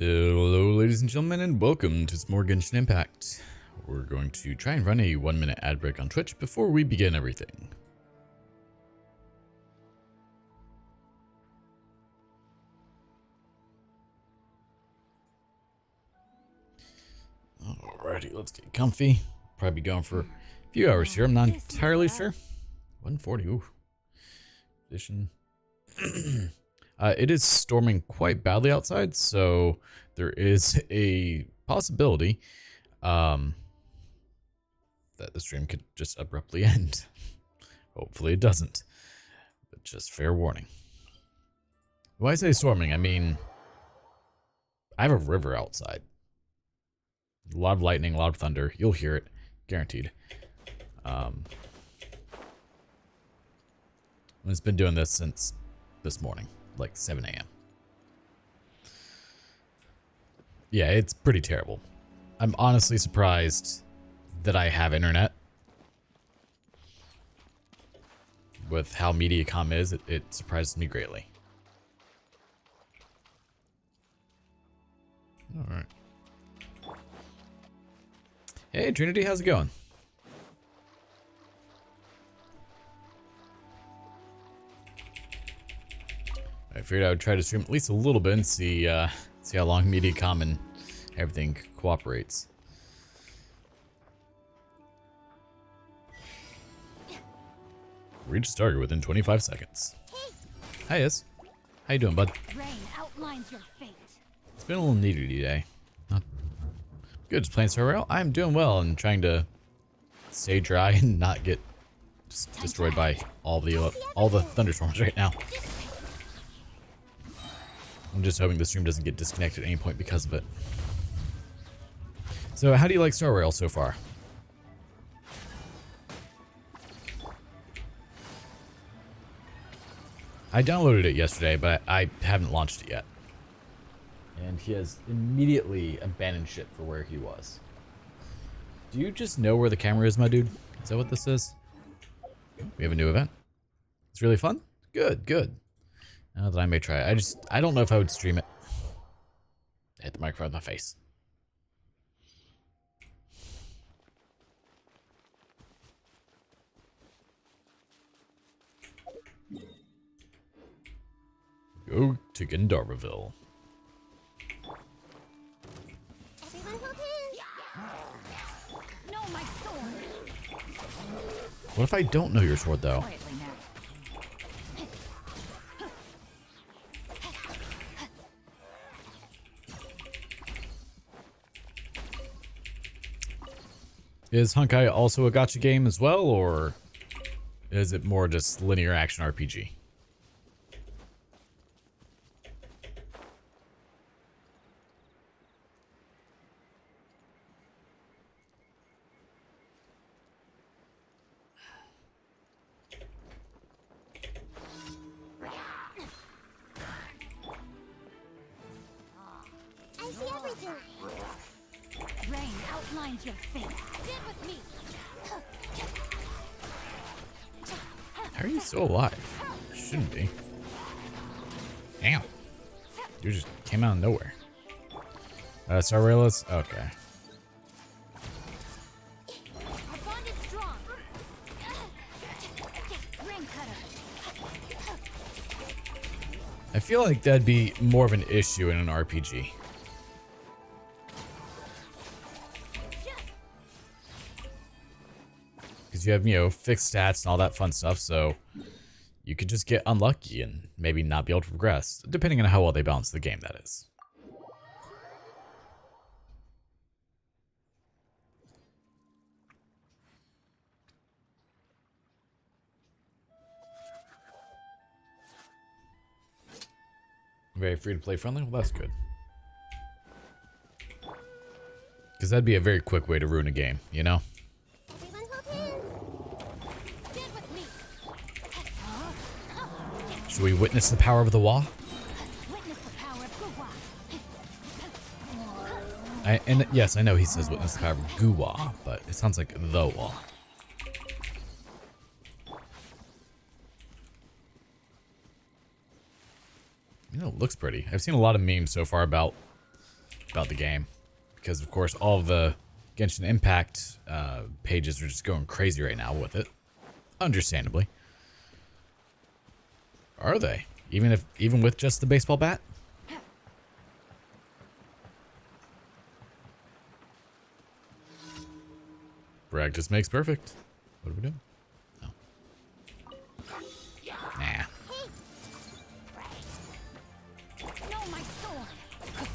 Hello ladies and gentlemen, and welcome to some more Genshin Impact. We're going to try and run a 1-minute ad break on Twitch before we begin everything. Alrighty, let's get comfy. Probably be going for a few hours here, I'm not entirely sure. 140, ooh. Edition. It is storming quite badly outside, so there is a possibility that the stream could just abruptly end. Hopefully it doesn't, but just fair warning. When I say storming, I mean I have a river outside. A lot of lightning, a lot of thunder. You'll hear it, guaranteed. It's been doing this since this morning. Like 7 a.m. Yeah, it's pretty terrible. I'm honestly surprised that I have internet. With how Mediacom is, it surprises me greatly. Alright. Hey Trinity, how's it going? I figured I would try to stream at least a little bit and see how long Mediacom and everything cooperates. Reach target within 25 seconds. Hi, Is. How you doing, bud? Rain outlines your fate. It's been a little needy today. Not good. Just playing Star Rail. I'm doing well and trying to stay dry and not get just destroyed by all the thunderstorms right now. I'm just hoping the stream doesn't get disconnected at any point because of it. So, how do you like Star Rail so far? I downloaded it yesterday, but I haven't launched it yet. And he has immediately abandoned ship for where he was. Do you just know where the camera is, my dude? Is that what this is? We have a new event. It's really fun? Good, good. Now that I may try it. I don't know if I would stream it. I hit the microphone with my face. Go to Gandharvaville. No, my sword. What if I don't know your sword, though? Is Honkai also a gacha game as well, or is it more just linear action RPG? I see everything. Rain outlines your fate. Get with me. How are you still alive? Shouldn't be. Damn. You just came out of nowhere. Star Railers? Okay. Our bond is strong. Ring cutter. I feel like that'd be more of an issue in an RPG. Because you have, you know, fixed stats and all that fun stuff, so you could just get unlucky and maybe not be able to progress, depending on how well they balance the game, that is. Very free-to-play friendly? Well, that's good. Because that'd be a very quick way to ruin a game, you know? Should we witness the power of the Wa? Witness the power of Guwa. And yes, I know he says witness the power of Guwa, but it sounds like the Wa. You know, it looks pretty. I've seen a lot of memes so far about about the game. Because, of course, all of the Genshin Impact pages are just going crazy right now with it. Understandably. Are they? Even with just the baseball bat? Practice makes perfect. What are we doing? Oh. Nah. No, my sword.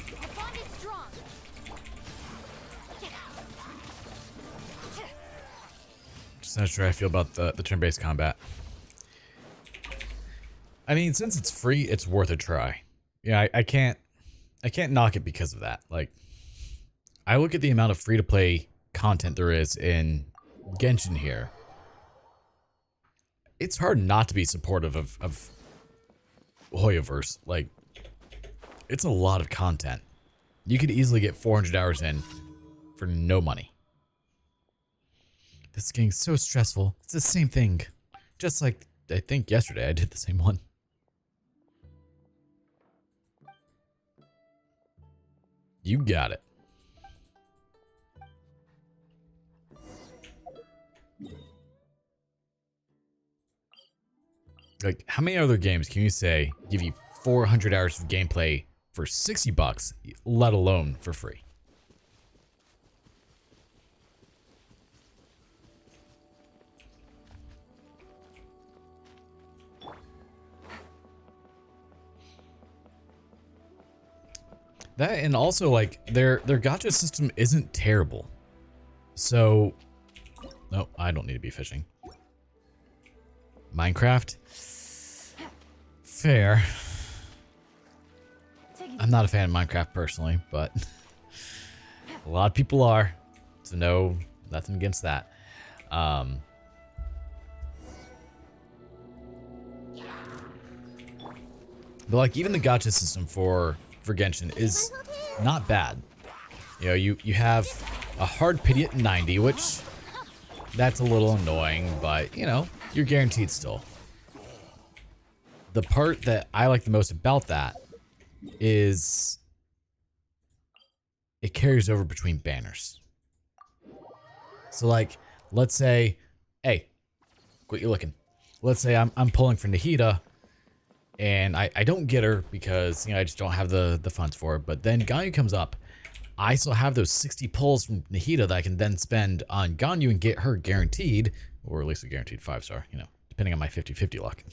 The bond is strong. Just not sure how I feel about the turn-based combat. I mean, since it's free, it's worth a try. Yeah, I can't knock it because of that. Like, I look at the amount of free-to-play content there is in Genshin here. It's hard not to be supportive of Hoyoverse. Like, it's a lot of content. You could easily get 400 hours in for no money. This is getting so stressful. It's the same thing. Just like, I think yesterday I did the same one. You got it. Like, how many other games can you say give you 400 hours of gameplay for $60, let alone for free? That, and also, like, their gacha system isn't terrible. So, no, I don't need to be fishing. Minecraft? Fair. I'm not a fan of Minecraft personally, but a lot of people are. So no, nothing against that. But like, even the gacha system for Genshin is not bad. You know, you have a hard pity at 90, which that's a little annoying, but you know, you're guaranteed still. The part that I like the most about that is it carries over between banners. So like, let's say, hey, quit you looking. Let's say I'm pulling for Nahida, and I don't get her because, you know, I just don't have the funds for it. But then Ganyu comes up. I still have those 60 pulls from Nahida that I can then spend on Ganyu and get her guaranteed, or at least a guaranteed 5-star, you know, depending on my 50-50 luck.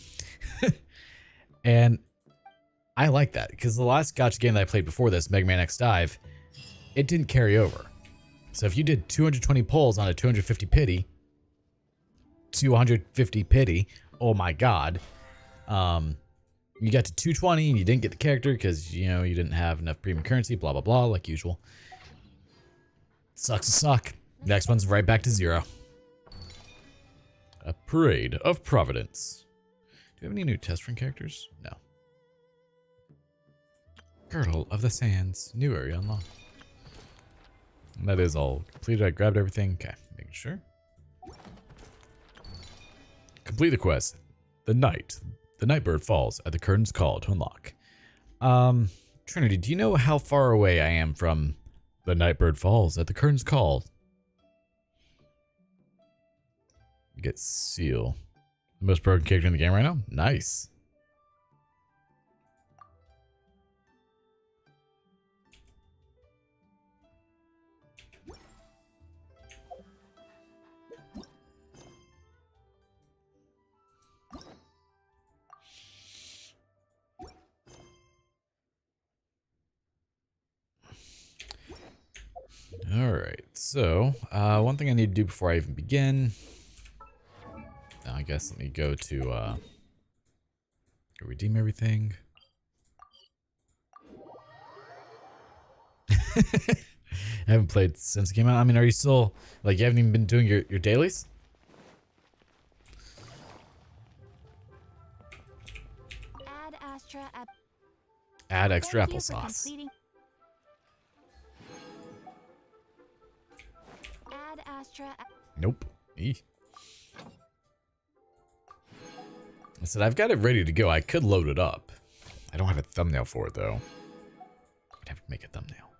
And I like that because the last gacha game that I played before this, Mega Man X Dive, it didn't carry over. So if you did 220 pulls on a 250 pity, oh my god, you got to 220 and you didn't get the character because, you know, you didn't have enough premium currency, blah, blah, blah, like usual. Sucks to suck. Next one's right back to 0. A Parade of Providence. Do we have any new test run characters? No. Girdle of the Sands. New area unlocked. And that is all completed. I grabbed everything. Okay, making sure. Complete the quest. The Nightbird falls at the curtain's call to unlock. Trinity, do you know how far away I am from the Nightbird falls at the curtain's call? Get Seal. The most broken character in the game right now? Nice. Alright, so one thing I need to do before I even begin. I guess let me go to redeem everything. I haven't played since it came out. I mean, are you still, like, you haven't even been doing your dailies? Add extra applesauce. Nope. I said I've got it ready to go. I could load it up. I don't have a thumbnail for it though. I'd have to make a thumbnail.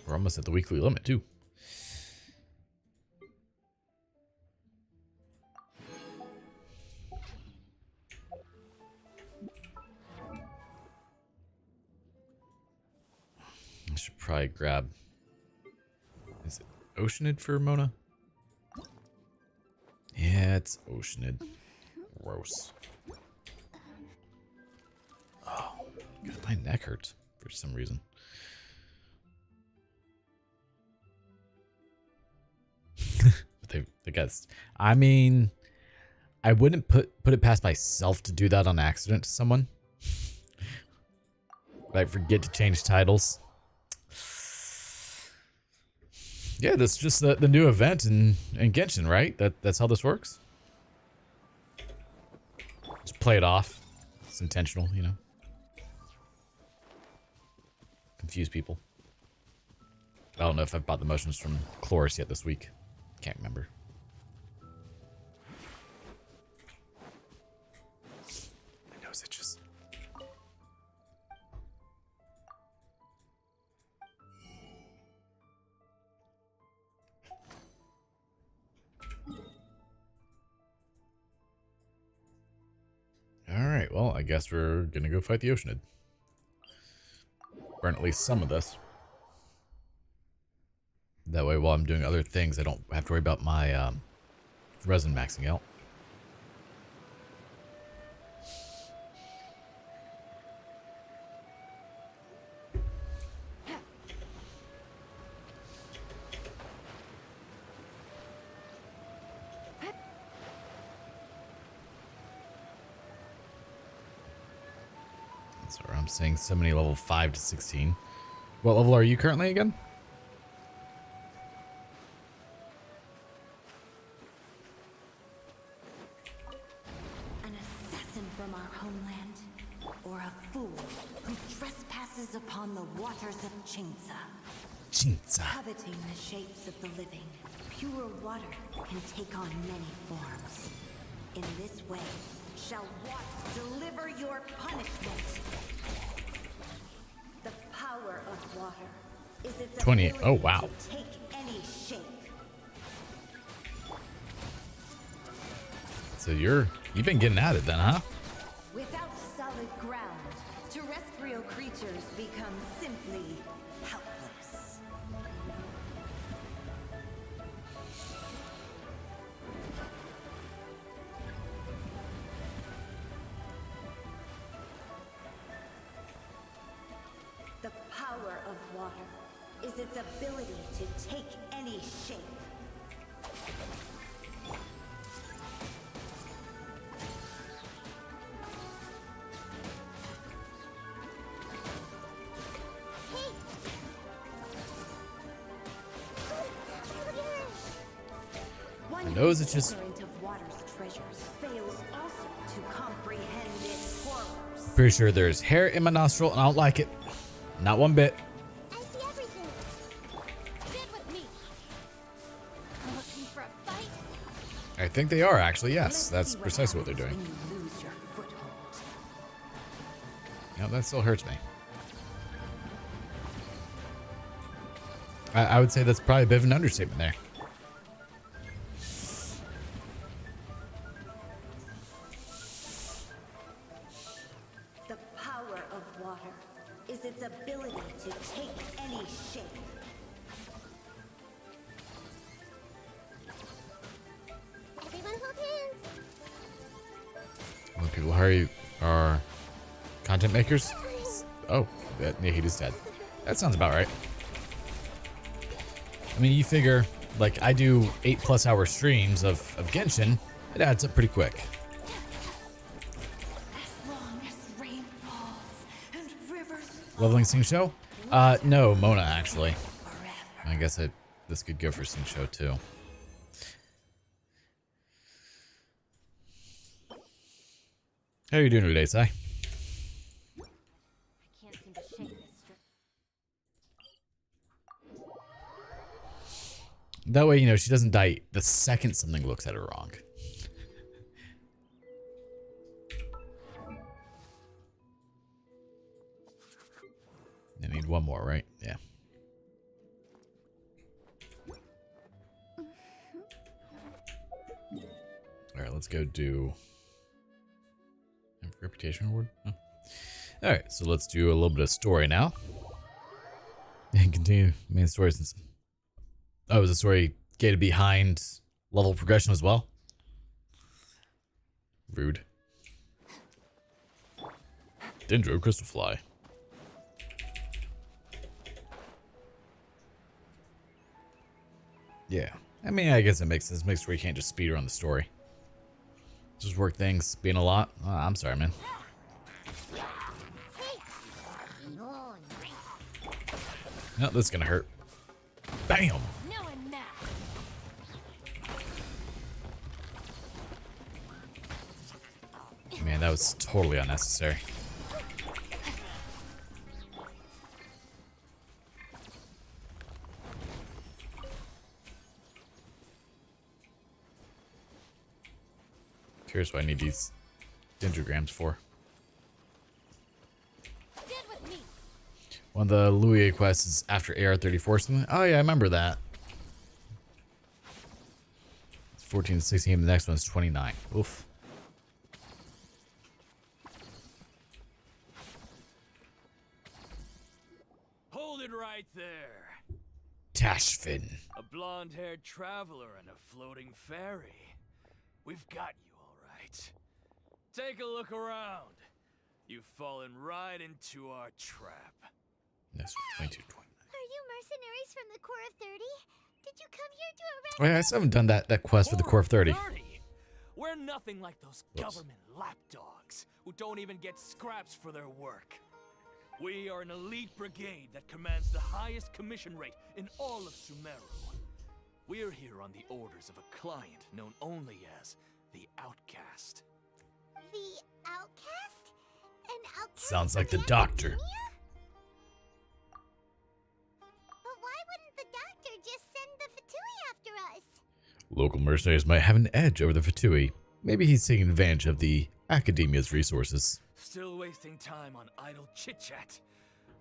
We're almost at the weekly limit, too. I should probably grab... Is it Oceanid for Mona? Yeah, it's Oceanid. Gross. Oh, God, my neck hurts for some reason. they got... I mean, I wouldn't put it past myself to do that on accident to someone. Like, forget to change titles. Yeah, this is just the new event in Genshin, right? That's how this works. Just play it off. It's intentional, you know. Confuse people. I don't know if I've bought the motions from Chloris yet this week. Can't remember. My nose itches. Alright, well, I guess we're gonna go fight the Oceanid. Burn at least some of this. That way, while I'm doing other things, I don't have to worry about my resin maxing out. That's where I'm seeing so many level 5 to 16. What level are you currently again? An assassin from our homeland, or a fool who trespasses upon the waters of Chinza. Coveting the shapes of the living, pure water can take on many forms. In this way, shall water deliver your punishment. The power of water is its 20. ability Oh, wow. to take any shape. So you've been getting at it then, huh? Without solid ground, terrestrial creatures become simply helpless. The power of water is its ability to take any shape. My nose is just... Ignorant of water's treasures fails also to comprehend its horrors. Pretty sure there's hair in my nostril and I don't like it. Not one bit. I see everything. Stand with me. Looking for a fight? I think they are actually, yes. Let's That's see precisely what they're happens doing. when you lose your foothold. Yeah, that still hurts me. I would say that's probably a bit of an understatement there. The power of water is its ability to take any shape. Everyone hold hands. When people are content makers. Oh, yeah, he's dead. That sounds about right. I mean, you figure, like, I do 8+ hour streams of Genshin. It adds up pretty quick. As long as rain falls and rivers Leveling Xingqiu? No, Mona, actually. forever. I guess this could go for Xingqiu, too. How are you doing today, Sai? I can't seem to shake this strip. That way, you know, she doesn't die the second something looks at her wrong. I need one more, right? Yeah. let's go do reputation award. Oh. All right, so let's do a little bit of story now and continue main story since is the story gated behind level progression as well? Rude. Dendro crystal fly. Yeah, I mean, I guess it makes sense. Makes where you can't just speed around the story. Just work things being a lot. Oh, I'm sorry, man. No, this is gonna hurt. Bam! Man, that was totally unnecessary. Here's what I need these dendrograms for. One of the Louis quests is after AR-34 something. Oh yeah, I remember that. It's 14 to 16, the next one's 29. Oof. Hold it right there. Tashfin. A blonde-haired traveler and a floating fairy. We've got you all right. Take a look around. You've fallen right into our trap. Yes, 22, 29. Are you mercenaries from the Core of 30? Did you come here to arrest? Oh yeah, I still haven't done that quest for the Core of 30. We're nothing like those government lapdogs who don't even get scraps for their work. We are an elite brigade that commands the highest commission rate in all of Sumeru. We're here on the orders of a client known only as the Outcast. The Outcast? An outcast? Sounds like the doctor. But why wouldn't the doctor just send the Fatui after us? Local mercenaries might have an edge over the Fatui. Maybe he's taking advantage of the Academia's resources. Still wasting time on idle chit-chat.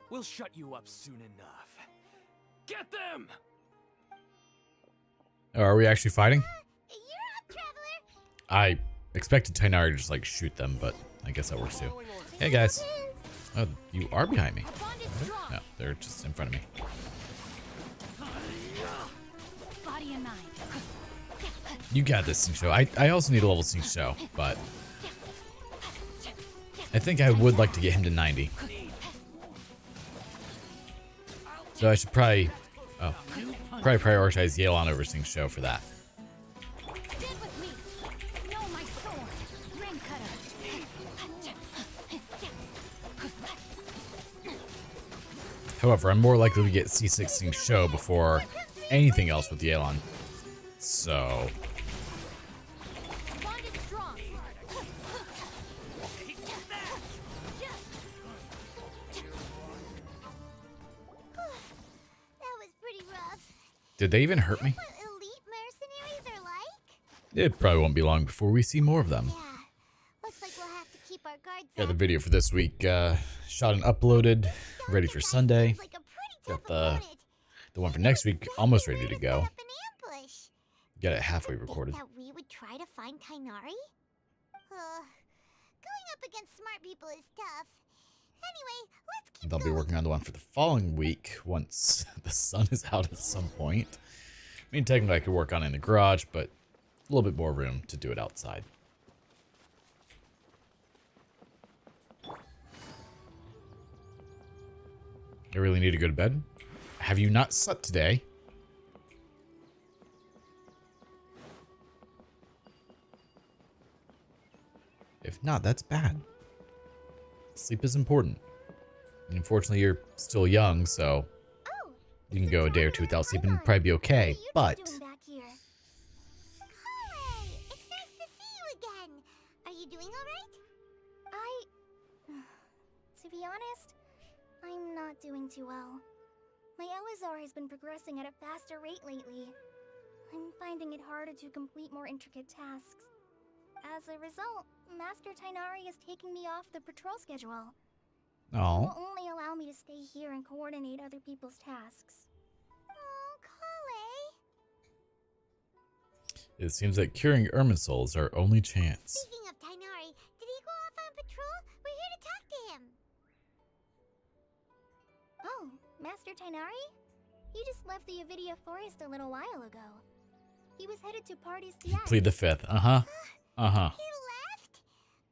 We'll shut you up soon enough. Get them! Oh, are we actually fighting? You're up, traveler! I expected Tainari to just like shoot them, but I guess that works too. Hey guys. Oh, you are behind me. No, they're just in front of me. Body and mind. You got this, Sing-Sho. I also need a level Sing-Sho, but I think I would like to get him to 90. So I should probably prioritize Yelan over Sing-Sho for that. However, I'm more likely to get C6 Sing-Sho before anything else with Yelan. So did they even hurt me? What elite mercenaries are like? It probably won't be long before we see more of them. Yeah. Looks like we'll have to keep our guards Got the up. video for this week shot and uploaded, ready for Sunday. Like a pretty Got tough the opponent. one for next week almost ready to Set go. up an ambush. Got it halfway recorded. Think that we would try to find Tainari? Going up against smart people is tough. Anyway, let's keep They'll be going. working on the one for the following week once the sun is out at some point. I mean, technically I could work on it in the garage, but a little bit more room to do it outside. I really need to go to bed. Have you not slept today? If not, that's bad. Sleep is important. And unfortunately, you're still young, so Oh, you can go a day or two without sleeping and probably be okay. But Chloe, it's nice to see you again. Are you doing all right? To be honest, I'm not doing too well. My LSR has been progressing at a faster rate lately. I'm finding it harder to complete more intricate tasks. As a result, Master Tainari is taking me off the patrol schedule. He oh, will only allow me to stay here and coordinate other people's tasks. Oh, Kale. It seems that curing Irminsul is our only chance. Speaking of Tainari, did he go off on patrol? We're here to talk to him. Oh, Master Tainari? He just left the Avidia Forest a little while ago. He was headed to Party's Diaz. Plead the fifth. Uh-huh. Uh-huh. He left?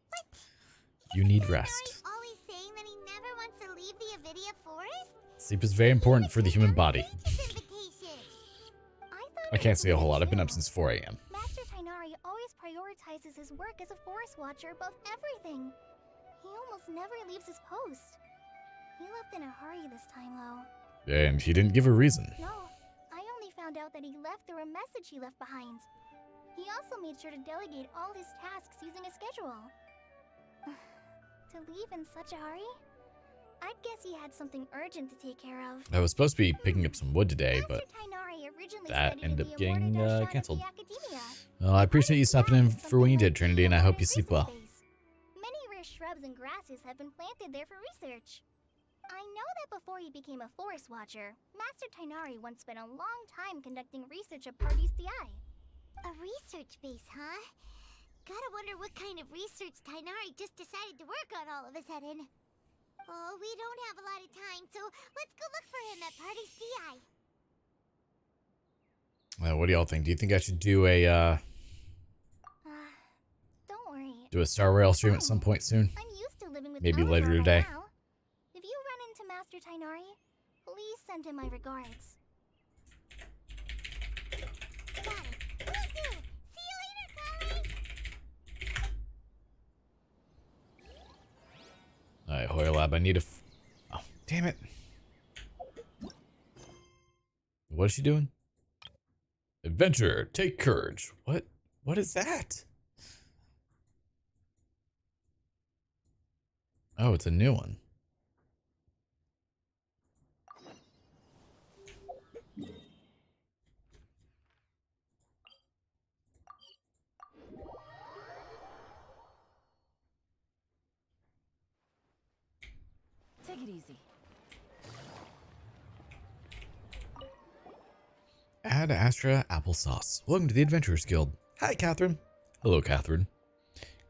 What? You need Tainari rest. always saying that he never wants to leave the Avidia Forest? Sleep is very important for the human body. Invitation. I can't say a whole lot. I've been up since 4 a.m. Master Tainari always prioritizes his work as a forest watcher above everything. He almost never leaves his post. He left in a hurry this time, though. And he didn't give a reason. No, I only found out that he left through a message he left behind. He also made sure to delegate all his tasks using a schedule. To leave in such a hurry? I'd guess he had something urgent to take care of. I was supposed to be picking up some wood today, but Master Tainari originally that studied ended in up the getting Immortal Darshan of canceled. the Academia. Well, I appreciate you stopping in for when you did, Trinity, and I hope you sleep well. Many rare shrubs and grasses have been planted there for research. I know that before he became a forest watcher, Master Tainari once spent a long time conducting research at Party's DI. A research base, huh? Gotta wonder what kind of research Tainari just decided to work on all of a sudden. Oh, we don't have a lot of time, so let's go look for him at Party's DI. What do y'all think? Do you think I should do a Don't worry. do a Star Rail stream at some point soon? I'm used to living with Maybe Elazar later by today. now. If you run into Master Tainari, please send him my regards. Got it. Will do. See you later, Kari. Alright, Hoyer Lab, I need a oh, damn it. What is she doing? Adventure, take courage. What? What is that? Oh, it's a new one. Take it easy. Ad Astra Applesauce. Welcome to the Adventurers Guild. Hi, Catherine. Hello, Catherine.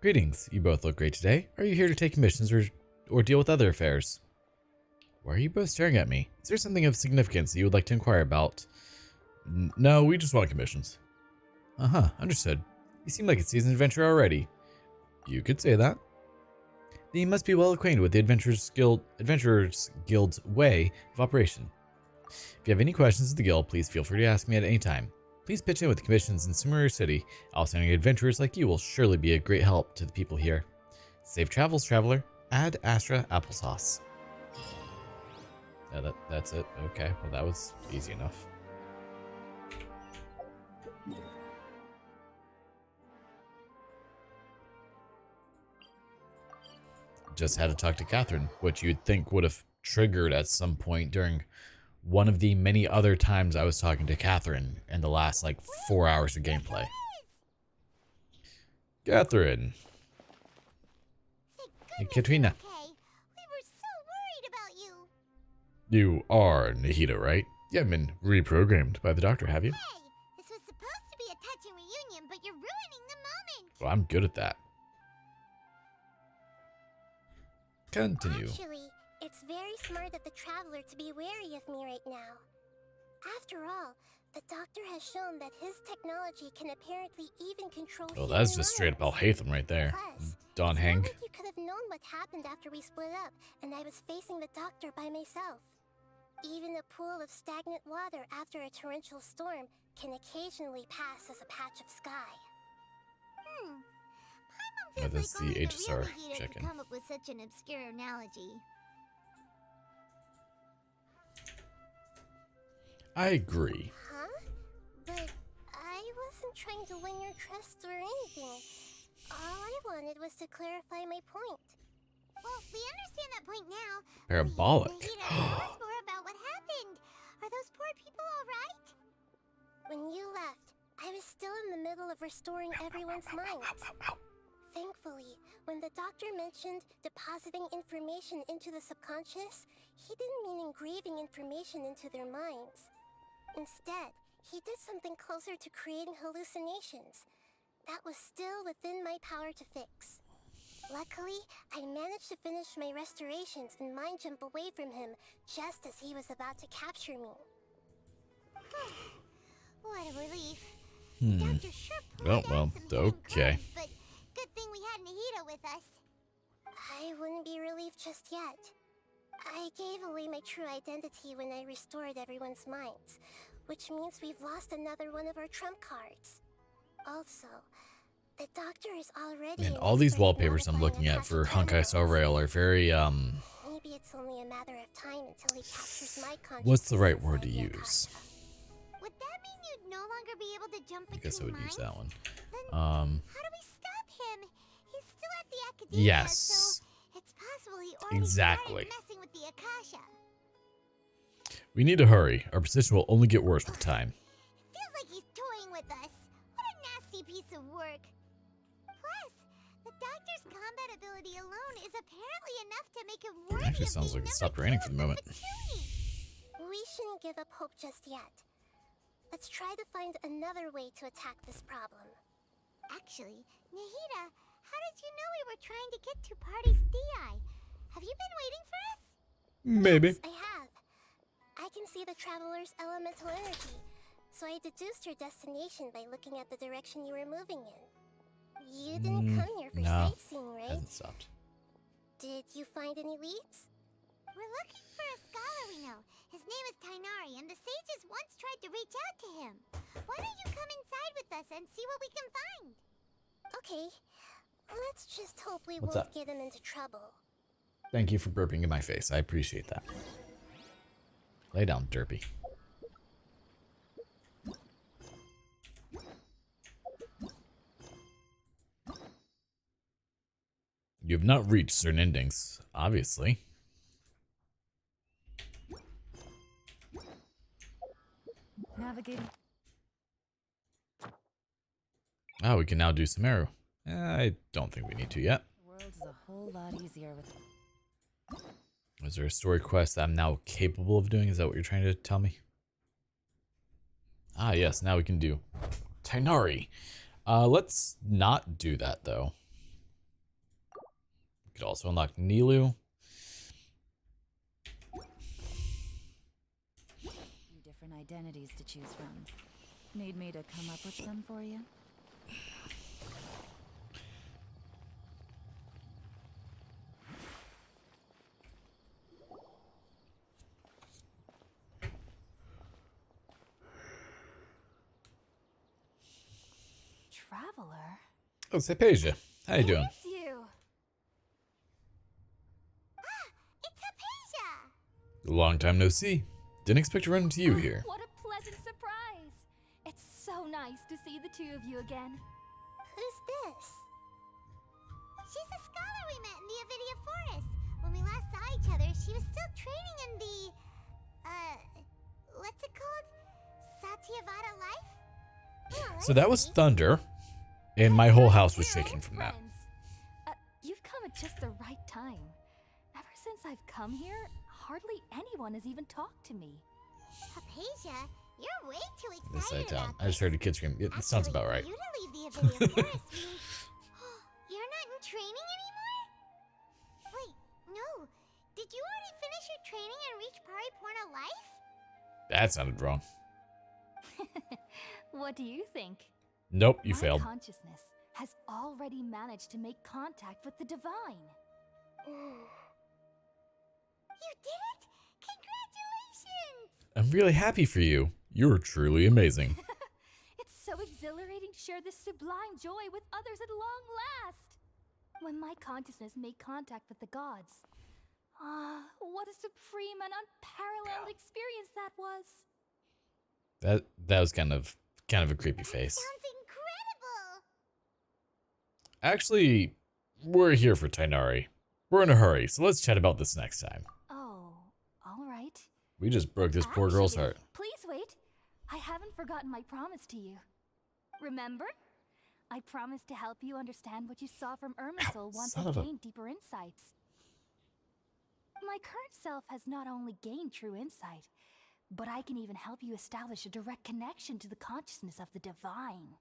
Greetings. You both look great today. Are you here to take commissions or deal with other affairs? Why are you both staring at me? Is there something of significance that you would like to inquire about? No, we just want commissions. Uh-huh, understood. You seem like a seasoned adventurer already. You could say that. Then you must be well acquainted with the Adventurers Guild's way of operation. If you have any questions of the guild, please feel free to ask me at any time. Please pitch in with the commissions in Sumeru City. Outstanding adventurers like you will surely be a great help to the people here. Safe travels, traveler. Ad Astra Applesauce. Yeah, that's it. Okay, well that was easy enough. Just had to talk to Catherine, which you'd think would have triggered at some point during one of the many other times I was talking to Catherine in the last, like, 4 hours of gameplay. Catherine. Hey, Katrina. Okay. We were so worried about you. You are Nahida, right? You haven't been reprogrammed by the doctor, have you? Hey, this was supposed to be a touching reunion, but you're ruining the moment. Well, I'm good at that. Continue. Actually, it's very smart of the traveler to be wary of me right now. After all, the doctor has shown that his technology can apparently even control. Oh, that's human just straight up minds. Alhaitham right there. Plus, Don it's Hang. not like you could have known what happened after we split up, and I was facing the doctor by myself. Even a pool of stagnant water after a torrential storm can occasionally pass as a patch of sky. Oh, that's the HSR check-in. Come up with such an obscure analogy. I agree. Huh? But I wasn't trying to win your trust or anything. All I wanted was to clarify my point. Well, we understand that point now. Parabolic. Please, Nahida, tell us more about what happened. Are those poor people all right? When you left, I was still in the middle of restoring everyone's minds. Thankfully, when the doctor mentioned depositing information into the subconscious, he didn't mean engraving information into their minds. Instead, he did something closer to creating hallucinations. That was still within my power to fix. Luckily, I managed to finish my restorations and mind jump away from him just as he was about to capture me. What a relief. The doctor sure pulled out some hidden okay. crumbs, but good thing we had Nahida with us. I wouldn't be relieved just yet. I gave away my true identity when I restored everyone's minds, which means we've lost another one of our trump cards. Also, the doctor is already And an all these expert wallpapers I'm modifying looking at for Akasha Honkai Star timelines. Rail are very, Maybe it's only a matter of time until he captures my consciousness. what's the right word to inside the use? Akasha. Would that mean you'd no longer be able to jump I between guess I would use minds? that one. Then how do we stop him? He's still at the academia, Yes. so it's possible he already Exactly. started messing with the Akasha. We need to hurry. Our position will only get worse with time. Feels like he's toying with us. What a nasty piece of work. Plus, the doctor's combat ability alone is apparently enough to make him worthy Actually, of sounds being like it number stopped raining 2 for the of moment. Fatui. We shouldn't give up hope just yet. Let's try to find another way to attack this problem. Actually, Nahida, how did you know we were trying to get to Party's DI? Have you been waiting for us? Maybe. Yes, I have. I can see the traveler's elemental energy, so I deduced your destination by looking at the direction you were moving in. You didn't come here for no. sightseeing, right? Hasn't stopped. Did you find any leads? We're looking for a scholar we know. His name is Tainari, and the sages once tried to reach out to him. Why don't you come inside with us and see what we can find? Okay. Let's just hope we What's won't up? get him into trouble. Thank you for burping in my face. I appreciate that. Lay down, Derpy. You have not reached certain endings, obviously. Navigating. Oh, we can now do some arrow. I don't think we need to yet. The world is a whole lot easier with. Is there a story quest that I'm now capable of doing? Is that what you're trying to tell me? Ah, yes. Now we can do Tainari. Let's not do that, though. We could also unlock Nilu. Few different identities to choose from. Need me to come up with some for you? Traveler? Oh, Hypatia. How you doing? It's you! Ah! It's Hypatia! Long time no see. Didn't expect to run into you here. What a pleasant surprise! It's so nice to see the two of you again. Who's this? She's a scholar we met in the Avidia Forest. When we last saw each other, she was still training in the... what's it called? Satyavada life? Oh, So that was I see. thunder, and my whole house was shaking from that. Friends. You've come at just the right time. Ever since I've come here, hardly anyone has even talked to me. Hypatia, you're way too This excited side town. about I just heard a kid scream. It sounds about right. You to leave the Avidia Forest means... You're not in training anymore? Wait, no. Did you already finish your training and reach Pariporna life? That sounded wrong. What do you think? Nope, you My failed. consciousness has already managed to make contact with the divine. You did it! Congratulations! I'm really happy for you. You're truly amazing. It's so exhilarating to share this sublime joy with others at long last. When my consciousness made contact with the gods. Ah, what a supreme and unparalleled experience that was. That was kind of a creepy face. Sounds incredible! Actually, we're here for Tainari. We're in a hurry, so let's chat about this next time. Oh, all right. We just broke this poor girl's Actually, heart. Please wait. I haven't forgotten my promise to you. Remember? I promised to help you understand what you saw from Irminsul once son I of a- gained deeper insights. My current self has not only gained true insight, But I can even help you establish a direct connection to the consciousness of the divine.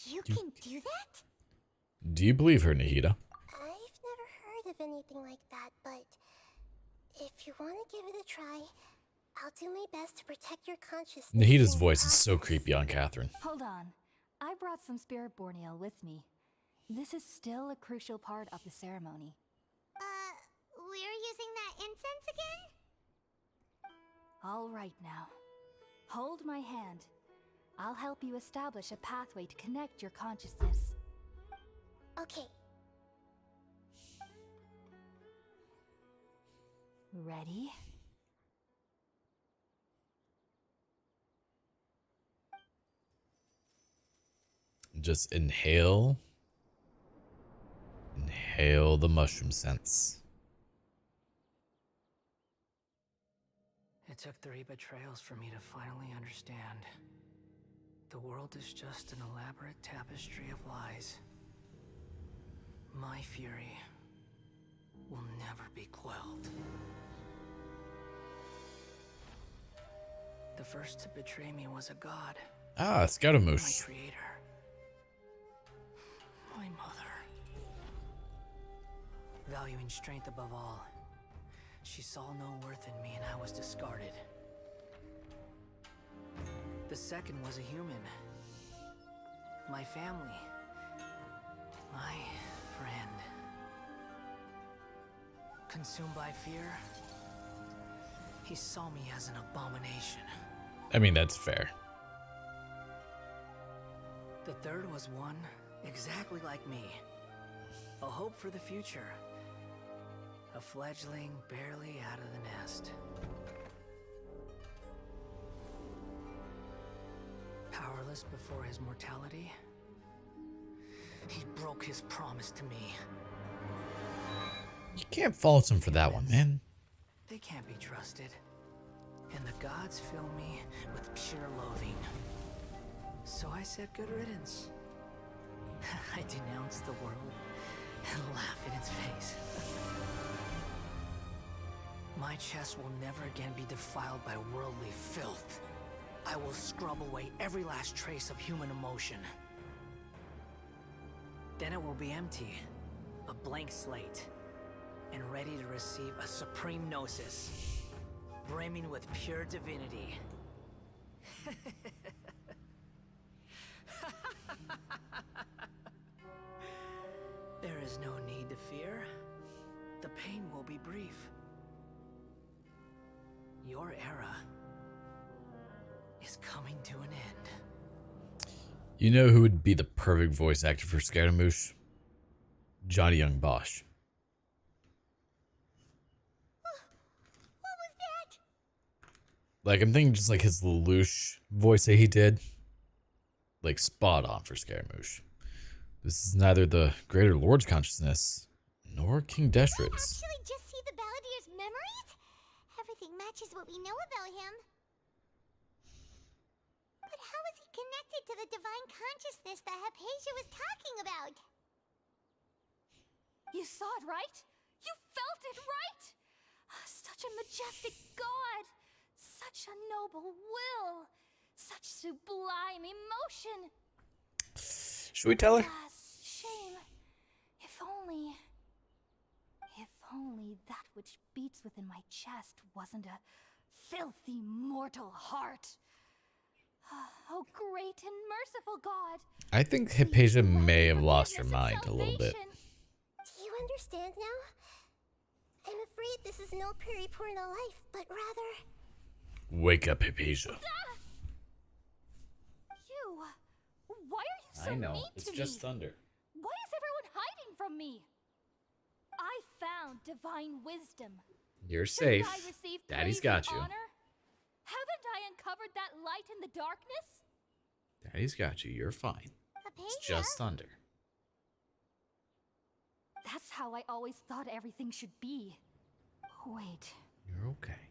You can do that? Do you believe her, Nahida? I've never heard of anything like that, but if you want to give it a try, I'll do my best to protect your consciousness. Nahida's in the voice is so process. creepy on Catherine. Hold on. I brought some spirit borneo with me. This is still a crucial part of the ceremony. We're using that incense again? All right now. Hold my hand. I'll help you establish a pathway to connect your consciousness. Okay. Ready? Just inhale. Inhale the mushroom scents. It took 3 betrayals for me to finally understand. The world is just an elaborate tapestry of lies. My fury will never be quelled. The first to betray me was a god, Ah, my Scaramouche. creator, my mother. Valuing strength above all, she saw no worth in me and I was discarded. The second was a human. My family. My friend. Consumed by fear, he saw me as an abomination. I mean, that's fair. The third was one exactly like me. A hope for the future. A fledgling barely out of the nest. Powerless before his mortality, he broke his promise to me. You can't fault him for that one, man. They can't be trusted. And the gods fill me with pure loathing. So I said good riddance. I denounced the world and laugh in its face. My chest will never again be defiled by worldly filth. I will scrub away every last trace of human emotion. Then it will be empty, a blank slate, and ready to receive a supreme gnosis, brimming with pure divinity. There is no need to fear. The pain will be brief. Your era is coming to an end. You know who would be the perfect voice actor for Scaramouche? Johnny Young Bosch. What was that? Like, I'm thinking just like his Lelouch voice that he did. Like, spot on for Scaramouche. This is neither the Greater Lord's consciousness, nor King Destrid's. Actually just see the Balladeer's memories? Everything matches what we know about him. But how is he connected to the divine consciousness that Hypatia was talking about? You saw it, right? You felt it, right? Such a majestic god! Such a noble will! Such sublime emotion! Should we tell her? Alas, shame. If only that which beats within my chest wasn't a filthy mortal heart. Oh, great and merciful God! I think Hypatia may have lost her mind a little bit. Do you understand now? I'm afraid this is no periporno life, but rather... Wake up, Hypatia. You! Why are you so mean to me? thunder. Why is everyone hiding from me? I found divine wisdom. You're Shouldn't safe. I receive Daddy's praise and got you. honor? Haven't I uncovered that light in the darkness? Daddy's got you. You're fine. Hypatia? It's just thunder. That's how I always thought everything should be. Wait, You're okay.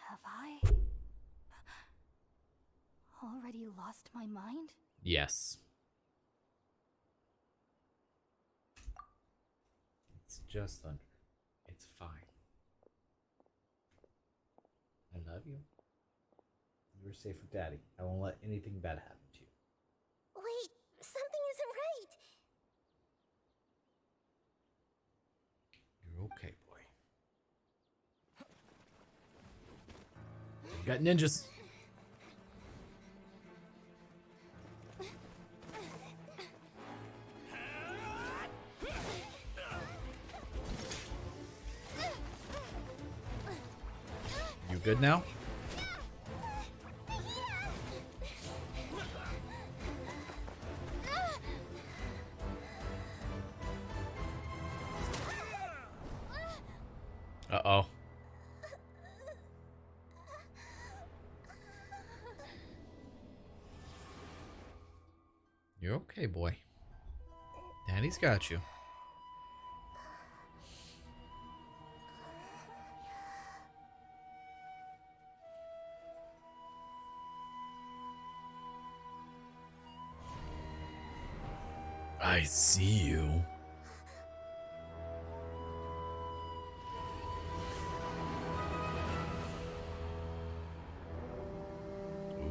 have I already lost my mind? Yes. It's just thunder. It's fine. love you. You're safe with Daddy. I won't let anything bad happen to you. Wait, something isn't right. You're okay, boy. You got ninjas. You good now? Uh-oh. You're okay, boy. Daddy's got you. I see you.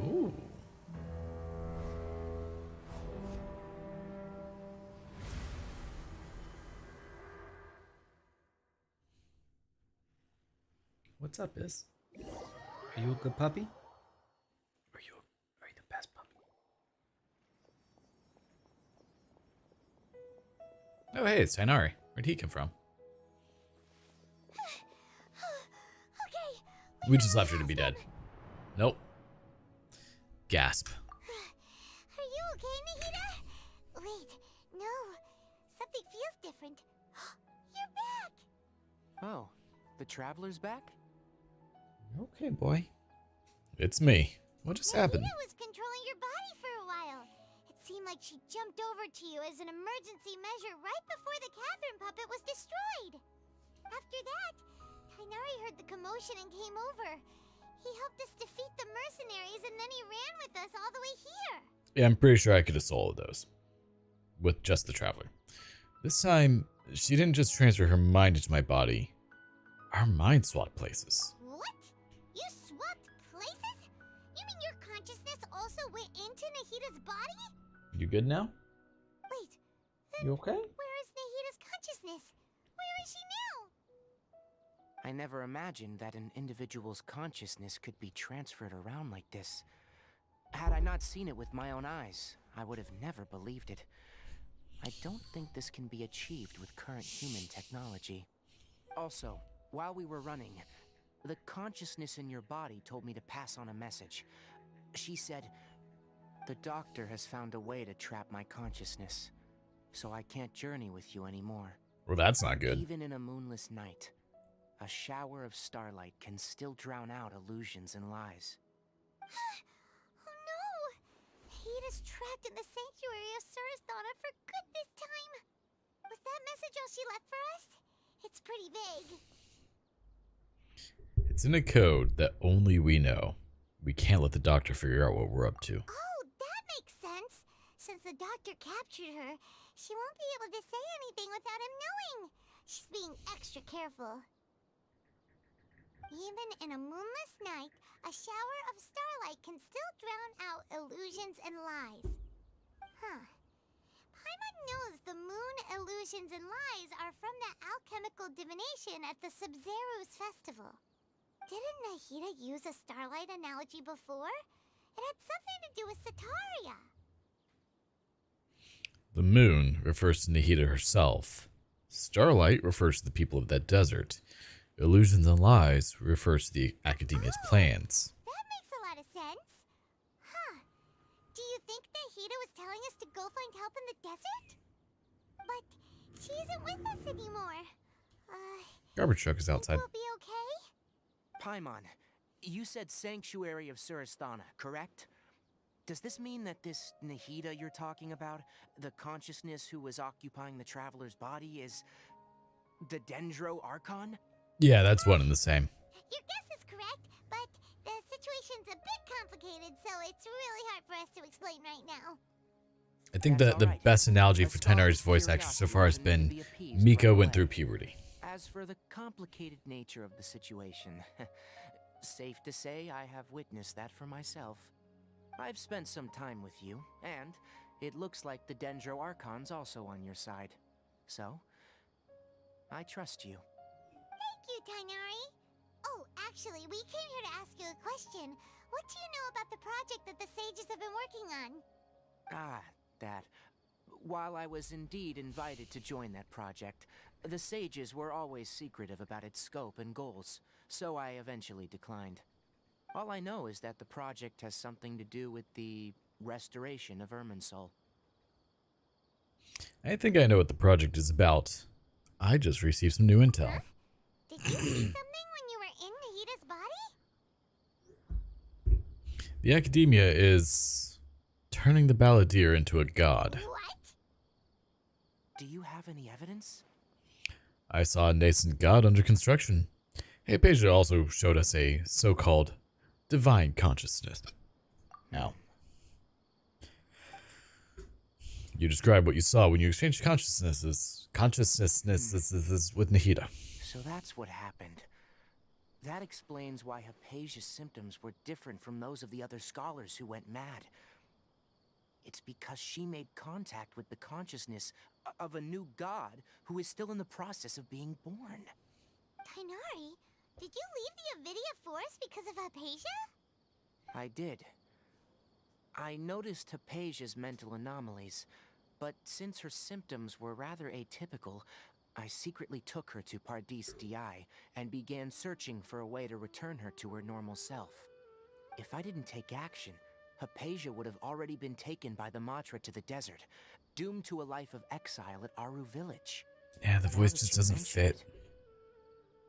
Ooh. What's up, Is? Are you a good puppy? Are you the best puppy? Oh, hey, it's Tainari. Where'd he come from? Okay. We just left her to be dead. Nope. Gasp. Are you okay, Nahida? Wait, no. Something feels different. You're back! Oh, the traveler's back? You okay, boy? It's me. What just happened? Nahida was controlling your body for a while. It seemed like she jumped over to you as an emergency measure right before the Catherine puppet was destroyed. After that, Tainari heard the commotion and came over. He helped us defeat the mercenaries and then he ran with us all the way here. Yeah, I'm pretty sure I could have soloed those. With just the Traveler. This time, she didn't just transfer her mind into my body. Our mind swapped places. What? You swapped places? You mean your consciousness also went into Nahida's body? You good now? Wait, then You okay? where is Nahida's consciousness? Where is she now? I never imagined that an individual's consciousness could be transferred around like this. Had I not seen it with my own eyes, I would have never believed it. I don't think this can be achieved with current human technology. Also, while we were running, the consciousness in your body told me to pass on a message. She said, "The doctor has found a way to trap my consciousness, so I can't journey with you anymore." Well, that's not good. Even in a moonless night, a shower of starlight can still drown out illusions and lies. Oh no! Nahida's trapped in the sanctuary of Surasthana for good this time. Was that message all she left for us? It's pretty vague. It's in a code that only we know. We can't let the doctor figure out what we're up to. Oh, that makes sense. Since the doctor captured her, she won't be able to say anything without him knowing. She's being extra careful. Even in a moonless night, a shower of starlight can still drown out illusions and lies. Huh. Paimon knows the moon illusions and lies are from the alchemical divination at the Sub-Zero's festival. Didn't Nahida use a starlight analogy before? It had something to do with Sataria. The moon refers to Nahida herself. Starlight refers to the people of that desert. Illusions and lies refers to the academia's plans. That makes a lot of sense. Huh. Do you think Nahida was telling us to go find help in the desert? But she isn't with us anymore. Garbage truck is outside. Will be okay? Paimon, you said Sanctuary of Surasthana, correct? Does this mean that this Nahida you're talking about, the consciousness who was occupying the traveler's body, is the Dendro Archon? Yeah, that's one and the same. Your guess is correct, but the situation's a bit complicated, so it's really hard for us to explain right now. I think That's that the alright. best analogy As for far Tainari's as voice actor so curiosity far has doesn't need to been be appeased Miko right went away. through puberty. As for the complicated nature of the situation, Safe to say I have witnessed that for myself. I've spent some time with you, and it looks like the Dendro Archon's also on your side. So, I trust you. Thank you, Tainari. Oh, actually, we came here to ask you a question. What do you know about the project that the sages have been working on? Ah, that. While I was indeed invited to join that project, the sages were always secretive about its scope and goals, so I eventually declined. All I know is that the project has something to do with the restoration of Irminsul. I think I know what the project is about. I just received some new intel. Huh? Did you see something when you were in Nahida's body? The Academia is turning the Balladeer into a god. What? Do you have any evidence? I saw a nascent god under construction. Hypatia also showed us a so-called divine consciousness. Now, you describe what you saw when you exchanged consciousnesses with Nahida. So that's what happened. That explains why Hypatia's symptoms were different from those of the other scholars who went mad. It's because she made contact with the consciousness of a new god who is still in the process of being born. Tainari, did you leave the Avidia Forest because of Hypatia? I did. I noticed Hypatia's mental anomalies, but since her symptoms were rather atypical, I secretly took her to Pardis DI and began searching for a way to return her to her normal self. If I didn't take action, Hypatia would have already been taken by the Matra to the desert, doomed to a life of exile at Aru village. Yeah, the voice Now that just you doesn't mention fit. it,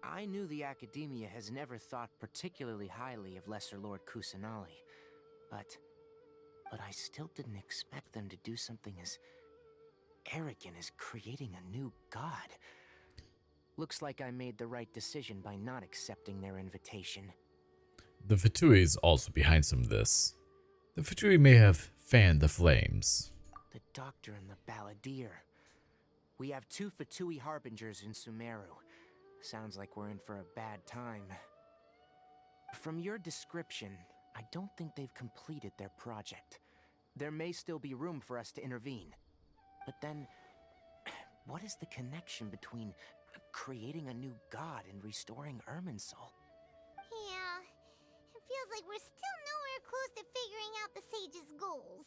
I knew the Academia has never thought particularly highly of Lesser Lord Kusanali, but I still didn't expect them to do something as arrogant as creating a new god. Looks like I made the right decision by not accepting their invitation. The Fatui is also behind some of this. The Fatui may have fanned the flames. The Doctor and the Balladeer. We have 2 Fatui Harbingers in Sumeru. Sounds like we're in for a bad time. From your description, I don't think they've completed their project. There may still be room for us to intervene. But then, what is the connection between creating a new god and restoring Irminsul? Yeah, it feels like we're still nowhere close to figuring out the sage's goals.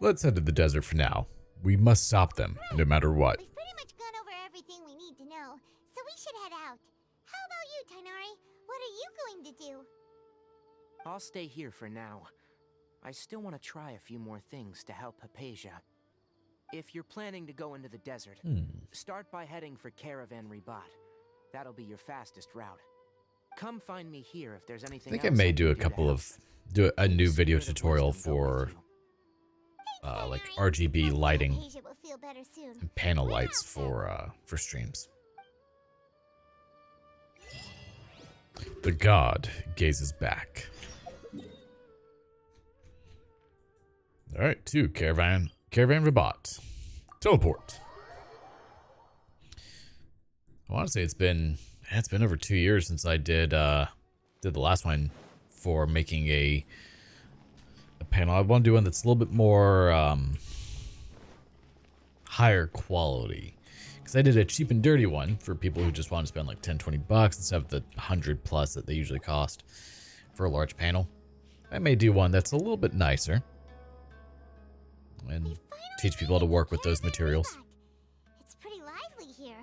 Let's head to the desert for now. We must stop them, no matter what. We've pretty much gone over everything we need to know, so we should head out. How about you, Tainari? What are you going to do? I'll stay here for now. I still want to try a few more things to help Hypatia. If you're planning to go into the desert, start by heading for Caravan Ribat. That'll be your fastest route. Come find me here if there's anything else I think I may do a can couple to of help. a new May the video spirit of tutorial wisdom go for with you. like Tainari. RGB Hopefully lighting Hypatia will feel better soon. and panel We're lights out, for streams. The god gazes back. All right, to Caravan Rabat. Teleport. I want to say it's been over 2 years since I did the last one for making a panel. I want to do one that's a little bit more higher quality, because I did a cheap and dirty one for people who just want to spend like $10-20 instead of the 100 plus that they usually cost for a large panel. I may do one that's a little bit nicer and teach people how to work with those materials. It's pretty lively here.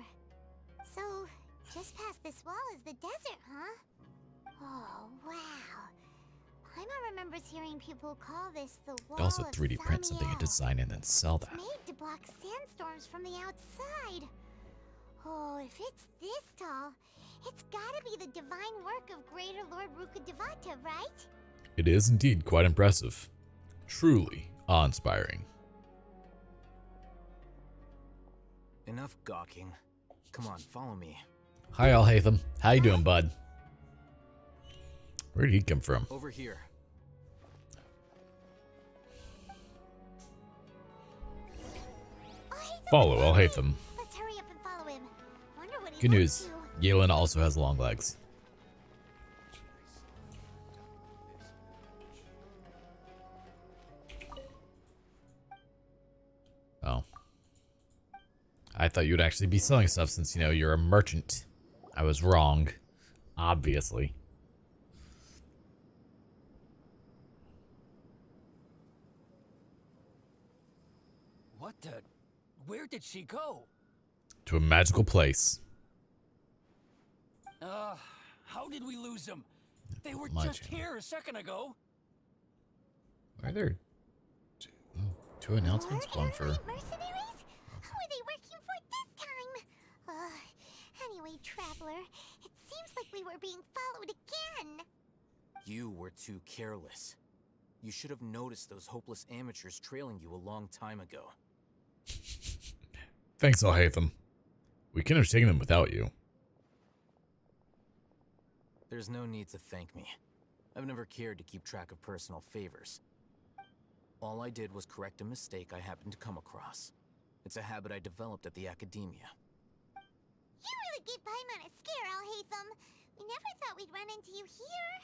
So, just past this wall is the desert, huh? Oh, wow. Paimon remembers hearing people call this the wall I'd also of 3D print something and Samiel. design and then sell It's that. made to block sandstorms from the outside. Oh, if it's this tall, it's gotta be the divine work of Greater Lord Rukkhadevata, right? It is indeed quite impressive. Truly awe-inspiring. Enough gawking. Come on, follow me. Hi, Al-Haytham. How you doing, bud? Where did he come from? Over here. Follow Al-Haytham. Let's hurry up and follow him. Wonder what he's Good up news. to. Yelena also has long legs. thought you'd actually be selling stuff since, you know, you're a merchant. I was wrong. Obviously. What the? Where did she go? To a magical place. How did we lose them? They were My just channel. here a second ago. Why are there two announcements? One for... mercenaries? Who are they working for this time? Anyway, traveler, it seems like we were being followed again. You were too careless. You should have noticed those hopeless amateurs trailing you a long time ago. Thanks, Alhaitham. We couldn't have taken them without you. There's no need to thank me. I've never cared to keep track of personal favors. All I did was correct a mistake I happened to come across. It's a habit I developed at the academia. You really gave Paimon a scare, Alhaitham. We never thought we'd run into you here.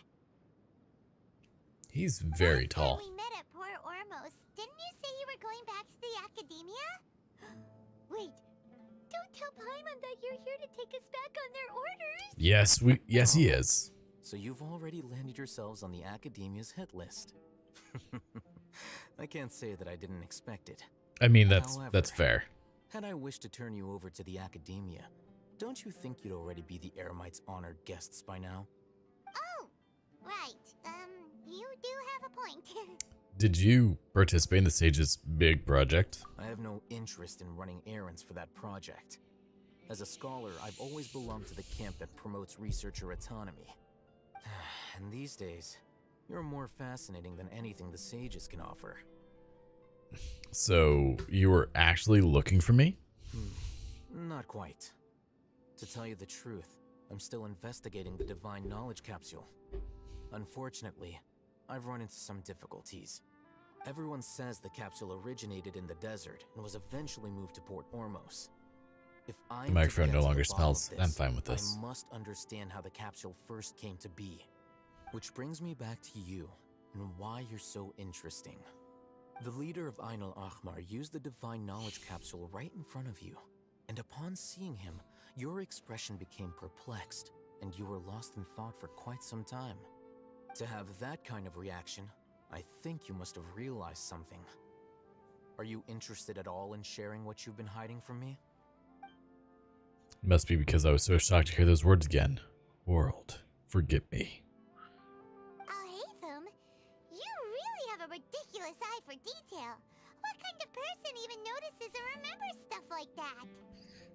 He's very Last time tall. we met at Port Ormos, didn't you say you were going back to the academia? Wait, don't tell Paimon that you're here to take us back on their orders. Yes, he is. So you've already landed yourselves on the academia's hit list. I can't say that I didn't expect it. I mean, that's However, fair. Had I wished to turn you over to the academia, don't you think you'd already be the Eremites' honored guests by now? Oh, right. You do have a point. Did you participate in the Sage's big project? I have no interest in running errands for that project. As a scholar, I've always belonged to the camp that promotes researcher autonomy. And these days, you're more fascinating than anything the Sages can offer. So, you were actually looking for me? Not quite. To tell you the truth, I'm still investigating the Divine Knowledge Capsule. Unfortunately, I've run into some difficulties. Everyone says the capsule originated in the desert and was eventually moved to Port Ormos. If I The microphone no longer smells. I'm fine with this. I must understand how the capsule first came to be. Which brings me back to you and why you're so interesting. The leader of Ainul Ahmar used the Divine Knowledge Capsule right in front of you, and upon seeing him, your expression became perplexed, and you were lost in thought for quite some time. To have that kind of reaction, I think you must have realized something. Are you interested at all in sharing what you've been hiding from me? It must be because I was so shocked to hear those words again. World, forgive me. Alhaitham, you really have a ridiculous eye for detail. What kind of person even notices or remembers stuff like that?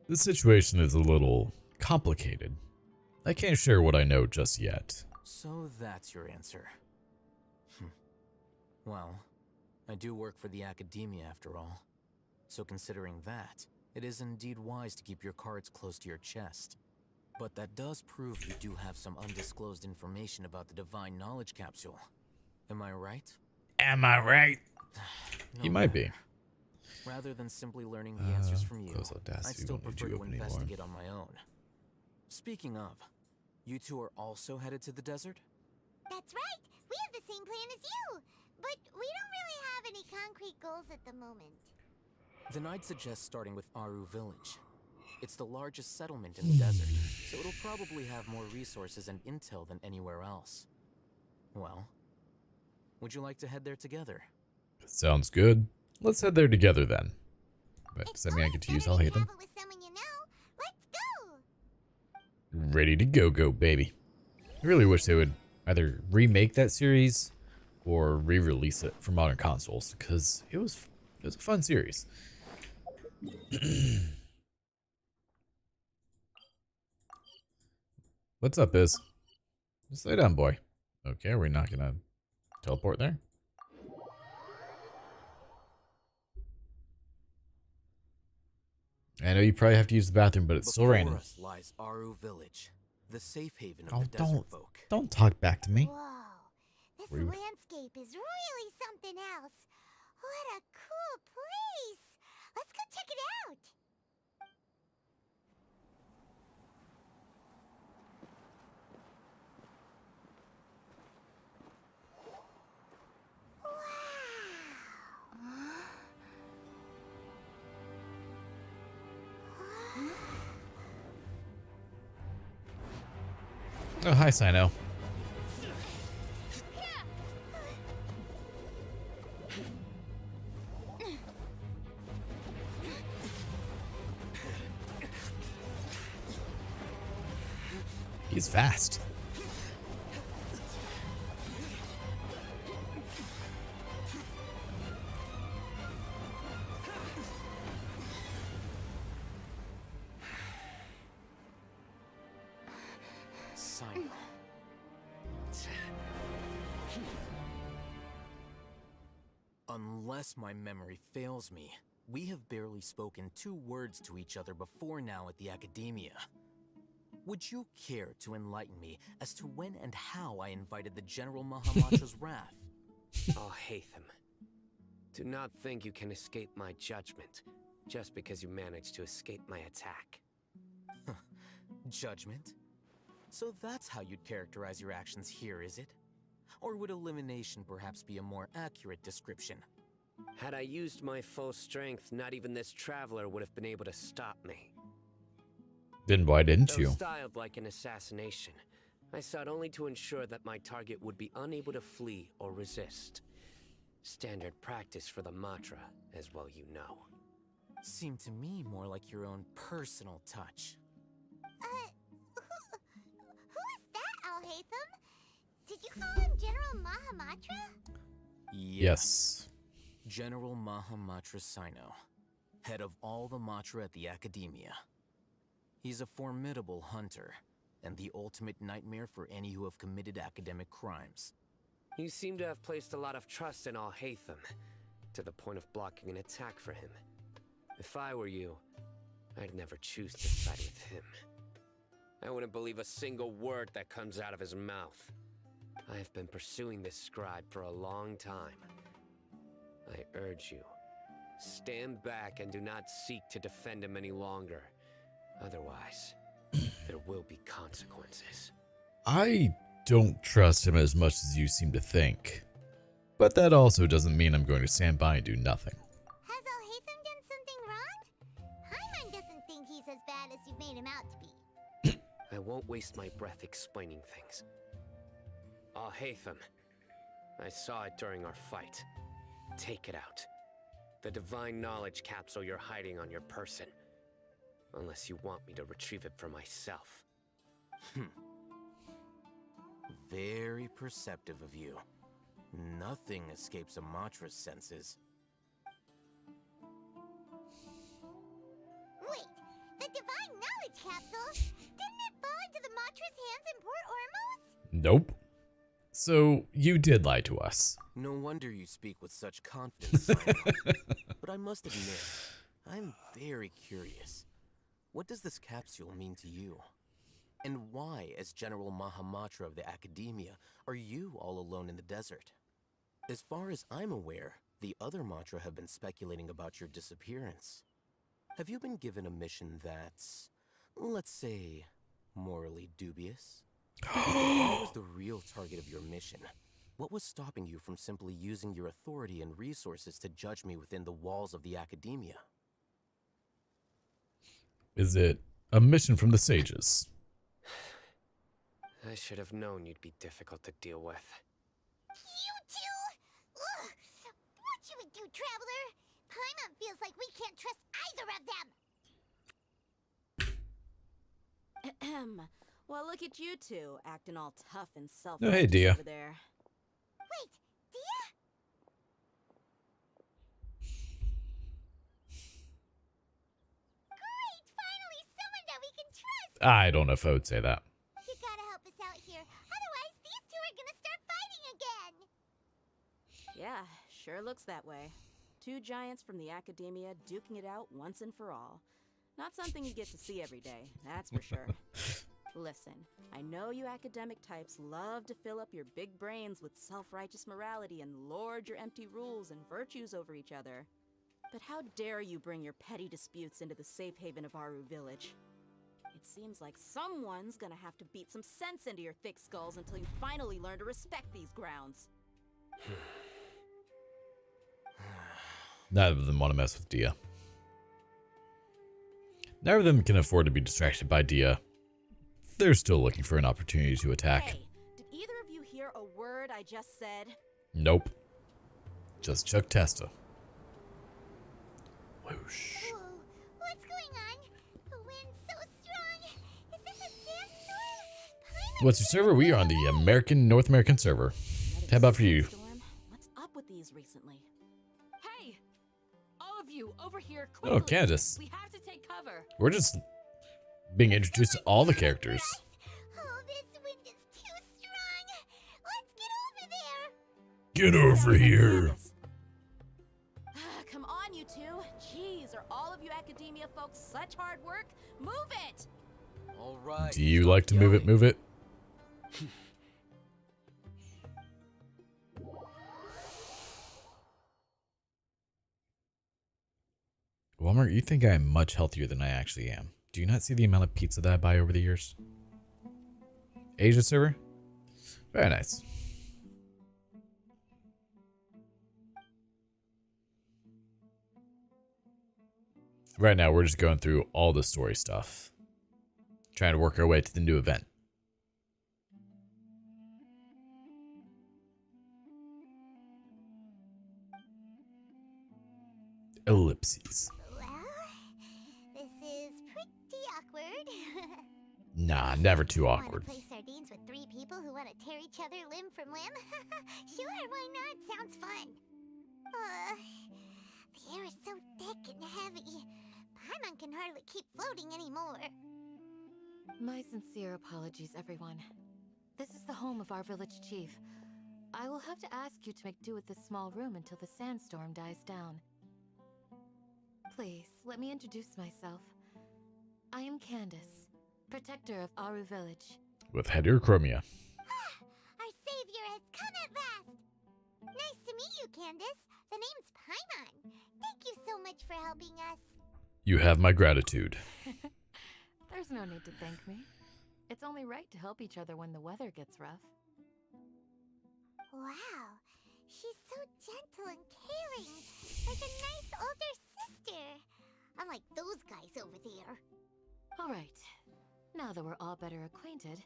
This situation is a little complicated. I can't share what I know just yet. So that's your answer. Well, I do work for the academia after all. So considering that, it is indeed wise to keep your cards close to your chest. But that does prove you do have some undisclosed information about the Divine Knowledge Capsule. Am I right? Am I right? No He might matter. be. Rather than simply learning the answers from you, close Audacity, I'd still won't need prefer you to open anymore. investigate on my own. Speaking of, you two are also headed to the desert? That's right. We have the same plan as you. But we don't really have any concrete goals at the moment. Then I'd suggest starting with Aru Village. It's the largest settlement in the desert, so it'll probably have more resources and intel than anywhere else. Well, would you like to head there together? Sounds good. Let's head there together then. But does that mean I get to use I'll hate them? With someone you know. Let's go. Ready to go, baby. I really wish they would either remake that series or re-release it for modern consoles, because it was a fun series. What's up, Biz? Just lay down, boy. Okay, are we not gonna teleport there? I know you probably have to use the bathroom, but it's still Before raining. us lies Aru Village, the safe haven of Oh, the desert folk. don't talk back to me. Whoa. This Rude. landscape is really something else. What a cool place. Let's go check it out. Wow. Oh, hi, Sino. He's fast. Simon. Unless my memory fails me, we have barely spoken 2 words to each other before now at the Academia. Would you care to enlighten me as to when and how I invited the General Mahamatra's wrath? Oh, Hatham. Do not think you can escape my judgment, just because you managed to escape my attack. Judgment? So that's how you'd characterize your actions here, is it? Or would elimination perhaps be a more accurate description? Had I used my full strength, not even this traveler would have been able to stop me. Then why didn't Though you? styled like an assassination, I sought only to ensure that my target would be unable to flee or resist. Standard practice for the Matra, as well you know. Seemed to me more like your own personal touch. Who is that, Alhaitham? Did you call him General Mahamatra? Yes. General Mahamatra Sino, head of all the Matra at the Academia. He's a formidable hunter, and the ultimate nightmare for any who have committed academic crimes. You seem to have placed a lot of trust in Alhaitham, to the point of blocking an attack for him. If I were you, I'd never choose to side with him. I wouldn't believe a single word that comes out of his mouth. I have been pursuing this scribe for a long time. I urge you, stand back and do not seek to defend him any longer. Otherwise, there will be consequences. I don't trust him as much as you seem to think. But that also doesn't mean I'm going to stand by and do nothing. Has Alhaitham done something wrong? Hyman doesn't think he's as bad as you've made him out to be. I won't waste my breath explaining things. Alhaitham, I saw it during our fight. Take it out. The divine knowledge capsule you're hiding on your person. Unless you want me to retrieve it for myself. Very perceptive of you. Nothing escapes a Matra's senses. Wait, the divine knowledge capsule? Didn't it fall into the Matra's hands in Port Ormos? Nope. So you did lie to us. No wonder you speak with such confidence, Simon. But I must admit, I'm very curious. What does this capsule mean to you? And why, as General Mahamatra of the Academia, are you all alone in the desert? As far as I'm aware, the other Matra have been speculating about your disappearance. Have you been given a mission that's, let's say, morally dubious? What was the real target of your mission? What was stopping you from simply using your authority and resources to judge me within the walls of the Academia? Is it a mission from the sages? I should have known you'd be difficult to deal with. You two? Ugh. What should we do, Traveler? Paimon feels like we can't trust either of them. Well, look at you two, acting all tough and Oh, self-righteous hey, Dia. over there. Wait, Dia? Great! Finally, someone that we can trust! I don't know if I would say that. You gotta help us out here. Otherwise, these two are gonna start fighting again! Yeah, sure looks that way. Two giants from the Academia duking it out once and for all. Not something you get to see every day, that's for sure. Listen, I know you academic types love to fill up your big brains with self-righteous morality and lord your empty rules and virtues over each other. But how dare you bring your petty disputes into the safe haven of Aru Village? It seems like someone's gonna have to beat some sense into your thick skulls until you finally learn to respect these grounds. Neither of them want to mess with Dia. Neither of them can afford to be distracted by Dia they're still looking for an opportunity to attack. Hey, did either of you hear a word I just said? Nope. Just Chuck Testa. Whoosh. Whoa, what's going on? The wind's so strong. Is this a sandstorm? What's your server? We are on the North American server. How about for you? Storm? What's up with these recently? Hey! All of you, over here, quickly! Oh, Candace. We have to take cover! We're just being introduced to all the characters. Oh, this wind is too strong. Let's Get get over there. over here. Come on, you two. Jeez, are all of you academia folks such hard work? Move it! All right. Do you like to move it? Move it. Walmart, you think I am much healthier than I actually am. Do you not see the amount of pizza that I buy over the years? Asia server? Very nice. Right now, we're just going through all the story stuff. Trying to work our way to the new event. Ellipses. Well, this is pretty awkward. Nah, never too awkward. Want to play sardines with 3 people who want to tear each other limb from limb? Sure, why not? Sounds fun. The air is so thick and heavy. Paimon can hardly keep floating anymore. My sincere apologies, everyone. This is the home of our village chief. I will have to ask you to make do with this small room until the sandstorm dies down. Please, let me introduce myself. I am Candace, protector of Aru Village. With heterochromia. Our savior has come at last. Nice to meet you, Candace. The name's Paimon. Thank you so much for helping us. You have my gratitude. There's no need to thank me. It's only right to help each other when the weather gets rough. Wow, she's so gentle and caring, like a nice older sister. Unlike those guys over there. All right. Now that we're all better acquainted,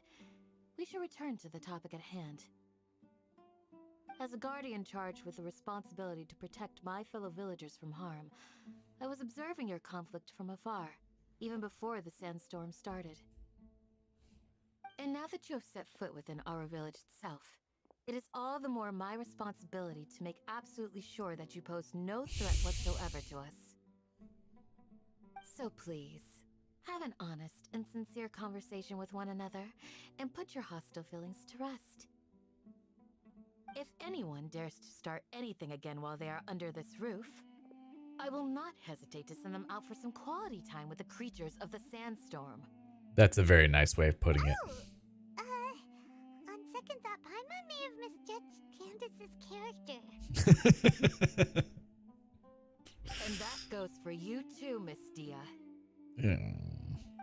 we should return to the topic at hand. As a guardian charged with the responsibility to protect my fellow villagers from harm, I was observing your conflict from afar, even before the sandstorm started. And now that you have set foot within our village itself, it is all the more my responsibility to make absolutely sure that you pose no threat whatsoever to us. So please, have an honest and sincere conversation with one another, and put your hostile feelings to rest. If anyone dares to start anything again while they are under this roof, I will not hesitate to send them out for some quality time with the creatures of the sandstorm. That's a very nice way of putting it. On second thought, Paimon may have misjudged Candace's character. And that goes for you too, Miss Dia.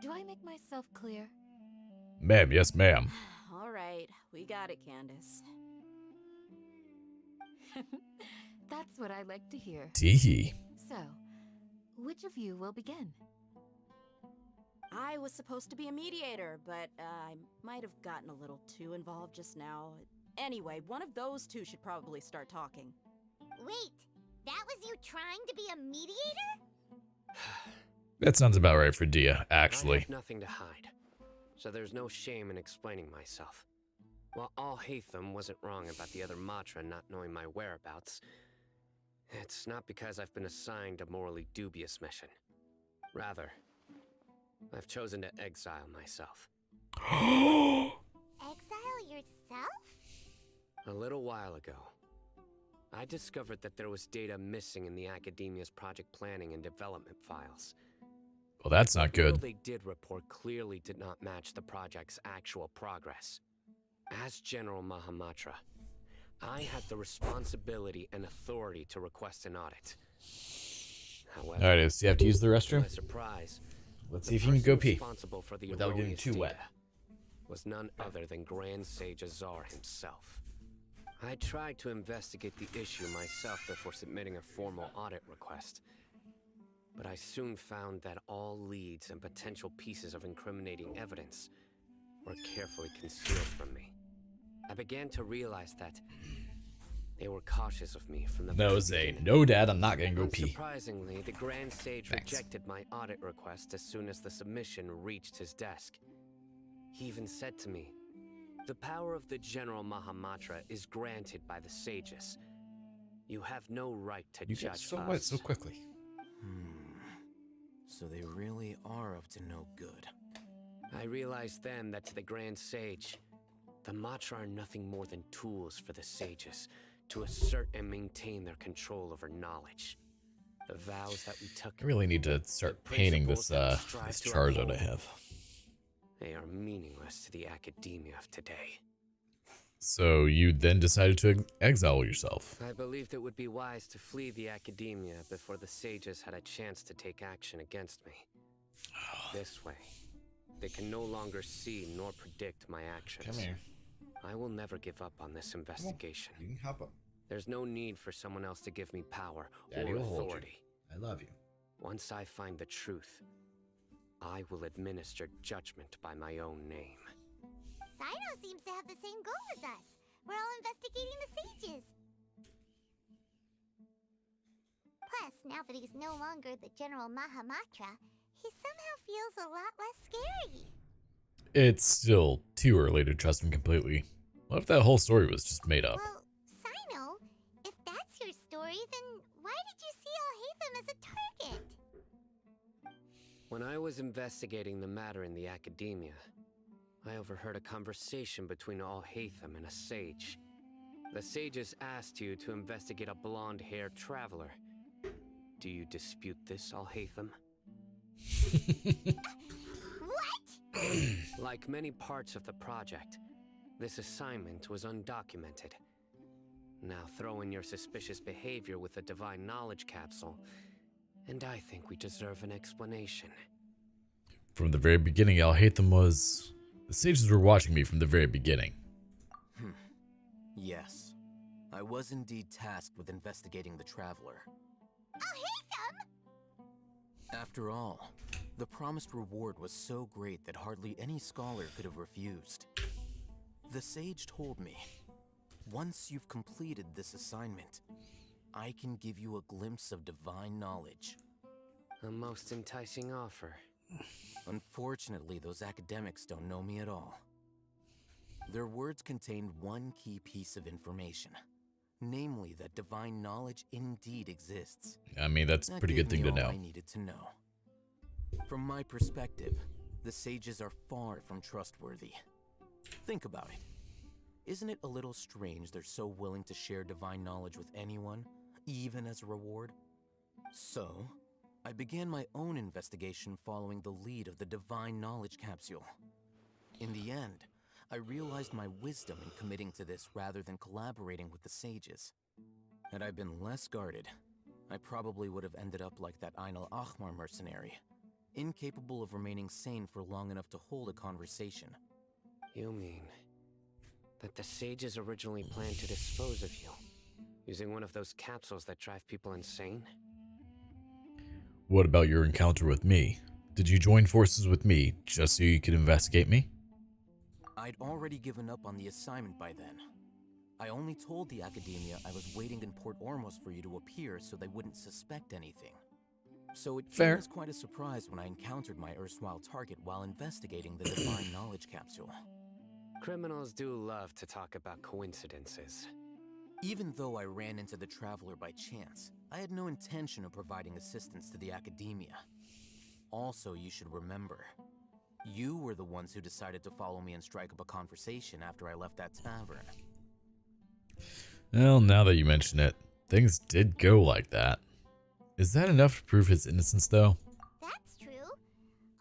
Do I make myself clear? Ma'am, yes ma'am. All right, we got it, Candace. That's what I like to hear. Teehee. So, which of you will begin? I was supposed to be a mediator, but I might have gotten a little too involved just now. Anyway, one of those two should probably start talking. Wait, that was you trying to be a mediator? That sounds about right for Dia, actually. I have nothing to hide, so there's no shame in explaining myself. While Al-Haytham wasn't wrong about the other Matra not knowing my whereabouts, it's not because I've been assigned a morally dubious mission. Rather, I've chosen to exile myself. Exile yourself? A little while ago, I discovered that there was data missing in the Academia's project planning and development files. Well, that's not good. What they did report clearly did not match the project's actual progress. As General Mahamatra, I had the responsibility and authority to request an audit. However, Alright, so you have to use the to restroom? my surprise, Let's the see if you can go person pee responsible for the without getting erroneous too wet. data was none other than Grand Sage Azar himself. I tried to investigate the issue myself before submitting a formal audit request, but I soon found that all leads and potential pieces of incriminating evidence were carefully concealed from me. I began to realize that they were cautious of me from the very beginning. No, Dad, I'm not gonna go pee. Unsurprisingly, the Grand Sage Thanks. rejected my audit request as soon as the submission reached his desk. He even said to me, "The power of the General Mahamatra is granted by the sages. You have no right to You judge get so us." wet so quickly. So they really are up to no good. I realized then that to the Grand Sage, the Matra are nothing more than tools for the sages to assert and maintain their control over knowledge. The vows that we took, I really need to start painting this this Charizard I have. they are meaningless to the academia of today. So you then decided to exile yourself. I believed it would be wise to flee the academia before the sages had a chance to take action against me. This way, they can no longer see nor predict my actions. Come here. I will never give up on this investigation. You can hop up. There's no need for someone else to give me power Daddy or will hold you. authority. I love you. Once I find the truth, I will administer judgment by my own name. Sino seems to have the same goal as us. We're all investigating the sages. Plus, now that he's no longer the General Mahamatra, he somehow feels a lot less scary. It's still too early to trust him completely. What if that whole story was just made up? Well, Sino, if that's your story, then why did you see Alhaitham as a target? When I was investigating the matter in the academia, I overheard a conversation between Alhaitham and a sage. The sages asked you to investigate a blonde-haired traveler. Do you dispute this, Alhaitham? What? Like many parts of the project, this assignment was undocumented. Now throw in your suspicious behavior with the divine knowledge capsule, and I think we deserve an explanation. From the very beginning, Alhaitham was... The sages were watching me from the very beginning. Yes. I was indeed tasked with investigating the traveler. Alhaitham! After all, the promised reward was so great that hardly any scholar could have refused. The sage told me, once you've completed this assignment, I can give you a glimpse of divine knowledge. A most enticing offer. Unfortunately, those academics don't know me at all. Their words contained one key piece of information, namely that divine knowledge indeed exists. I mean, that's a pretty good thing to know. I needed to know. From my perspective, the sages are far from trustworthy. Think about it. Isn't it a little strange they're so willing to share divine knowledge with anyone, even as a reward? So, I began my own investigation following the lead of the divine knowledge capsule. In the end, I realized my wisdom in committing to this rather than collaborating with the sages. Had I been less guarded, I probably would have ended up like that Ainul Ahmar mercenary, incapable of remaining sane for long enough to hold a conversation. You mean that the sages originally planned to dispose of you, using one of those capsules that drive people insane? What about your encounter with me? Did you join forces with me just so you could investigate me? I'd already given up on the assignment by then. I only told the academia I was waiting in Port Ormos for you to appear so they wouldn't suspect anything. So it came as quite a surprise when I encountered my erstwhile target while investigating the divine knowledge capsule. Criminals do love to talk about coincidences. Even though I ran into the traveler by chance, I had no intention of providing assistance to the academia. Also, you should remember, you were the ones who decided to follow me and strike up a conversation after I left that tavern. Well, now that you mention it, things did go like that. Is that enough to prove his innocence, though? That's true.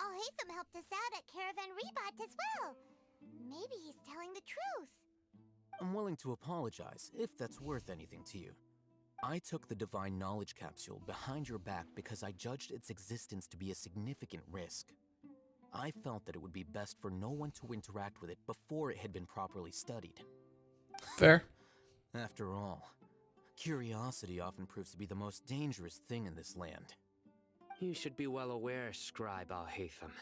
Alhaitham helped us out at Caravan Rebat as well. Maybe he's telling the truth. I'm willing to apologize, if that's worth anything to you. I took the divine knowledge capsule behind your back because I judged its existence to be a significant risk. I felt that it would be best for no one to interact with it before it had been properly studied. Fair. After all, curiosity often proves to be the most dangerous thing in this land. You should be well aware, Scribe Alhaitham.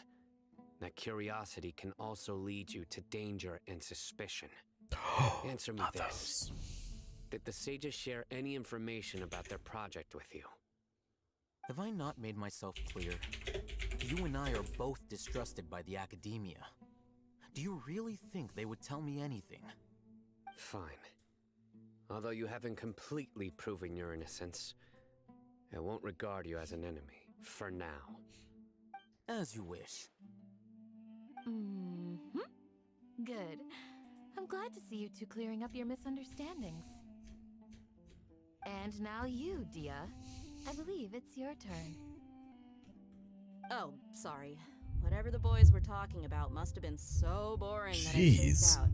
that curiosity can also lead you to danger and suspicion. Answer me Not this. those. Did the sages share any information about their project with you? Have I not made myself clear? You and I are both distrusted by the academia. Do you really think they would tell me anything? Fine. Although you haven't completely proven your innocence, I won't regard you as an enemy, for now. As you wish. Mm-hmm. Good. I'm glad to see you two clearing up your misunderstandings. And now you, Dia. I believe it's your turn. Oh, sorry. Whatever the boys were talking about must have been so boring that I spaced out.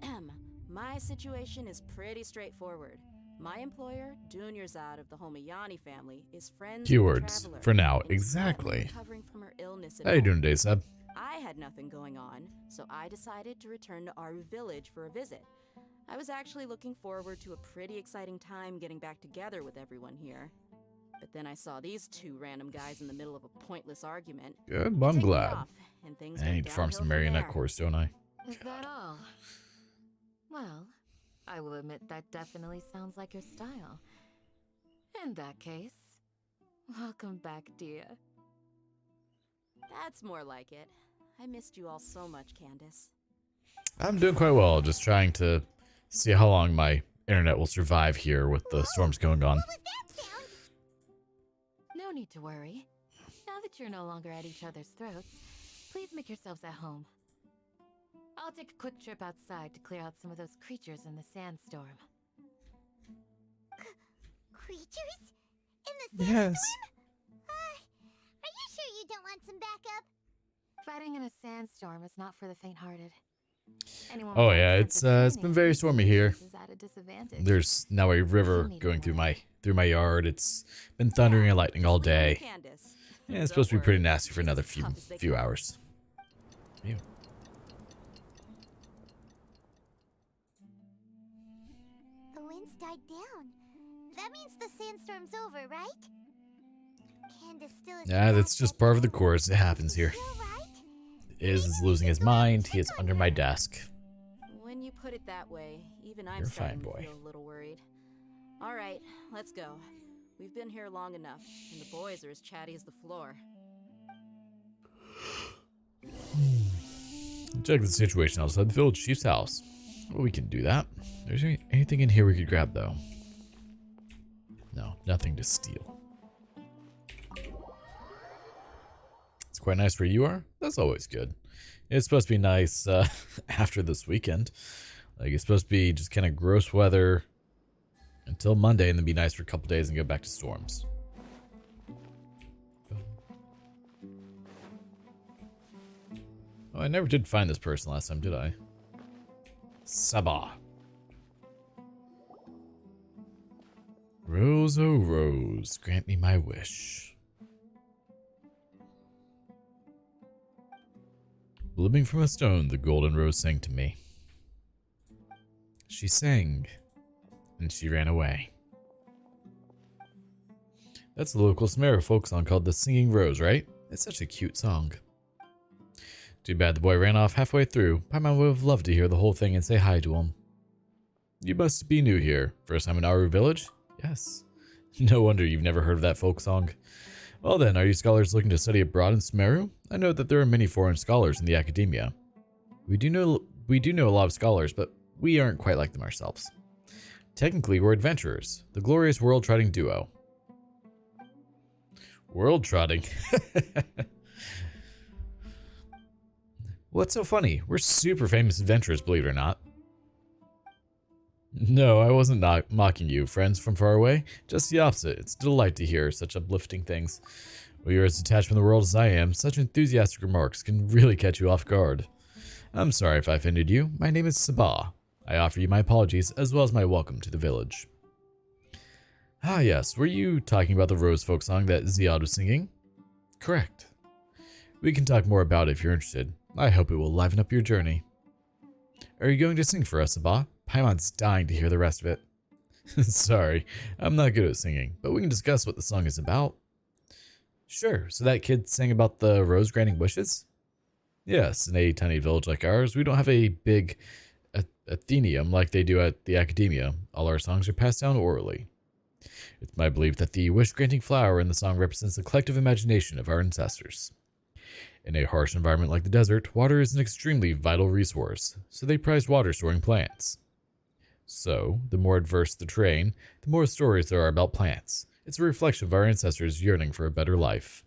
Ahem. My situation is pretty straightforward. My employer, Dunyarzad of the Homayani family, is friends with the Keywords traveler, for now. and is currently Exactly. recovering from her illness at How you home. doing today, Seb? I had nothing going on, so I decided to return to Aru village for a visit. I was actually looking forward to a pretty exciting time getting back together with everyone here. But then I saw these two random guys in the middle of a pointless argument. Good, They well, I'm ticked me glad. off, and things I went need to farm downhill some from marionette there. cores, don't I? Is that all? Well, I will admit that definitely sounds like your style. In that case, welcome back, Dia. That's more like it. I missed you all so much, Candace. I'm doing quite well. Just trying to see how long my internet will survive here with the storms going on. What was that sound? No need to worry. Now that you're no longer at each other's throats, please make yourselves at home. I'll take a quick trip outside to clear out some of those creatures in the sandstorm. Creatures? In the Yes. Are you sure you don't want some backup? Fighting in a sandstorm is not for the faint-hearted. Anyone Oh without a yeah, sense of it's been training very with stormy here. is at a disadvantage. There's now a river going through my yard. It's been thundering and lightning all day. Candace. Yeah, it's Don't supposed to be pretty worry, nasty for she's another as tough as they few come. hours. Ew. The winds died down. That means the sandstorm's over, right? Candace still is. Yeah, that's just part of the course. It happens here. Is losing his mind. He is under my desk. When you put it that way, even I'm You're starting fine, to boy. feel a little worried. All right, let's go. We've been here long enough, and the boys are as chatty as the floor. Check the situation outside the village chief's house. Well, we can do that. There's anything in here we could grab, though? No, nothing to steal. It's quite nice where you are. That's always good. It's supposed to be nice after this weekend. Like, it's supposed to be just kind of gross weather until Monday, and then be nice for a couple days and go back to storms. Oh, I never did find this person last time, did I? Sabah. Rose, oh rose, grant me my wish. Blooming from a stone, the golden rose sang to me. She sang, and she ran away. That's the local Samara folk song called The Singing Rose, right? It's such a cute song. Too bad the boy ran off halfway through. Paimon would have loved to hear the whole thing and say hi to him. You must be new here. First time in Aru village? Yes. No wonder you've never heard of that folk song. Well then, are you scholars looking to study abroad in Sumeru? I know that there are many foreign scholars in the academia. We do know a lot of scholars, but we aren't quite like them ourselves. Technically, we're adventurers, the glorious world-trotting duo. World-trotting? What's so funny? We're super famous adventurers, believe it or not. No, I wasn't mocking you, friends from far away. Just the opposite. It's a delight to hear such uplifting things. When you're as detached from the world as I am, such enthusiastic remarks can really catch you off guard. I'm sorry if I offended you. My name is Sabah. I offer you my apologies, as well as my welcome to the village. Ah yes, were you talking about the Rose folk song that Ziad was singing? Correct. We can talk more about it if you're interested. I hope it will liven up your journey. Are you going to sing for us, Sabah? Paimon's dying to hear the rest of it. Sorry, I'm not good at singing, but we can discuss what the song is about. Sure, so that kid sang about the rose granting wishes? Yes, in a tiny village like ours, we don't have a big Athenaeum like they do at the academia. All our songs are passed down orally. It's my belief that the wish-granting flower in the song represents the collective imagination of our ancestors. In a harsh environment like the desert, water is an extremely vital resource, so they prized water-storing plants. So, the more adverse the terrain, the more stories there are about plants. It's a reflection of our ancestors yearning for a better life.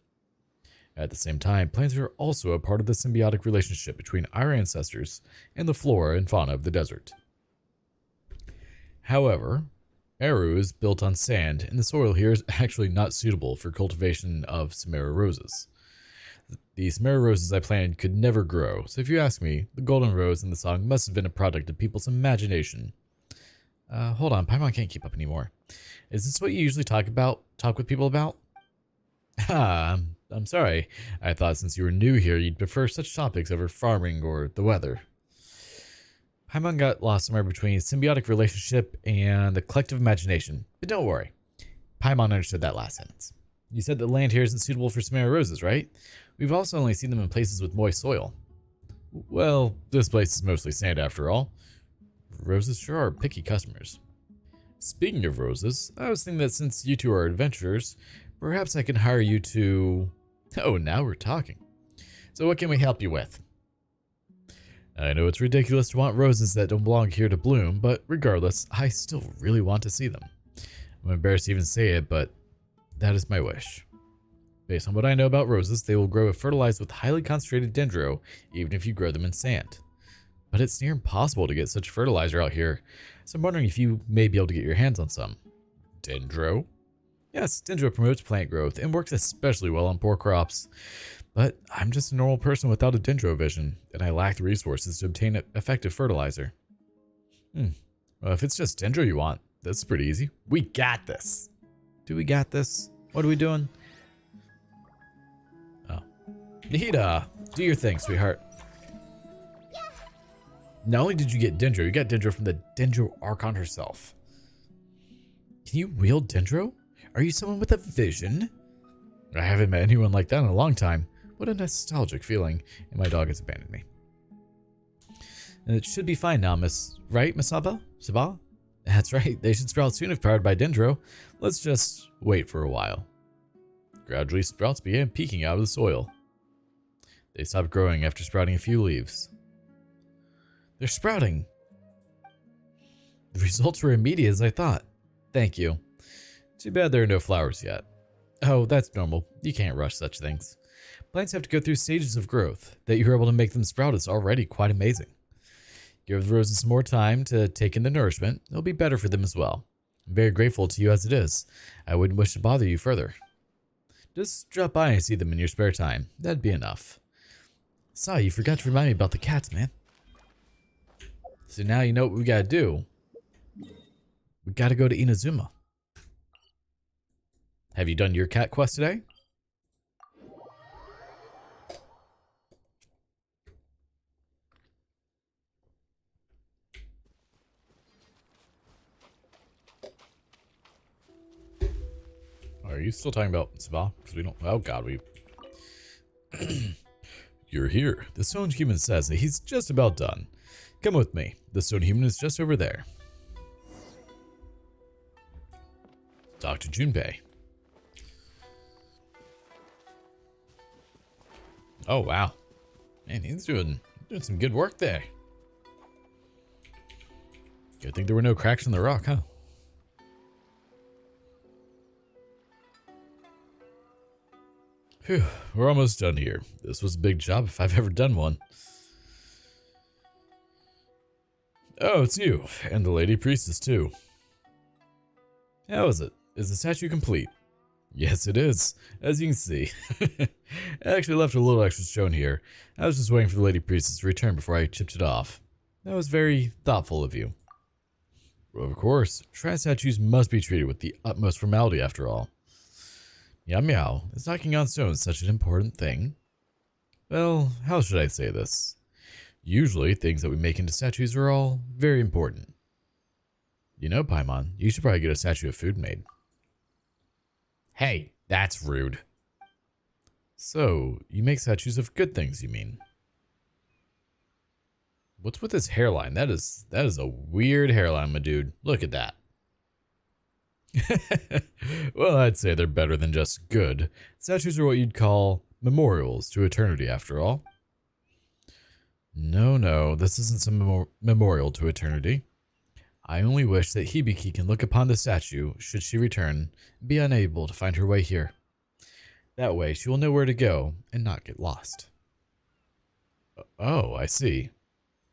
At the same time, plants are also a part of the symbiotic relationship between our ancestors and the flora and fauna of the desert. However, Eru is built on sand, and the soil here is actually not suitable for cultivation of Samara roses. The Samara roses I planted could never grow, so if you ask me, the golden rose in the song must have been a product of people's imagination. Hold on, Paimon can't keep up anymore. Is this what you usually talk with people about? I'm sorry. I thought since you were new here, you'd prefer such topics over farming or the weather. Paimon got lost somewhere between symbiotic relationship and the collective imagination. But don't worry. Paimon understood that last sentence. You said the land here isn't suitable for Samara roses, right? We've also only seen them in places with moist soil. Well, this place is mostly sand after all. Roses sure are picky customers. Speaking of roses, I was thinking that since you two are adventurers, perhaps I can hire you to... Oh, now we're talking. So what can we help you with? I know it's ridiculous to want roses that don't belong here to bloom, but regardless, I still really want to see them. I'm embarrassed to even say it, but that is my wish. Based on what I know about roses, they will grow if fertilized with highly concentrated dendro, even if you grow them in sand. But it's near impossible to get such fertilizer out here, so I'm wondering if you may be able to get your hands on some. Dendro? Yes, dendro promotes plant growth and works especially well on poor crops. But I'm just a normal person without a dendro vision, and I lack the resources to obtain effective fertilizer. Well, if it's just dendro you want, that's pretty easy. We got this. Do we got this? What are we doing? Oh. Nihida, do your thing, sweetheart. Not only did you get Dendro, you got Dendro from the Dendro Archon herself. Can you wield Dendro? Are you someone with a vision? I haven't met anyone like that in a long time. What a nostalgic feeling. And my dog has abandoned me. And it should be fine now, Right, Misaba? Saba? That's right. They should sprout soon if powered by Dendro. Let's just wait for a while. Gradually, sprouts began peeking out of the soil. They stopped growing after sprouting a few leaves. They're sprouting. The results were immediate as I thought. Thank you. Too bad there are no flowers yet. Oh, that's normal. You can't rush such things. Plants have to go through stages of growth. That you're able to make them sprout is already quite amazing. Give the roses some more time to take in the nourishment. It'll be better for them as well. I'm very grateful to you as it is. I wouldn't wish to bother you further. Just drop by and see them in your spare time. That'd be enough. Sorry, you forgot to remind me about the cats, man. So now you know what we gotta do. We gotta go to Inazuma. Have you done your cat quest today? Are you still talking about Sabah? Because we don't... Oh god, we... You're here. The stone human says that he's just about done. Come with me. The stone human is just over there. Dr. Junpei. Oh, wow. Man, he's doing some good work there. Good thing there were no cracks in the rock, huh? Phew, we're almost done here. This was a big job if I've ever done one. Oh, it's you. And the lady priestess, too. How is it? Is the statue complete? Yes, it is. As you can see. I actually left a little extra stone here. I was just waiting for the lady priestess to return before I chipped it off. That was very thoughtful of you. Well, of course, shrine statues must be treated with the utmost formality after all. Meow meow, is knocking on stone such an important thing? Well, how should I say this? Usually, things that we make into statues are all very important. You know, Paimon, you should probably get a statue of food made. Hey, that's rude. So, you make statues of good things, you mean? What's with his hairline? That is a weird hairline, my dude. Look at that. Well, I'd say they're better than just good. Statues are what you'd call memorials to eternity, after all. No, this isn't some memorial to eternity. I only wish that Hibiki can look upon the statue, should she return, and be unable to find her way here. That way, she will know where to go, and not get lost. Oh, I see.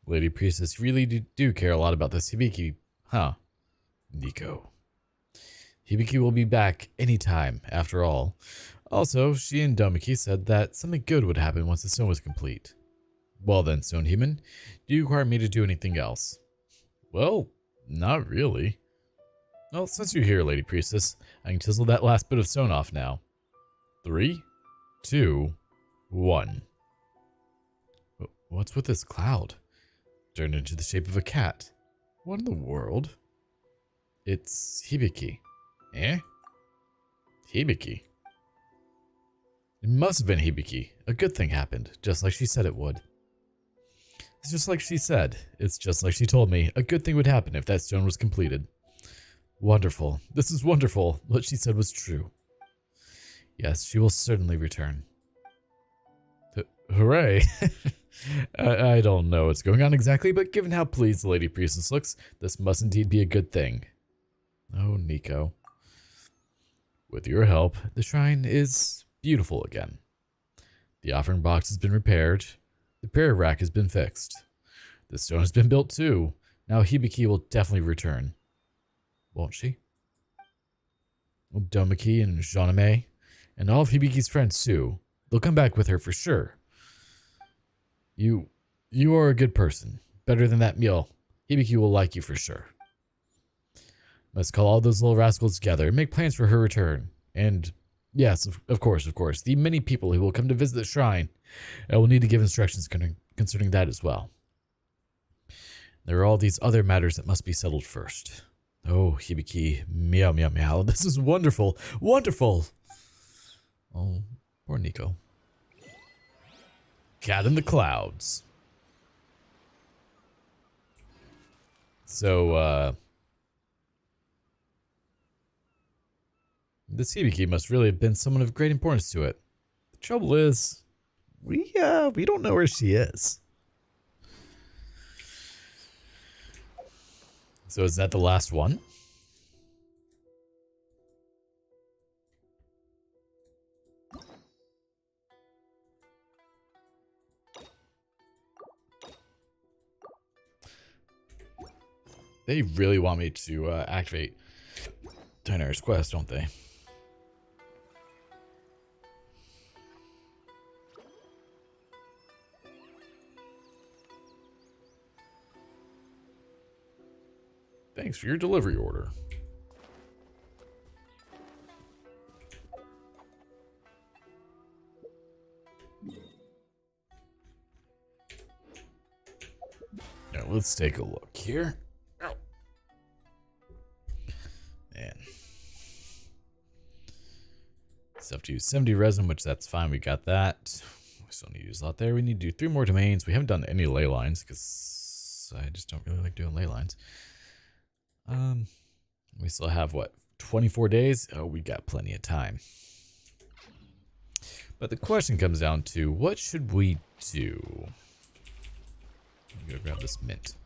Lady Priestess really do care a lot about this Hibiki, huh? Nico. Hibiki will be back anytime, after all. Also, she and Domiki said that something good would happen once the stone was complete. Well then, Stone Human, do you require me to do anything else? Well, not really. Well, since you're here, Lady Priestess, I can chisel that last bit of stone off now. 3, 2, 1. What's with this cloud? Turned into the shape of a cat. What in the world? It's Hibiki. Eh? Hibiki? It must have been Hibiki. A good thing happened, just like she said it would. It's just like she said. It's just like she told me. A good thing would happen if that stone was completed. Wonderful. This is wonderful. What she said was true. Yes, she will certainly return. Hooray. I don't know what's going on exactly, but given how pleased the Lady Priestess looks, this must indeed be a good thing. Oh, Nico. With your help, the shrine is beautiful again. The offering box has been repaired. The prayer rack has been fixed. The stone has been built too. Now Hibiki will definitely return. Won't she? Domiki and Jeaname, and all of Hibiki's friends too. They'll come back with her for sure. You are a good person. Better than that meal. Hibiki will like you for sure. Let's call all those little rascals together and make plans for her return. And yes, of course, the many people who will come to visit the shrine. I will need to give instructions concerning that as well. There are all these other matters that must be settled first. Oh, Hibiki, meow, meow, meow. This is wonderful, wonderful. Oh, poor Nico. Cat in the clouds. So, this Hibiki must really have been someone of great importance to it. The trouble is, we don't know where she is. So is that the last one? They really want me to activate Daenerys' quest, don't they? Thanks for your delivery order. Now let's take a look here. Man. Still have to use 70 resin, which that's fine. We got that. We still need to use a lot there. We need to do 3 more domains. We haven't done any ley lines because I just don't really like doing ley lines. We still have what, 24 days? Oh, we got plenty of time. But the question comes down to, what should we do? I'm gonna grab this mint.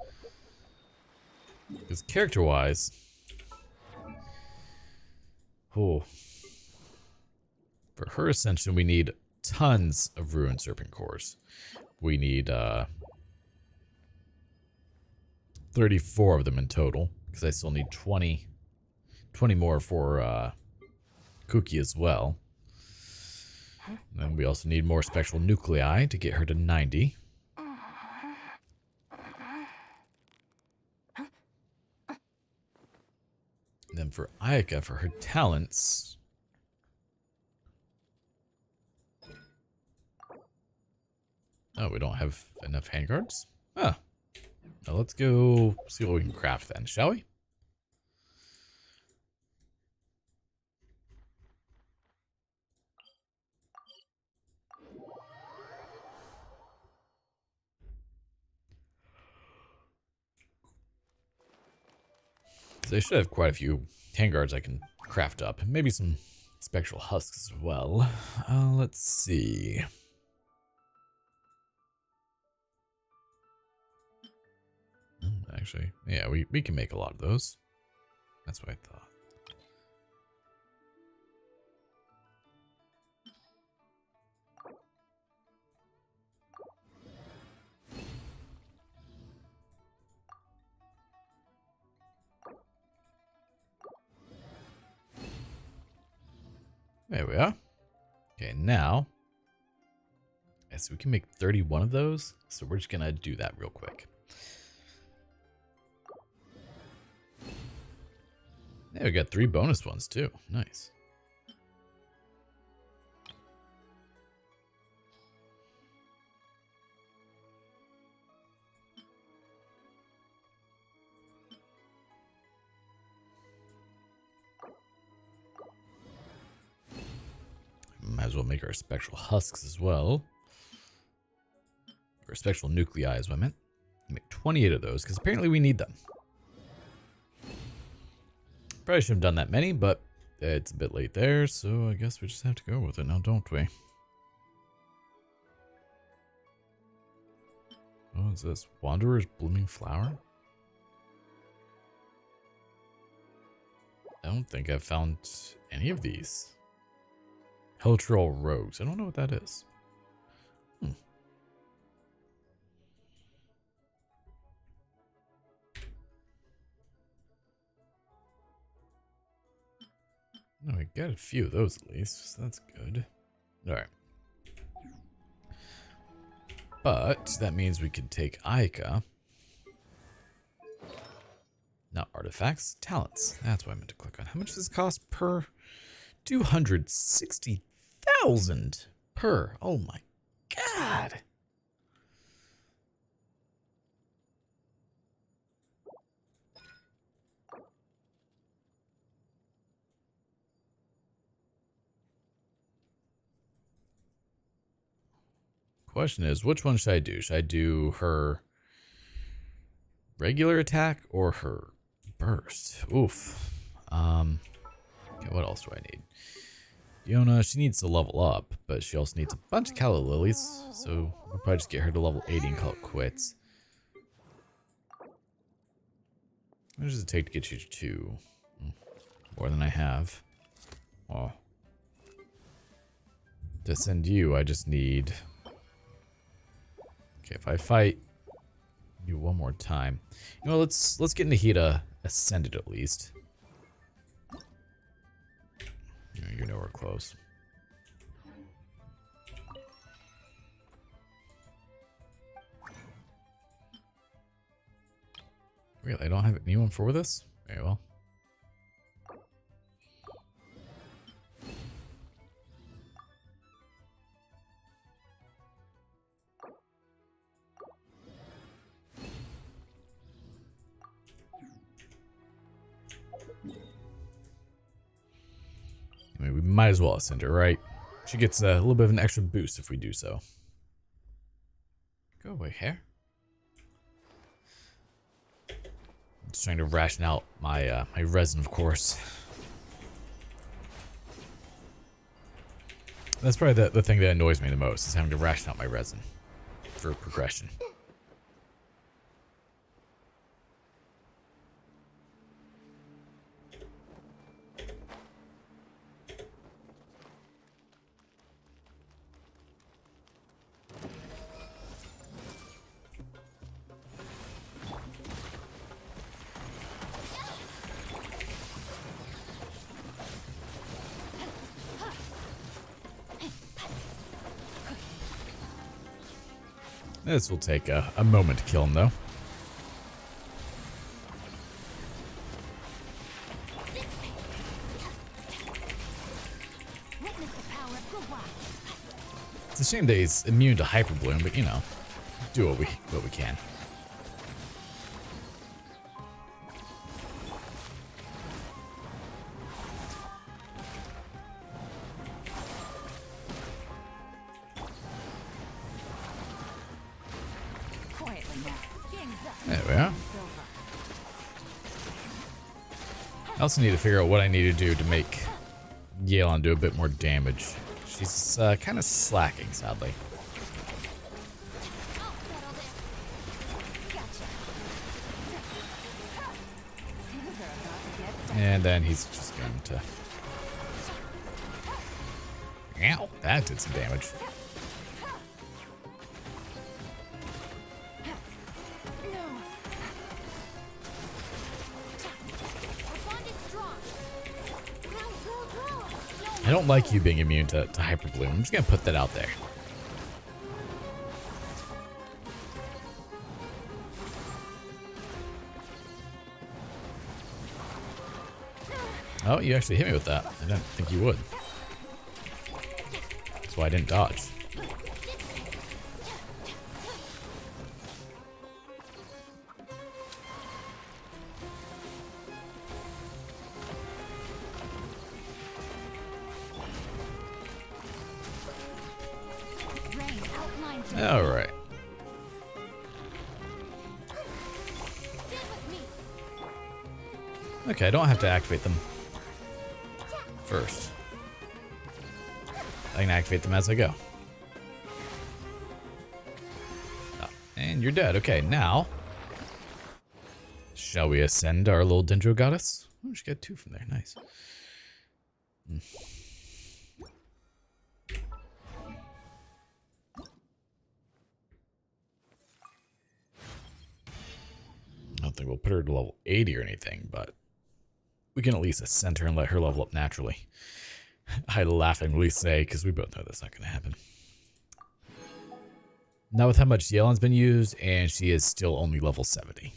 Because character-wise, oh, for her ascension, we need tons of Ruined Serpent cores. We need 34 of them in total, because I still need 20 more for Cookie as well. And we also need more spectral nuclei to get her to 90. And then for Ayaka, for her talents, oh, we don't have enough handguards? Ah. Now let's go see what we can craft then, shall we? Because I should have quite a few handguards I can craft up. Maybe some spectral husks as well. Let's see. Actually, yeah, we can make a lot of those. That's what I thought. There we are. Okay, now, so we can make 31 of those. So we're just gonna do that real quick. Yeah, we got 3 bonus ones too. Nice. Might as well make our spectral husks as well. Or spectral nuclei is what I meant. Make 28 of those, because apparently we need them. Probably should have done that many, but it's a bit late there, so I guess we just have to go with it now, don't we? What is this? Wanderer's Blooming Flower? I don't think I've found any of these. Cultural Rogues. I don't know what that is. No, we got a few of those at least, so that's good. Alright. But that means we could take Aika. Not artifacts, talents. That's what I meant to click on. How much does this cost per? 260,000 per. Oh my god. Question is, which one should I do? Should I do her regular attack or her burst? Oof. Okay, what else do I need? Fiona, she needs to level up, but she also needs a bunch of Calla Lilies, so we'll probably just get her to level 80 and call it quits. What does it take to get you to 2? More than I have. Oh. To send you, I just need... Okay, if I fight you one more time. You know, let's get Nahida ascended at least. You're nowhere close. Really, I don't have anyone for this? Very well. I mean, we might as well ascend her, right? She gets a little bit of an extra boost if we do so. Go away, hair. I'm just trying to ration out my my resin, of course. That's probably the thing that annoys me the most, is having to ration out my resin for progression. This will take a moment to kill him, though. It's a shame that he's immune to Hyper Bloom, but you know, do what we can. There we are. I also need to figure out what I need to do to make Yelan do a bit more damage. She's kind of slacking, sadly. And then he's just going to... Ow, that did some damage. I don't like you being immune to Hyper Bloom. I'm just going to put that out there. Oh, you actually hit me with that. I didn't think you would. That's why I didn't dodge. All right. Okay, I don't have to activate them first. I can activate them as I go. Oh, and you're dead. Okay, now shall we ascend our little Dendro goddess? Oh, she got 2 from there. Nice. I don't think we'll put her to level 80 or anything, but we can at least ascend her and let her level up naturally. I laughingly say, because we both know that's not going to happen. Not with how much Yelan's been used, and she is still only level 70.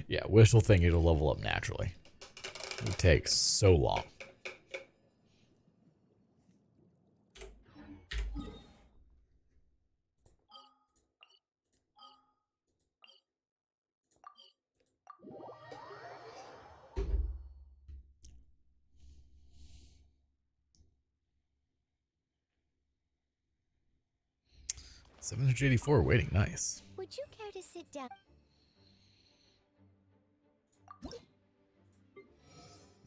Yeah, wishful thinking to level up naturally. It takes so long. $784 waiting, nice. Would you care to sit down?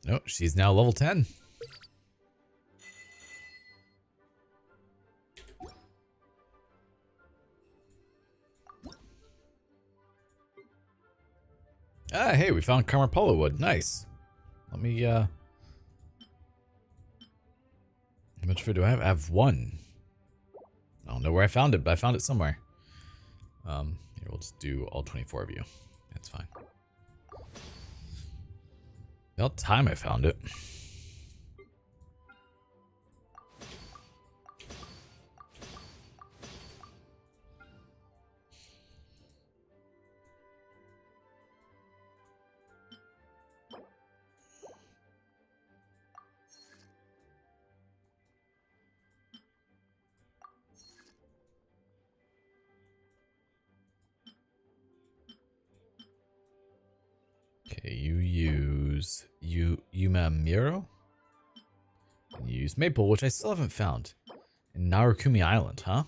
Oh, she's now level 10. Ah, hey, we found Camarpolo wood. Nice. Let me, how much food do I have? I have 1. I don't know where I found it, but I found it somewhere. Here, we'll just do all 24 of you. That's fine. About time I found it. Okay, you use Umamiro. You use Maple, which I still haven't found. In Narukumi Island, huh?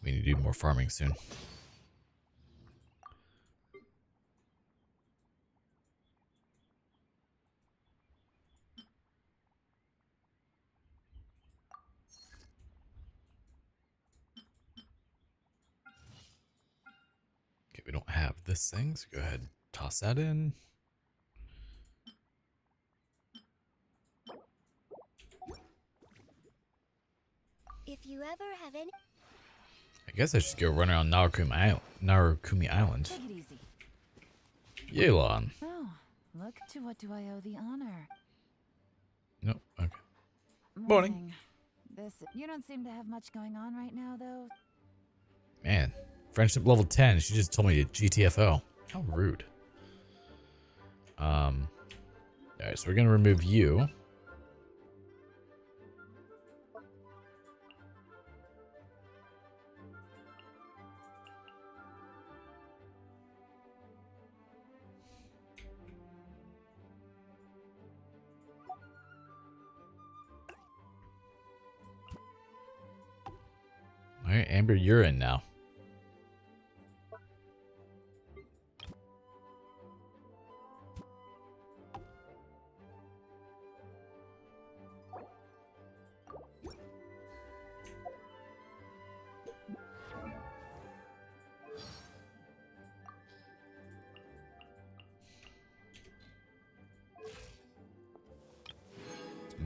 We need to do more farming soon. Okay, we don't have this thing, so go ahead and toss that in. If you ever have any... I guess I should go run around Narukumi Island. Take it easy. Yelan. Oh, look to what do I owe the honor? Nope, okay. Morning. You don't seem to have much going on right now, though. Man, friendship level 10. She just told me to GTFO. How rude. Alright, so we're gonna remove you. Alright, Amber, you're in now.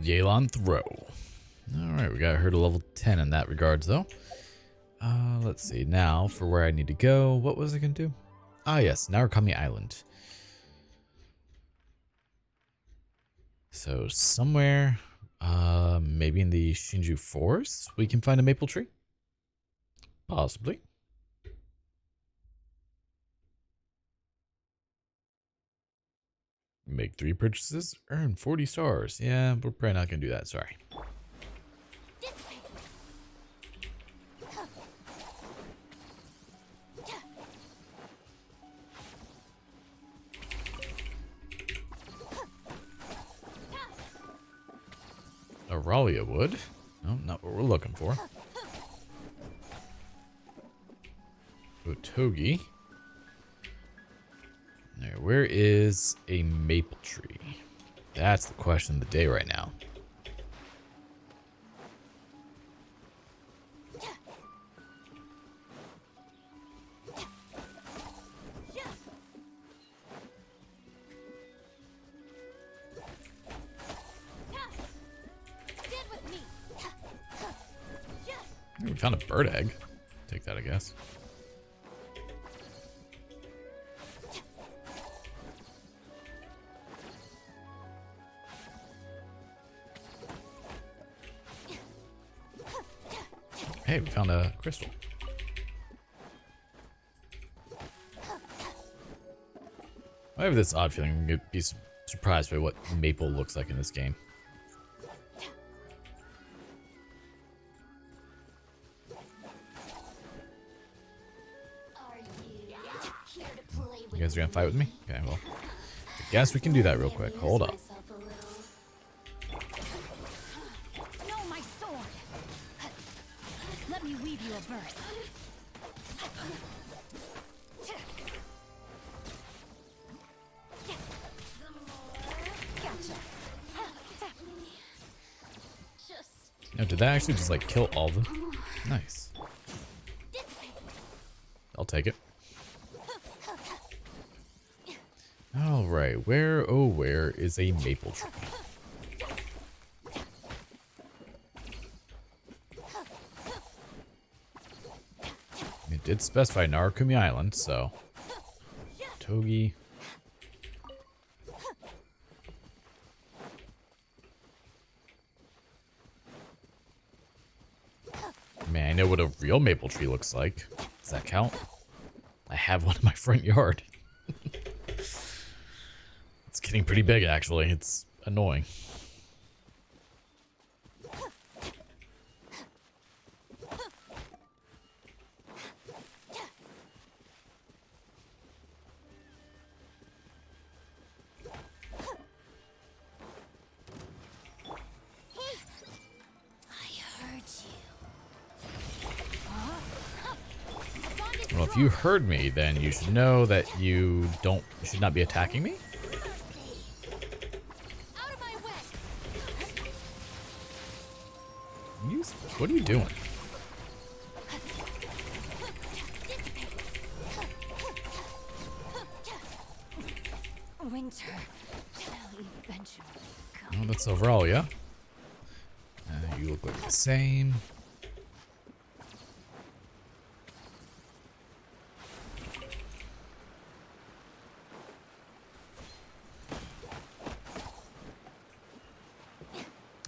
Yelan Throw. Alright, we got her to level 10 in that regards, though. Let's see. Now, for where I need to go, what was I going to do? Ah, yes, Narukami Island. So, somewhere, maybe in the Shinju Forest, we can find a maple tree? Possibly. Make 3 purchases, earn 40 stars. Yeah, we're probably not going to do that, sorry. Auralia wood. No, not what we're looking for. Otogi. There, where is a maple tree? That's the question of the day right now. We found a bird egg. Take that, I guess. Hey, we found a crystal. I have this odd feeling I'm going to be surprised by what maple looks like in this game. You guys are gonna fight with me? Okay, well, I guess we can do that real quick. Hold up. No, my sword. Let me weave you a verse. Now, did that actually just like kill all of them? Nice. I'll take it. Alright, where, oh where is a maple tree? It did specify Narukami Island, so... Togi. Man, I know what a real maple tree looks like. Does that count? I have one in my front yard. It's getting pretty big, actually. It's annoying. Well, if you heard me, then you should know that you should not be attacking me. What are you doing? Winter shall eventually come. Oh, that's overall, yeah. You look like the same.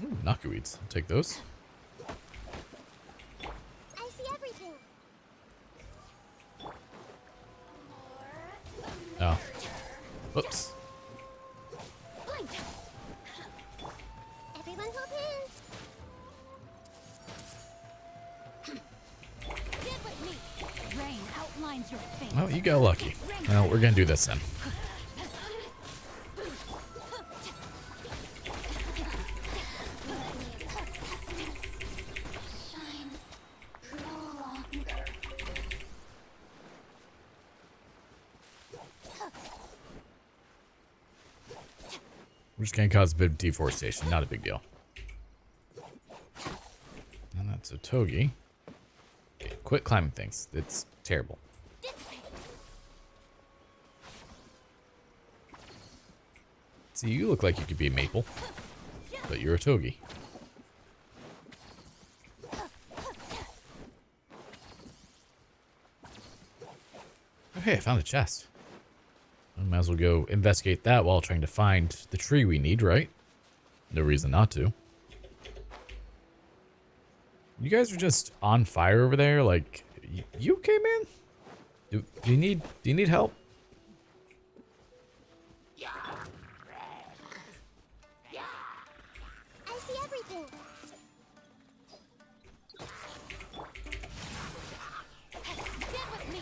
Ooh, knockerweeds. I'll take those. I see everything. Oh. Whoops. Everyone hold hands. Get with me. Rain outlines your face. Oh, you got lucky. Well, we're gonna do this then. We're just gonna cause a bit of deforestation. Not a big deal. And that's a togi. Okay, quit climbing things. It's terrible. See, you look like you could be a maple, but you're a togi. Okay, I found a chest. I might as well go investigate that while trying to find the tree we need, right? No reason not to. You guys are just on fire over there. Like, you okay, man? Do you need help? I see everything. Get with me.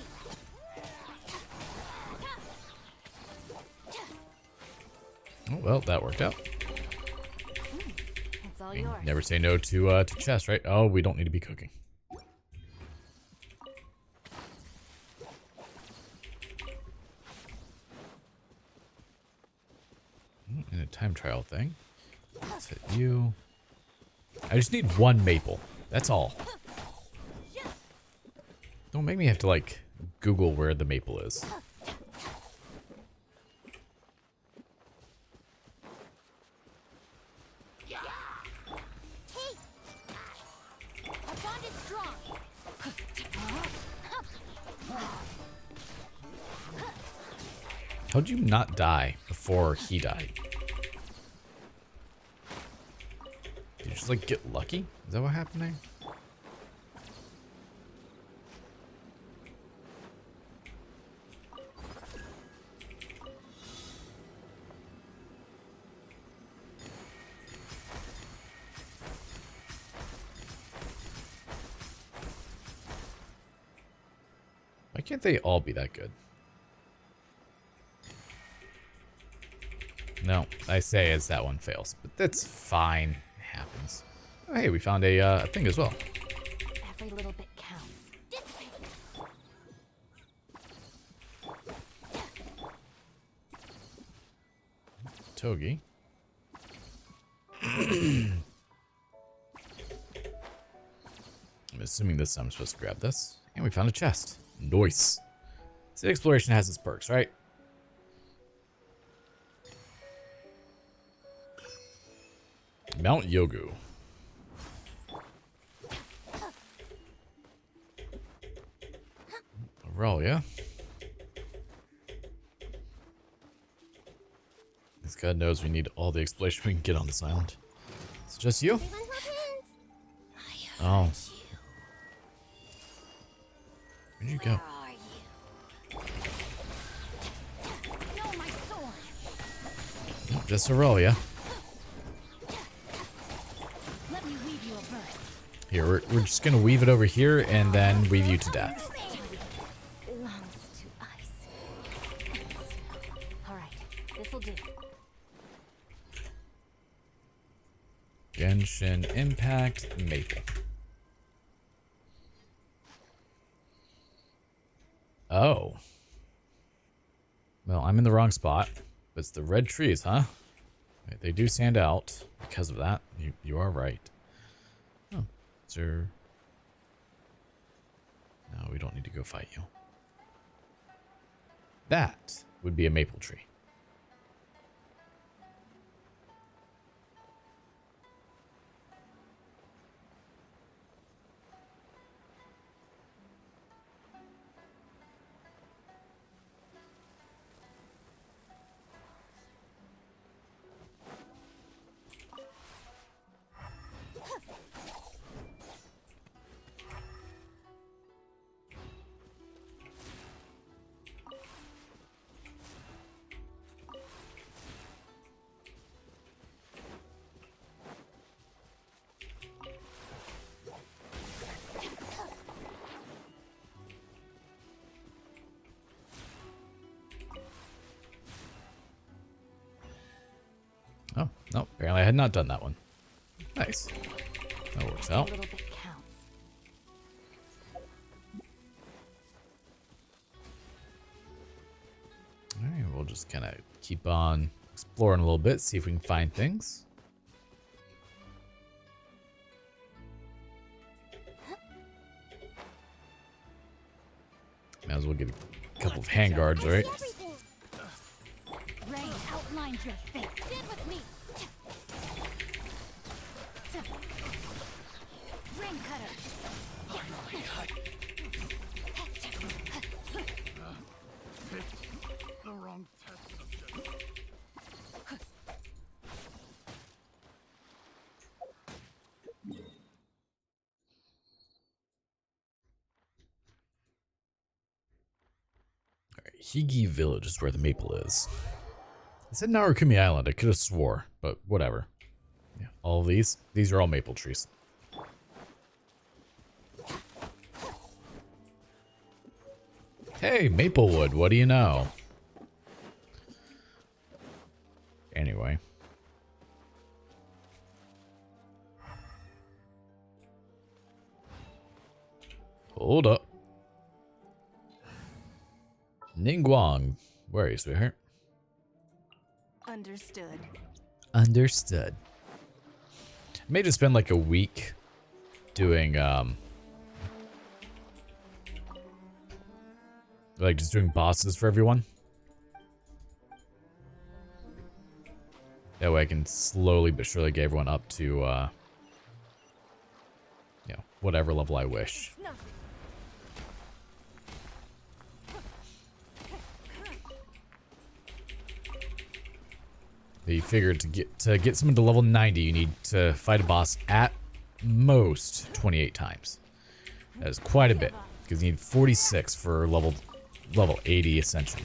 Oh, well, that worked out. It's all yours. Never say no to chess, right? Oh, we don't need to be cooking. And a time trial thing. Let's hit you. I just need one maple. That's all. Don't make me have to, like, Google where the maple is. Our bond is strong. How'd you not die before he died? Did you just, like, get lucky? Is that what happened there? Why can't they all be that good? No, I say as that one fails, but that's fine. It happens. Oh, hey, we found a thing as well. Every little bit counts. Togi. I'm assuming this time I'm supposed to grab this. And we found a chest. Nice. See, exploration has its perks, right? Mount Yogu. Aurelia. This God knows we need all the exploration we can get on this island. It's just you? Oh. Where'd you go? Nope, just Aurelia. Let me weave you a verse. Here, we're just gonna weave it over here and then weave you to death. Belongs to ice. Alright, this'll do. Genshin Impact Maple. Oh. Well, I'm in the wrong spot. But it's the red trees, huh? They do stand out because of that. You are right. Oh, is there... No, we don't need to go fight you. That would be a maple tree. Oh, no, apparently I had not done that one. Nice. That works out. Every little bit counts. Alright, we'll just kind of keep on exploring a little bit, see if we can find things. Might as well get a couple of handguards, right? Rain outlines your fate. Stand with me. Rain cutter. The wrong test subject. Alright, Higi Village is where the maple is. I said Narukumi Island, I could have swore, but whatever. Yeah, all of these are all maple trees. Hey, Maplewood, what do you know? Anyway. Hold up. Ningguang, where are you, sweetheart? Understood. Understood. I may just spend like a week doing, like just doing bosses for everyone. That way I can slowly but surely get everyone up to, you know, whatever level I wish. You figure to get someone to level 90, you need to fight a boss at most 28 times. That is quite a bit, because you need 46 for level 80 Ascension.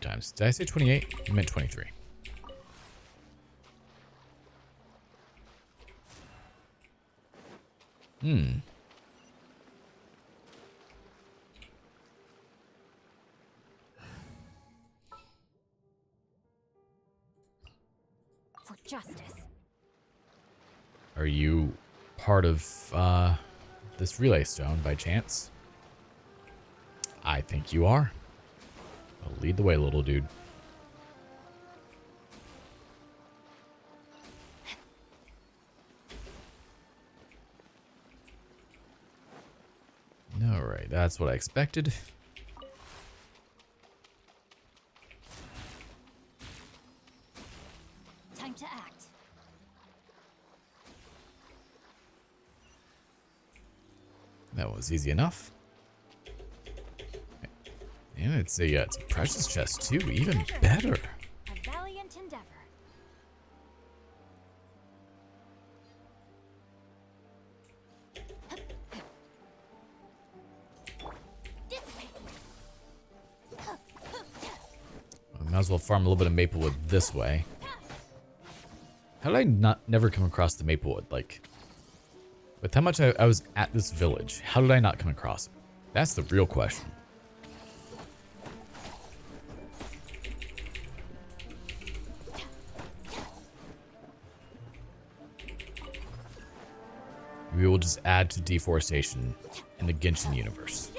Times. Did I say 28? I meant 23. For justice. Are you part of this relay stone by chance? I think you are. Well, lead the way, little dude. Alright, that's what I expected. Time to act. That was easy enough. And it's a precious chest too, even better. A valiant endeavor. I might as well farm a little bit of Maplewood this way. How did I never come across the Maplewood? Like, with how much I was at this village, how did I not come across it? That's the real question. We will just add to deforestation in the Genshin universe.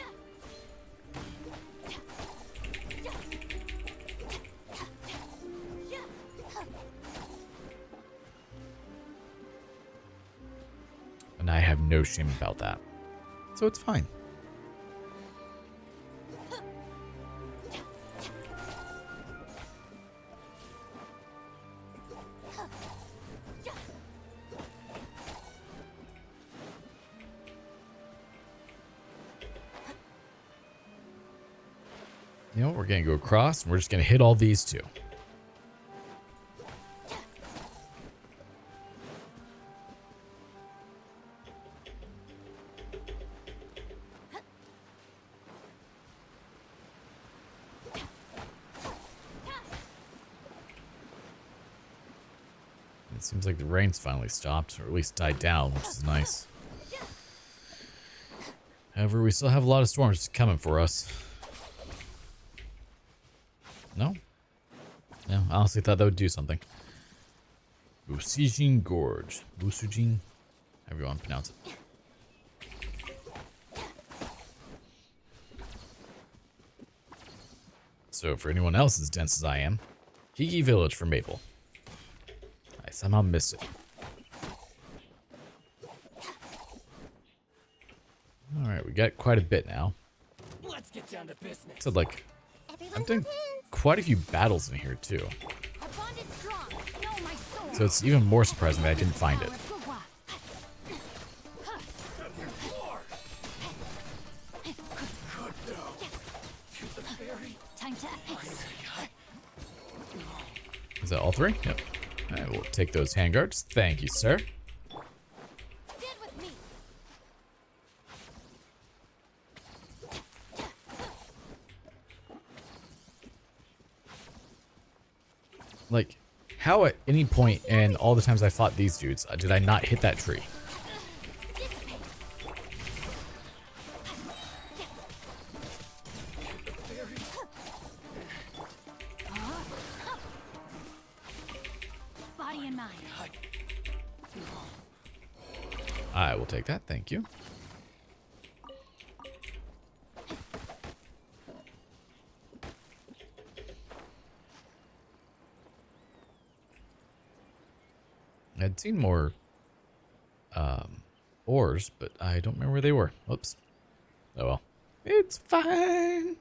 And I have no shame about that. So it's fine. You know, we're going to go across, and we're just going to hit all these two. It seems like the rain's finally stopped, or at least died down, which is nice. However, we still have a lot of storms coming for us. No? Yeah, I honestly thought that would do something. Busijin Gorge. Busujin, however you want to pronounce it. So for anyone else as dense as I am, Hiki Village for Maple. I somehow missed it. Alright, we got quite a bit now. Let's get down to business. So like, I've done quite a few battles in here too. So it's even more surprising that I didn't find it. Is that all three? Yep. I will take those handguards. Thank you, sir. Like, how at any point in all the times I fought these dudes did I not hit that tree? Body and mind. I will take that, thank you. I'd seen more ores, but I don't remember where they were. Whoops. Oh well. It's fine.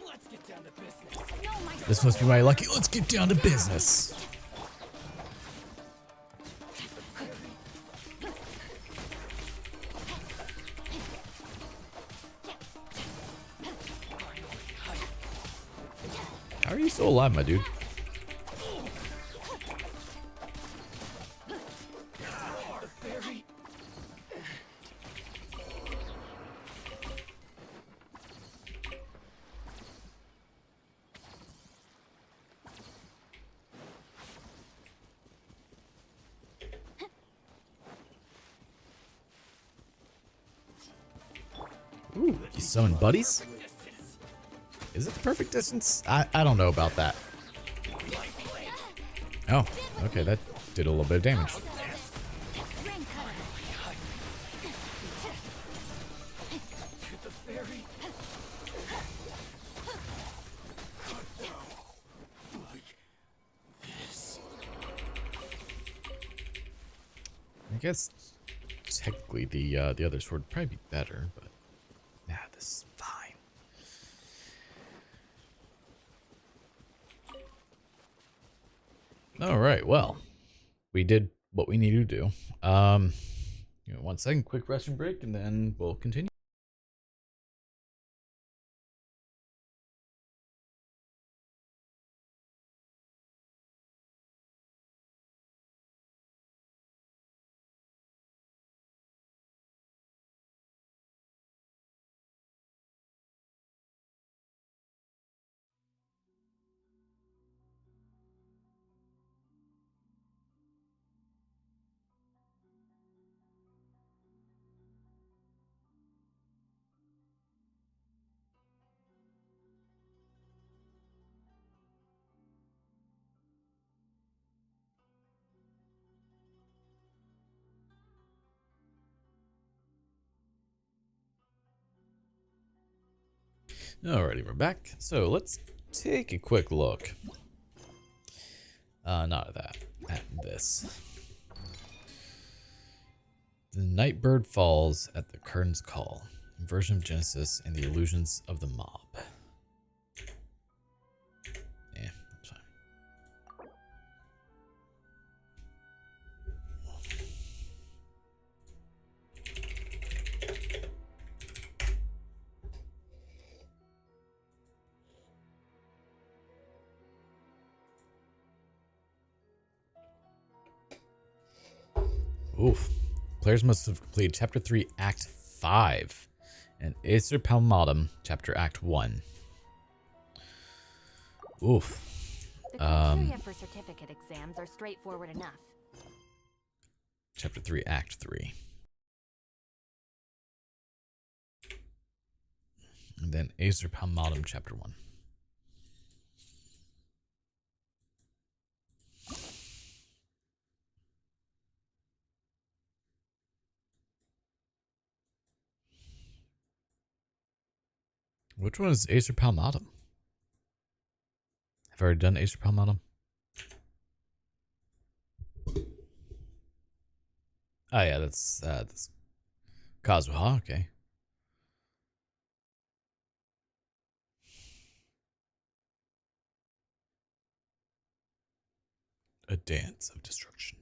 Let's get down to business. This must be my lucky. Let's get down to business. How are you still alive, my dude? Ooh, you summon buddies? Is it the perfect distance? I don't know about that. Oh, okay, that did a little bit of damage. I guess technically the other sword would probably be better, but nah, this is fine. All right, well, we did what we needed to do. You know, 1 second, quick restroom break, and then we'll continue. Alrighty, we're back. So let's take a quick look. Not at that. At this. The Nightbird falls at the curtain's call. Version of Genesis and the illusions of the mob. Yeah, that's fine. Oof. Players must have completed Chapter 3, Act 5, and Acer Palmatum, Chapter Act 1. Oof. The criteria for certificate exams are straightforward enough. Chapter 3, Act 3. And then Acer Palmatum, Chapter 1. Which one is Acer Palmatum? Have I already done Acer Palmatum? Oh yeah, that's Kazuha, okay. A Dance of Destruction.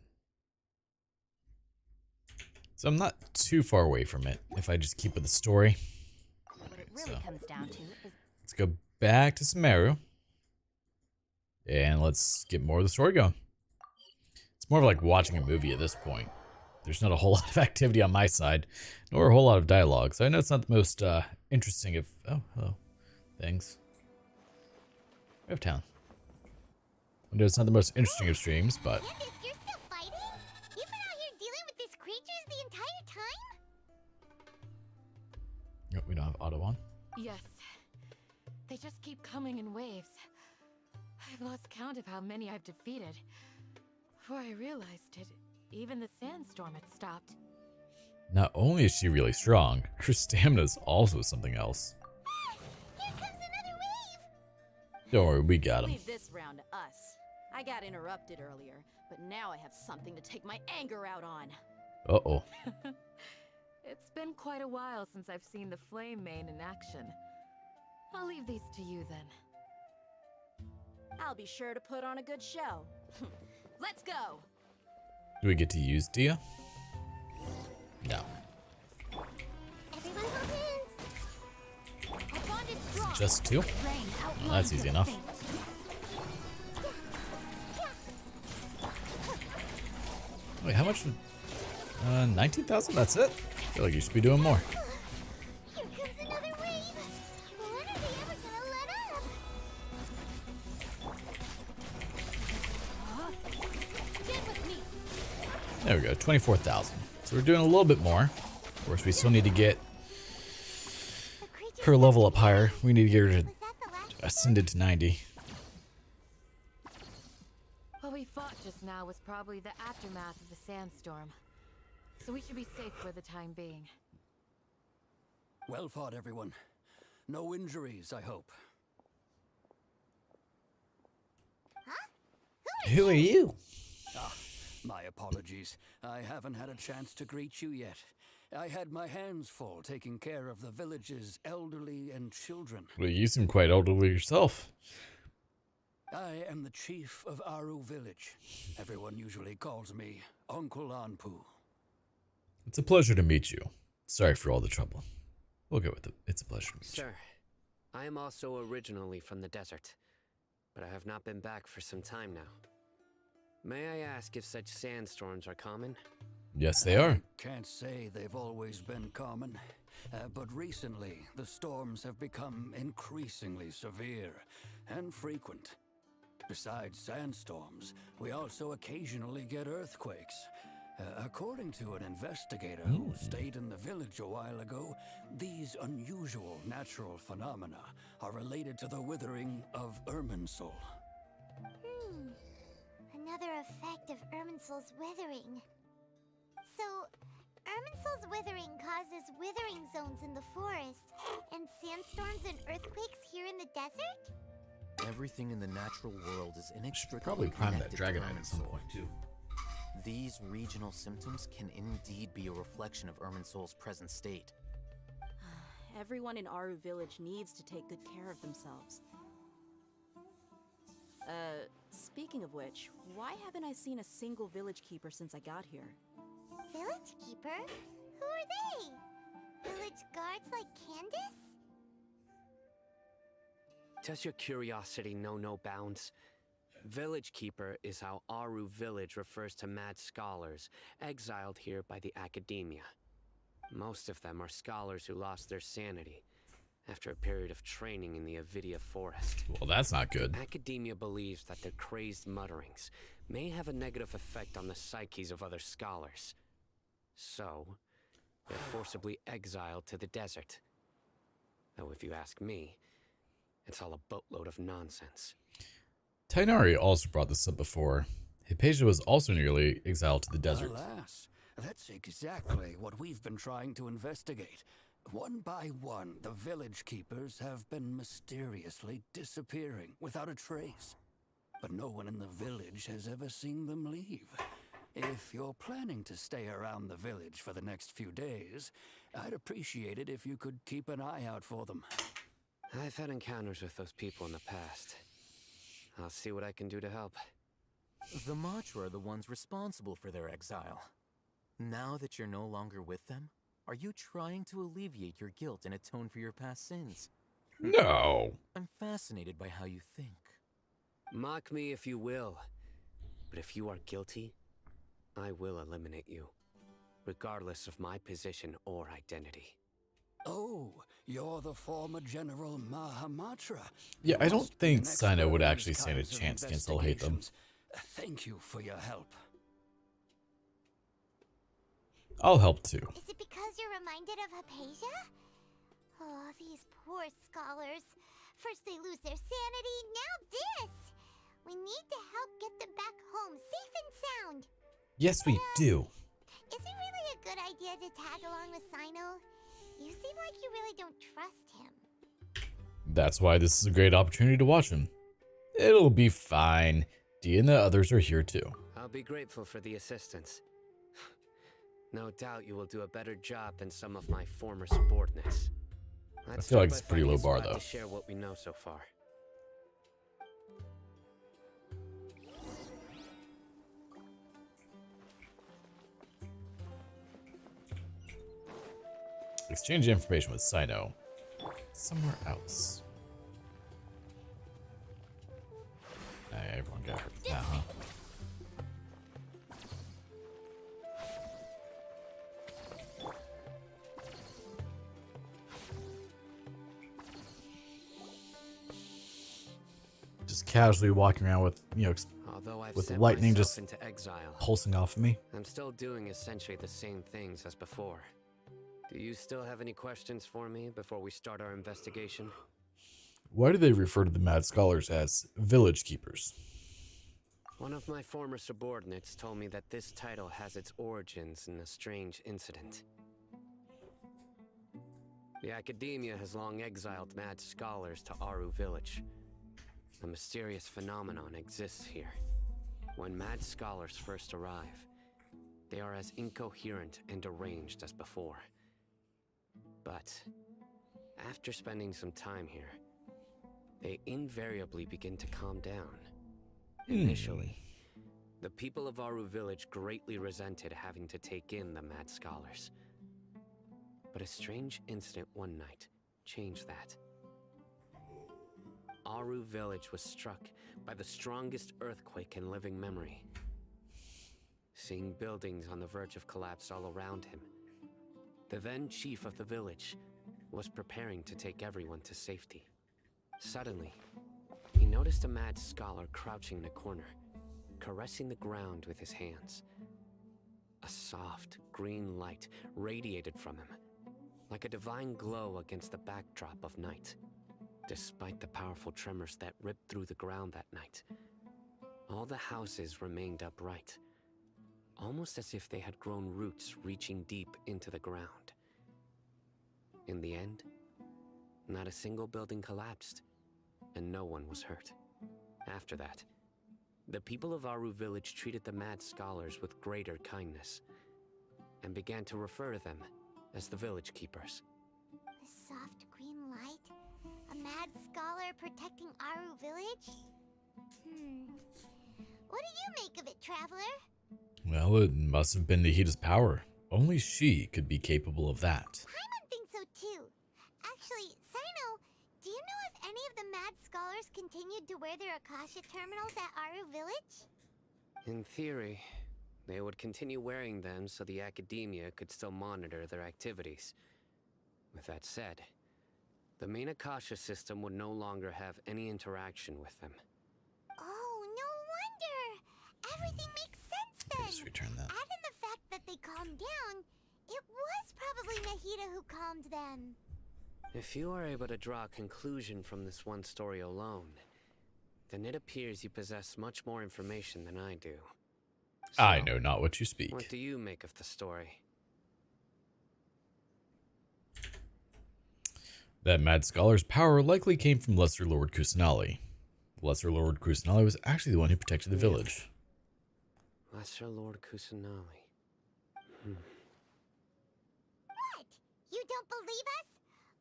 So I'm not too far away from it if I just keep with the story. What it really comes down to is Let's go back to Sumeru. And let's get more of the story going. It's more of like watching a movie at this point. There's not a whole lot of activity on my side, nor a whole lot of dialogue. So I know it's not the most interesting of... Oh, hello. Things. We have town. I know it's not the most interesting of streams, but... Candace, you're still fighting? You've been out here dealing with these creatures the entire time? Nope, we don't have auto on. yes. They just keep coming in waves. I've lost count of how many I've defeated. Before I realized it, even the sandstorm had stopped. Not only is she really strong, her stamina is also something else. Here comes another wave! Don't worry, we got him. Leave this round to us. I got interrupted earlier, but now I have something to take my anger out on. Uh-oh. It's been quite a while since I've seen the Flame Mane in action. I'll leave these to you then. I'll be sure to put on a good show. Let's go! Do we get to use Dia? No. Everyone hold hands! Our bond is strong. Just two? Well, that's easy enough. Wait, how much? 19,000? That's it? I feel like you should be doing more. Here comes another wave! When are they ever gonna let up? Get with me. There we go, 24,000. So we're doing a little bit more. Of course, we still need to get her level up higher. We need to get her to ascended to 90. What we fought just now was probably the aftermath of the sandstorm. So we should be safe for the time being. Well fought, everyone. No injuries, I hope. Who are you? Ah, my apologies. I haven't had a chance to greet you yet. I had my hands full taking care of the village's elderly and children. Well, you seem quite elderly yourself. I am the chief of Aru village. Everyone usually calls me Uncle Anpu. It's a pleasure to meet you. Sorry for all the trouble. We'll go with it. It's a pleasure to meet you. Sir, I am also originally from the desert, but I have not been back for some time now. May I ask if such sandstorms are common? Yes, they are. I can't say they've always been common, but recently the storms have become increasingly severe and frequent. Besides sandstorms, we also occasionally get earthquakes. According to an investigator who stayed in the village a while ago, these unusual natural phenomena are related to the withering of Irminsul. Another effect of Irminsul's withering. So, Irminsul's withering causes withering zones in the forest, and sandstorms and earthquakes here in the desert? Everything in the natural world is inextricably Probably prime that connected dragon to at some Irminsul. point, too. These regional symptoms can indeed be a reflection of Irminsul's present state. Everyone in Aru village needs to take good care of themselves. Speaking of which, why haven't I seen a single village keeper since I got here? Village keeper? Who are they? Village guards like Candace? Does your curiosity know no bounds? Village Keeper is how Aru village refers to mad scholars exiled here by the academia. Most of them are scholars who lost their sanity after a period of training in the Avidia forest. Well, that's not good. Academia believes that their crazed mutterings may have a negative effect on the psyches of other scholars. So, they're forcibly exiled to the desert. Though if you ask me, it's all a boatload of nonsense. Tainari also brought this up before. Hypatia was also nearly exiled to the desert. Alas, that's exactly what we've been trying to investigate. One by one, the village keepers have been mysteriously disappearing without a trace. But no one in the village has ever seen them leave. If you're planning to stay around the village for the next few days, I'd appreciate it if you could keep an eye out for them. I've had encounters with those people in the past. I'll see what I can do to help. The Matra are the ones responsible for their exile. Now that you're no longer with them, are you trying to alleviate your guilt and atone for your past sins? No. I'm fascinated by how you think. Mock me if you will, but if you are guilty, I will eliminate you, regardless of my position or identity. Oh, you're the former General Mahamatra. Yeah, I don't Must be think an Sino expert would in actually these stand a kinds of chance against I'll hate them. investigations. Thank you for your help. I'll help too. Is it because you're reminded of Hypatia? Oh, these poor scholars. First they lose their sanity, now this! We need to help get them back home, safe and sound. Yes, we do. Is it really a good idea to tag along with Sino? You seem like you really don't trust him. That's why this is a great opportunity to watch him. It'll be fine. Dee and the others are here too. I'll be grateful for the assistance. No doubt you will do a better job than some of my former subordinates. I feel like it's a pretty low bar though. To share what we know so far. Exchange information with Sino. Somewhere else. Everyone got hurt with that, huh? Just casually walking around with, Although I've with sent lightning myself just into exile, pulsing off of me. I'm still doing essentially the same things as before. Do you still have any questions for me before we start our investigation? Why do they refer to the Mad Scholars as village keepers? One of my former subordinates told me that this title has its origins in a strange incident. The Academia has long exiled mad scholars to Aru Village. A mysterious phenomenon exists here. When mad scholars first arrive, they are as incoherent and deranged as before. But after spending some time here, they invariably begin to calm down. Initially, the people of Aru Village greatly resented having to take in the mad scholars. But a strange incident one night changed that. Aru Village was struck by the strongest earthquake in living memory. Seeing buildings on the verge of collapse all around him, the then chief of the village was preparing to take everyone to safety. Suddenly, he noticed a mad scholar crouching in a corner, caressing the ground with his hands. A soft, green light radiated from him, like a divine glow against the backdrop of night. Despite the powerful tremors that ripped through the ground that night, all the houses remained upright, almost as if they had grown roots reaching deep into the ground. In the end, not a single building collapsed, and no one was hurt. After that, the people of Aru Village treated the mad scholars with greater kindness, and began to refer to them as the village keepers. A soft green light? A mad scholar protecting Aru Village? What do you make of it, Traveler? Well, it must have been Nahida's power. Only she could be capable of that. Paimon thinks so too. Actually, Sino, do you know if any of the mad scholars continued to wear their Akasha terminals at Aru Village? In theory, they would continue wearing them so the Academia could still monitor their activities. With that said, the main Akasha system would no longer have any interaction with them. Oh, no wonder! Everything makes sense then! Just return that. Add in the fact that they calmed down, it was probably Nahida who calmed them. If you are able to draw a conclusion from this one story alone, then it appears you possess much more information than I do. So, I know not what you speak. What do you make of the story? That Mad Scholar's power likely came from Lesser Lord Kusanali. Lesser Lord Kusanali was actually the one who protected the village. Lesser Lord Kusanali. What? You don't believe us?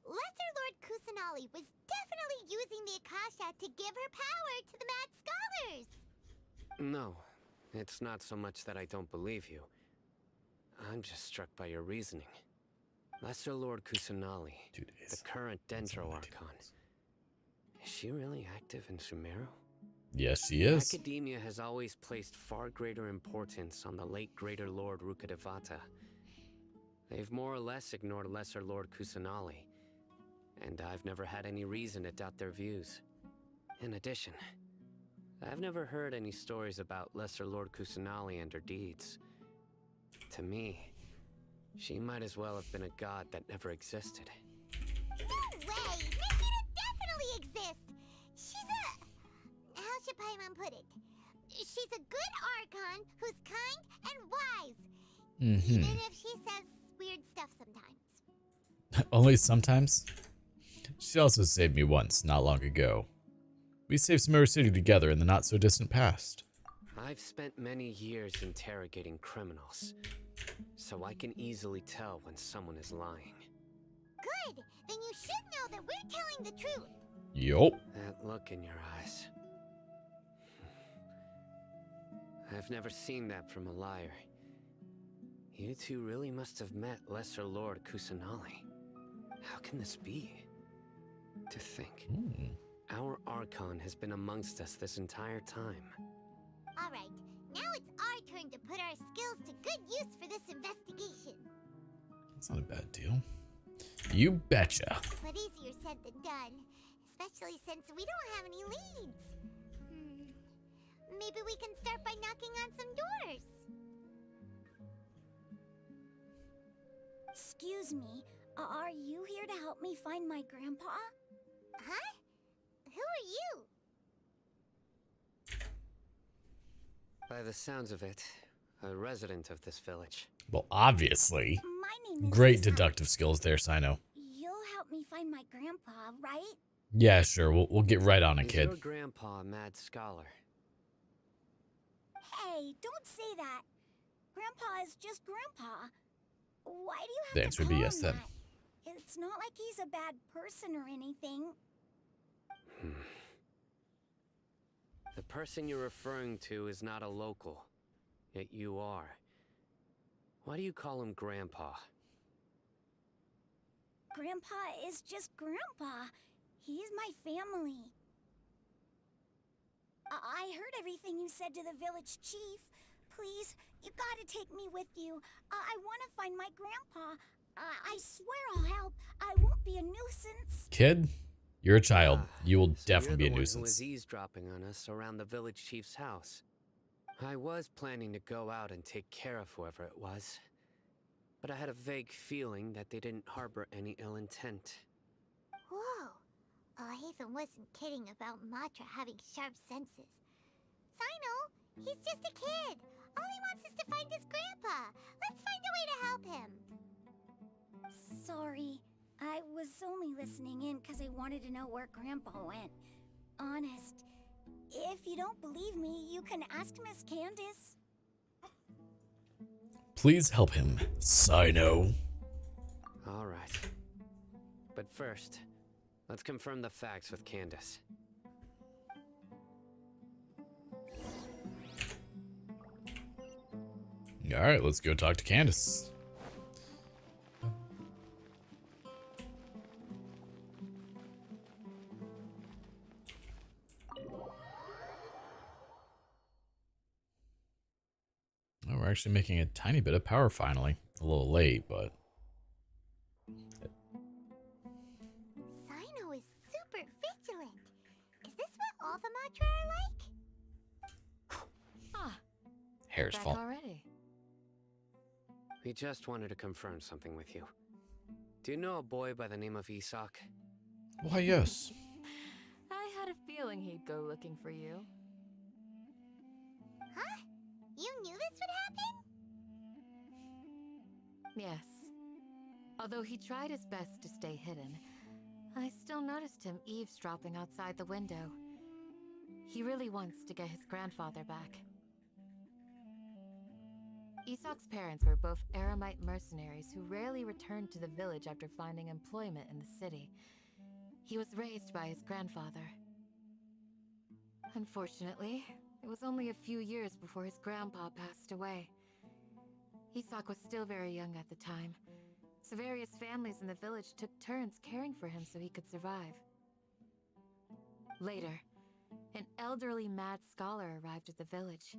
Lesser Lord Kusanali was definitely using the Akasha to give her power to the Mad Scholars. No, it's not so much that I don't believe you. I'm just struck by your reasoning. Lesser Lord Kusanali, 2 days. the current Dendro Archon. Is she really active in Sumeru? Yes, she is. Academia has always placed far greater importance on the late Greater Lord Rukkhadevata. They've more or less ignored Lesser Lord Kusanali, and I've never had any reason to doubt their views. In addition, I've never heard any stories about Lesser Lord Kusanali and her deeds. To me, she might as well have been a god that never existed. No way! Nikita definitely exists! She's a... How should Paimon put it? She's a good Archon who's kind and wise. Even if she says weird stuff sometimes. Only sometimes? She also saved me once, not long ago. We saved Sumeru City together in the not-so-distant past. I've spent many years interrogating criminals, so I can easily tell when someone is lying. Good! Then you should know that we're telling the truth. Yup. That look in your eyes. I've never seen that from a liar. You two really must have met Lesser Lord Kusanali. How can this be? To think, our Archon has been amongst us this entire time. Alright, now it's our turn to put our skills to good use for this investigation. That's not a bad deal. You betcha. But easier said than done, especially since we don't have any leads. Maybe we can start by knocking on some doors. Excuse me, are you here to help me find my grandpa? Huh? Who are you? By the sounds of it, a resident of this village. Well, obviously. My name is Great Lisa. deductive skills there, Sino. You'll help me find my grandpa, right? Yeah, sure. We'll get right on it, Is kid. your grandpa a mad scholar? Hey, don't say that. Grandpa is just Grandpa. Why do you have The to answer would call be him yes, then. that? It's not like he's a bad person or anything. The person you're referring to is not a local, yet you are. Why do you call him Grandpa? Grandpa is just Grandpa. He's my family. I heard everything you said to the village chief. Please, you gotta take me with you. I want to find my grandpa. I swear I'll help. I won't be a nuisance. Kid, you're a child. You will So definitely you're be a the one who was nuisance. eavesdropping on us around the village chief's house. I was planning to go out and take care of whoever it was, but I had a vague feeling that they didn't harbor any ill intent. Whoa. Hazen wasn't kidding about Matra having sharp senses. Sino, he's just a kid. All he wants is to find his grandpa. Let's find a way to help him. Sorry, I was only listening in because I wanted to know where Grandpa went. Honest. If you don't believe me, you can ask Miss Candace. Please help him, Sino. All right. But first, let's confirm the facts with Candace. All right, let's go talk to Candace. Oh, we're actually making a tiny bit of power finally. A little late, but... Sino is super vigilant. Is this what all the Matra are like? Ah, Hair's back fault. already. We just wanted to confirm something with you. Do you know a boy by the name of Isak? Why, yes. I had a feeling he'd go looking for you. Huh? You knew this would happen? Yes. Although he tried his best to stay hidden, I still noticed him eavesdropping outside the window. He really wants to get his grandfather back. Isak's parents were both Aramite mercenaries who rarely returned to the village after finding employment in the city. He was raised by his grandfather. Unfortunately, it was only a few years before his grandpa passed away. Isak was still very young at the time, so various families in the village took turns caring for him so he could survive. Later, an elderly mad scholar arrived at the village.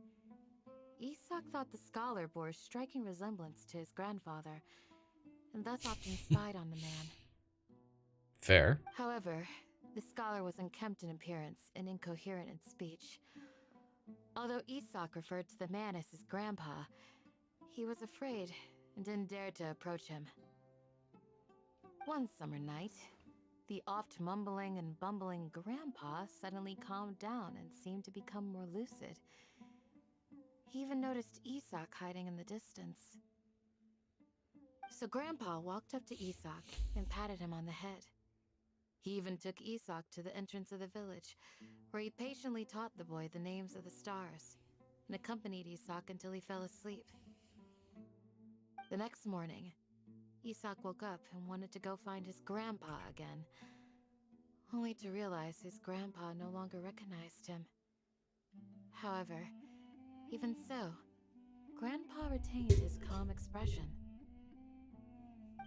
Isak thought the scholar bore a striking resemblance to his grandfather, and thus often spied on the man. Fair. However, the scholar was unkempt in appearance and incoherent in speech. Although Isak referred to the man as his grandpa, he was afraid and didn't dare to approach him. One summer night, the oft mumbling and bumbling grandpa suddenly calmed down and seemed to become more lucid. He even noticed Isak hiding in the distance. So Grandpa walked up to Isak and patted him on the head. He even took Isak to the entrance of the village, where he patiently taught the boy the names of the stars, and accompanied Isak until he fell asleep. The next morning, Isak woke up and wanted to go find his grandpa again, only to realize his grandpa no longer recognized him. However, even so, Grandpa retained his calm expression.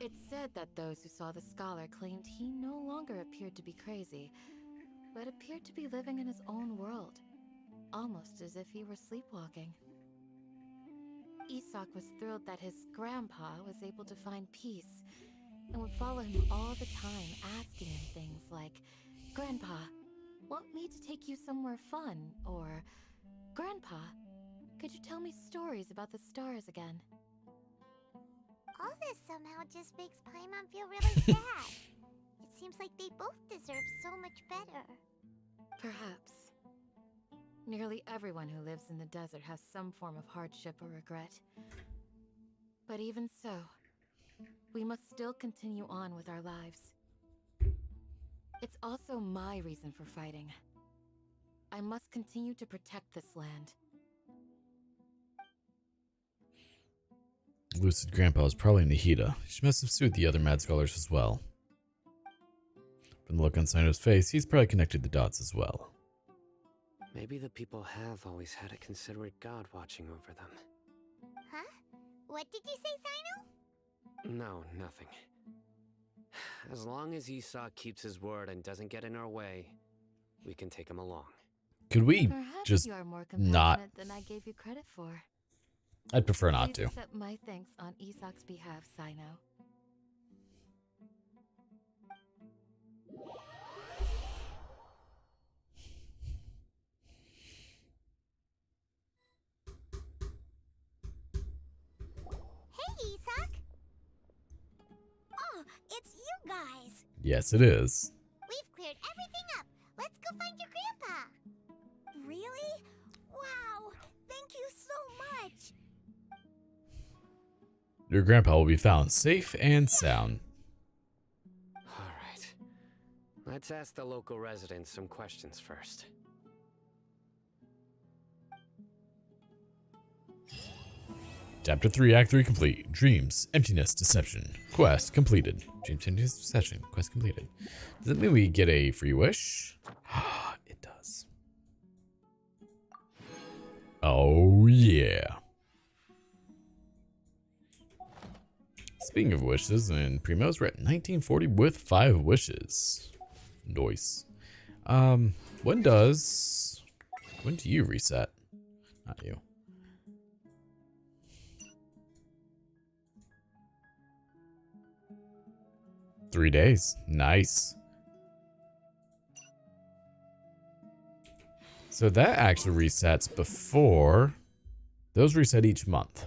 It's said that those who saw the scholar claimed he no longer appeared to be crazy, but appeared to be living in his own world, almost as if he were sleepwalking. Isak was thrilled that his grandpa was able to find peace and would follow him all the time, asking him things like, "Grandpa, want me to take you somewhere fun?" Or, "Grandpa, could you tell me stories about the stars again?" All this somehow just makes Paimon feel really sad. It seems like they both deserve so much better. Perhaps. Nearly everyone who lives in the desert has some form of hardship or regret. But even so, we must still continue on with our lives. It's also my reason for fighting. I must continue to protect this land. Lucid Grandpa is probably Nahida. She must have sued the other mad scholars as well. From the look on Sino's face, he's probably connected the dots as well. Maybe the people have always had a considerate god watching over them. Huh? What did you say, Sino? No, nothing. As long as Isak keeps his word and doesn't get in our way, we can take him along. Could we Perhaps just you are more not? compassionate than I gave you credit for. I'd prefer not Please to. accept my thanks on Isak's behalf, Sino. Hey, Isak! Oh, it's you guys! Yes, it is. We've cleared everything up. Let's go find your grandpa. Really? Wow! Thank you so much! Your grandpa will be found safe and sound. Alright. Let's ask the local residents some questions first. Chapter 3, Act 3 complete. Dreams, emptiness, deception. Quest completed. Dreams, emptiness, deception. Quest completed. Does that mean we get a free wish? It does. Oh, yeah. Speaking of wishes, and Primos, we're at 1940 with 5 wishes. Nice. When do you reset? Not you. Three days. Nice. So that actually resets before. Those reset each month.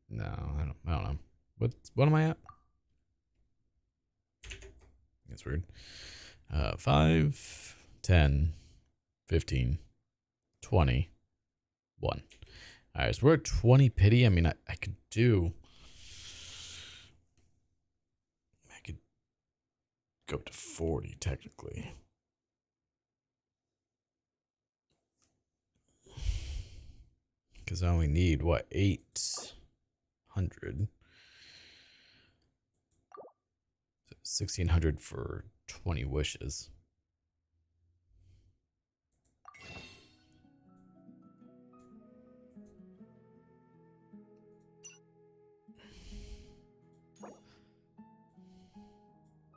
No, I don't know. What am I at? That's weird. 5, 10, 15, 20, 1. Alright, so we're at 20 pity. I mean, I could do go up to 40 technically. Because I only need, what, 800? 1,600 for 20 wishes.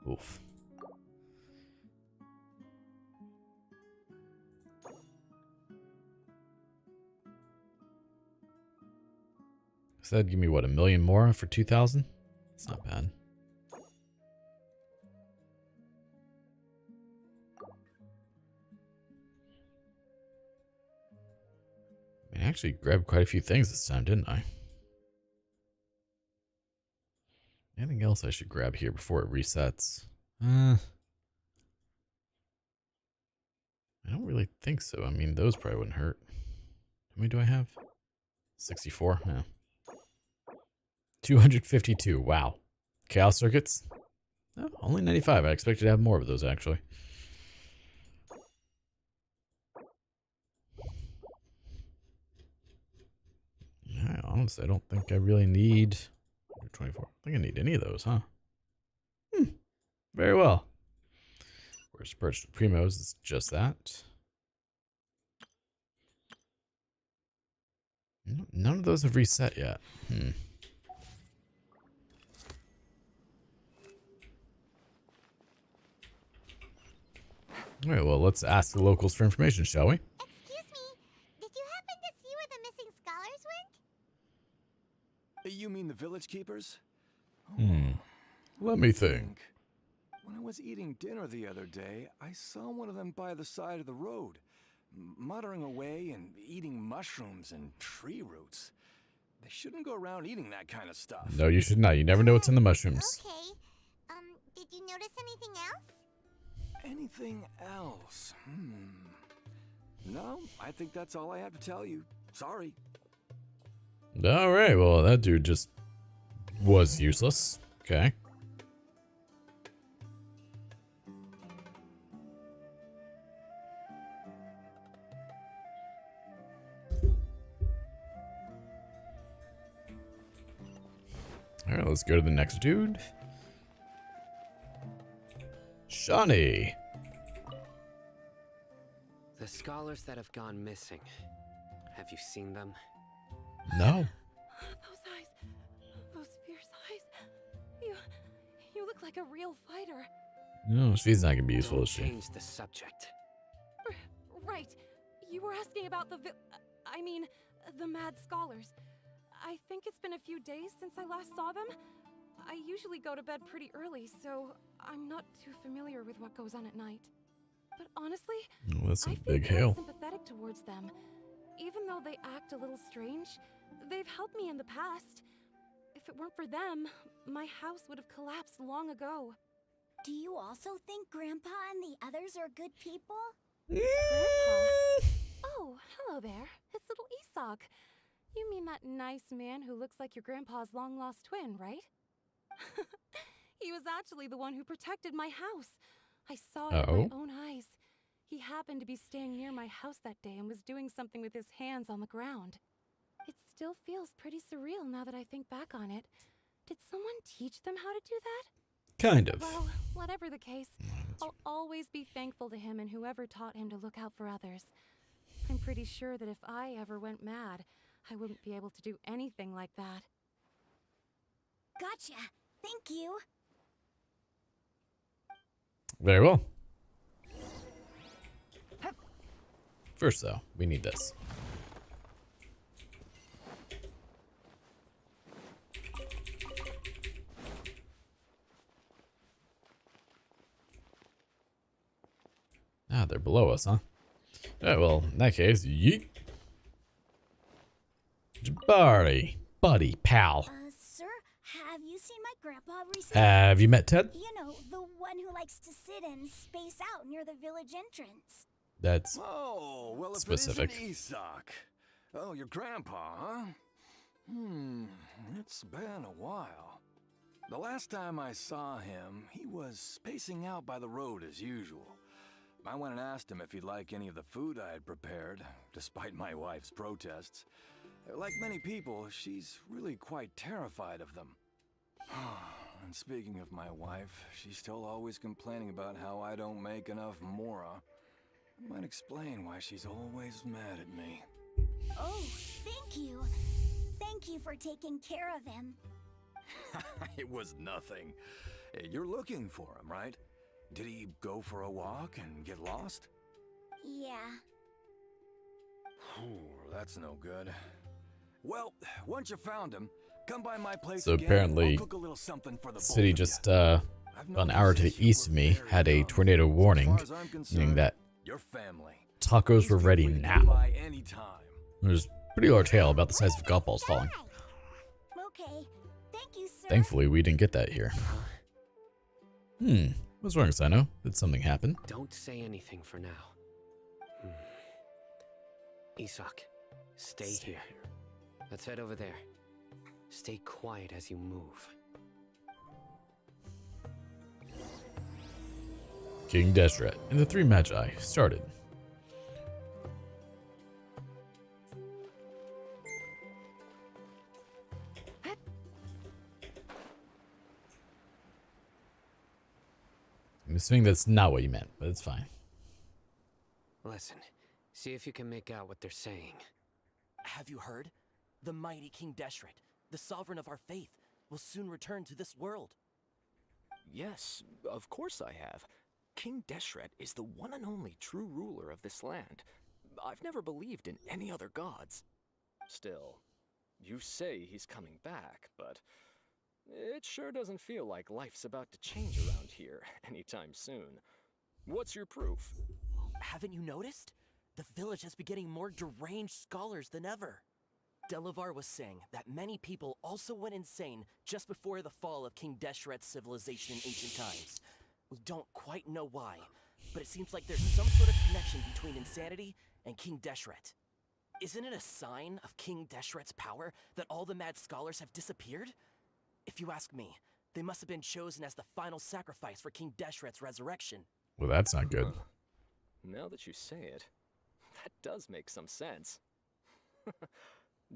Oof. So that'd give me, what, 1 million more for 2,000? It's not bad. I actually grabbed quite a few things this time, didn't I? Anything else I should grab here before it resets? I don't really think so. I mean, those probably wouldn't hurt. How many do I have? 64? Yeah. 252. Wow. Chaos circuits? Oh, only 95. I expected to have more of those, actually. Yeah, honestly, I don't think I really need 24. I think I need any of those, huh? Very well. Where's Perched Primos? It's just that. None of those have reset yet. All right, well, let's ask the locals for information, shall we? Excuse me, did you happen to see where the missing scholars went? You mean the village keepers? Let me think. When I was eating dinner the other day, I saw one of them by the side of the road, muttering away and eating mushrooms and tree roots. They shouldn't go around eating that kind of stuff. No, you should not. You never know what's in the mushrooms. Okay. Did you notice anything else? Anything else? No, I think that's all I have to tell you. Sorry. All right, well, that dude just was useless. Okay. All right, let's go to the next dude. Shawnee. The scholars that have gone missing. Have you seen them? No. Those eyes. Those fierce eyes. You look like a real fighter. No, she's not gonna be useful, Don't is she? change the subject. Right. You were asking about the mad scholars. I think it's been a few days since I last saw them. I usually go to bed pretty early, so I'm not too familiar with what goes on at night. But honestly, Oh, that's a I feel big quite hail. sympathetic towards them. Even though they act a little strange, they've helped me in the past. If it weren't for them, my house would have collapsed long ago. Do you also think Grandpa and the others are good people? Grandpa? Oh, hello there. It's little Isak. You mean that nice man who looks like your grandpa's long-lost twin, right? He was actually the one who protected my house. I saw it with my own eyes. He happened to be staying near my house that day and was doing something with his hands on the ground. It still feels pretty surreal now that I think back on it. Did someone teach them how to do that? Kind of. Well, whatever the case, I'll always be thankful to him and whoever taught him to look out for others. I'm pretty sure that if I ever went mad, I wouldn't be able to do anything like that. Gotcha. Thank you. Very well. First, though, we need this. Ah, they're below us, huh? Alright, well, in that case, yeet. Jabari, buddy, pal. Sir, have you seen my grandpa recently? Have you met Ted? You know, the one who likes to sit and space out near the village entrance. That's well, specific. If it isn't Isak. Oh, your grandpa, huh? It's been a while. The last time I saw him, he was spacing out by the road as usual. I went and asked him if he'd like any of the food I had prepared, despite my wife's protests. Like many people, she's really quite terrified of them. And speaking of my wife, she's still always complaining about how I don't make enough mora. That might explain why she's always mad at me. Oh, thank you. Thank you for taking care of him. It was nothing. You're looking for him, right? Did he go for a walk and get lost? Yeah. That's no good. Well, once you found him, come by my place So again. apparently, I'll cook a little something for the the city both of just you. about an hour to the east of me had a tornado warning, meaning that Your family. tacos were ready now. By any time. There's a pretty large hail, about the size of golf balls, falling. Okay. Thank you, sir. Thankfully, we didn't get that here. What's wrong, Sino? Did something happen? Don't say anything for now. Isak, stay here. Let's head over there. Stay quiet as you move. King Deshret and the three magi started. I'm assuming that's not what you meant, but it's fine. Listen, see if you can make out what they're saying. Have you heard? The mighty King Deshret, the sovereign of our faith, will soon return to this world. Yes, of course I have. King Deshret is the one and only true ruler of this land. I've never believed in any other gods. Still, you say he's coming back, but it sure doesn't feel like life's about to change around here anytime soon. What's your proof? Haven't you noticed? The village has been getting more deranged scholars than ever. Delavar was saying that many people also went insane just before the fall of King Deshret's civilization in ancient times. We don't quite know why, but it seems like there's some sort of connection between insanity and King Deshret. Isn't it a sign of King Deshret's power that all the mad scholars have disappeared? If you ask me, they must have been chosen as the final sacrifice for King Deshret's resurrection. Well, that's not good. Now that you say it, that does make some sense.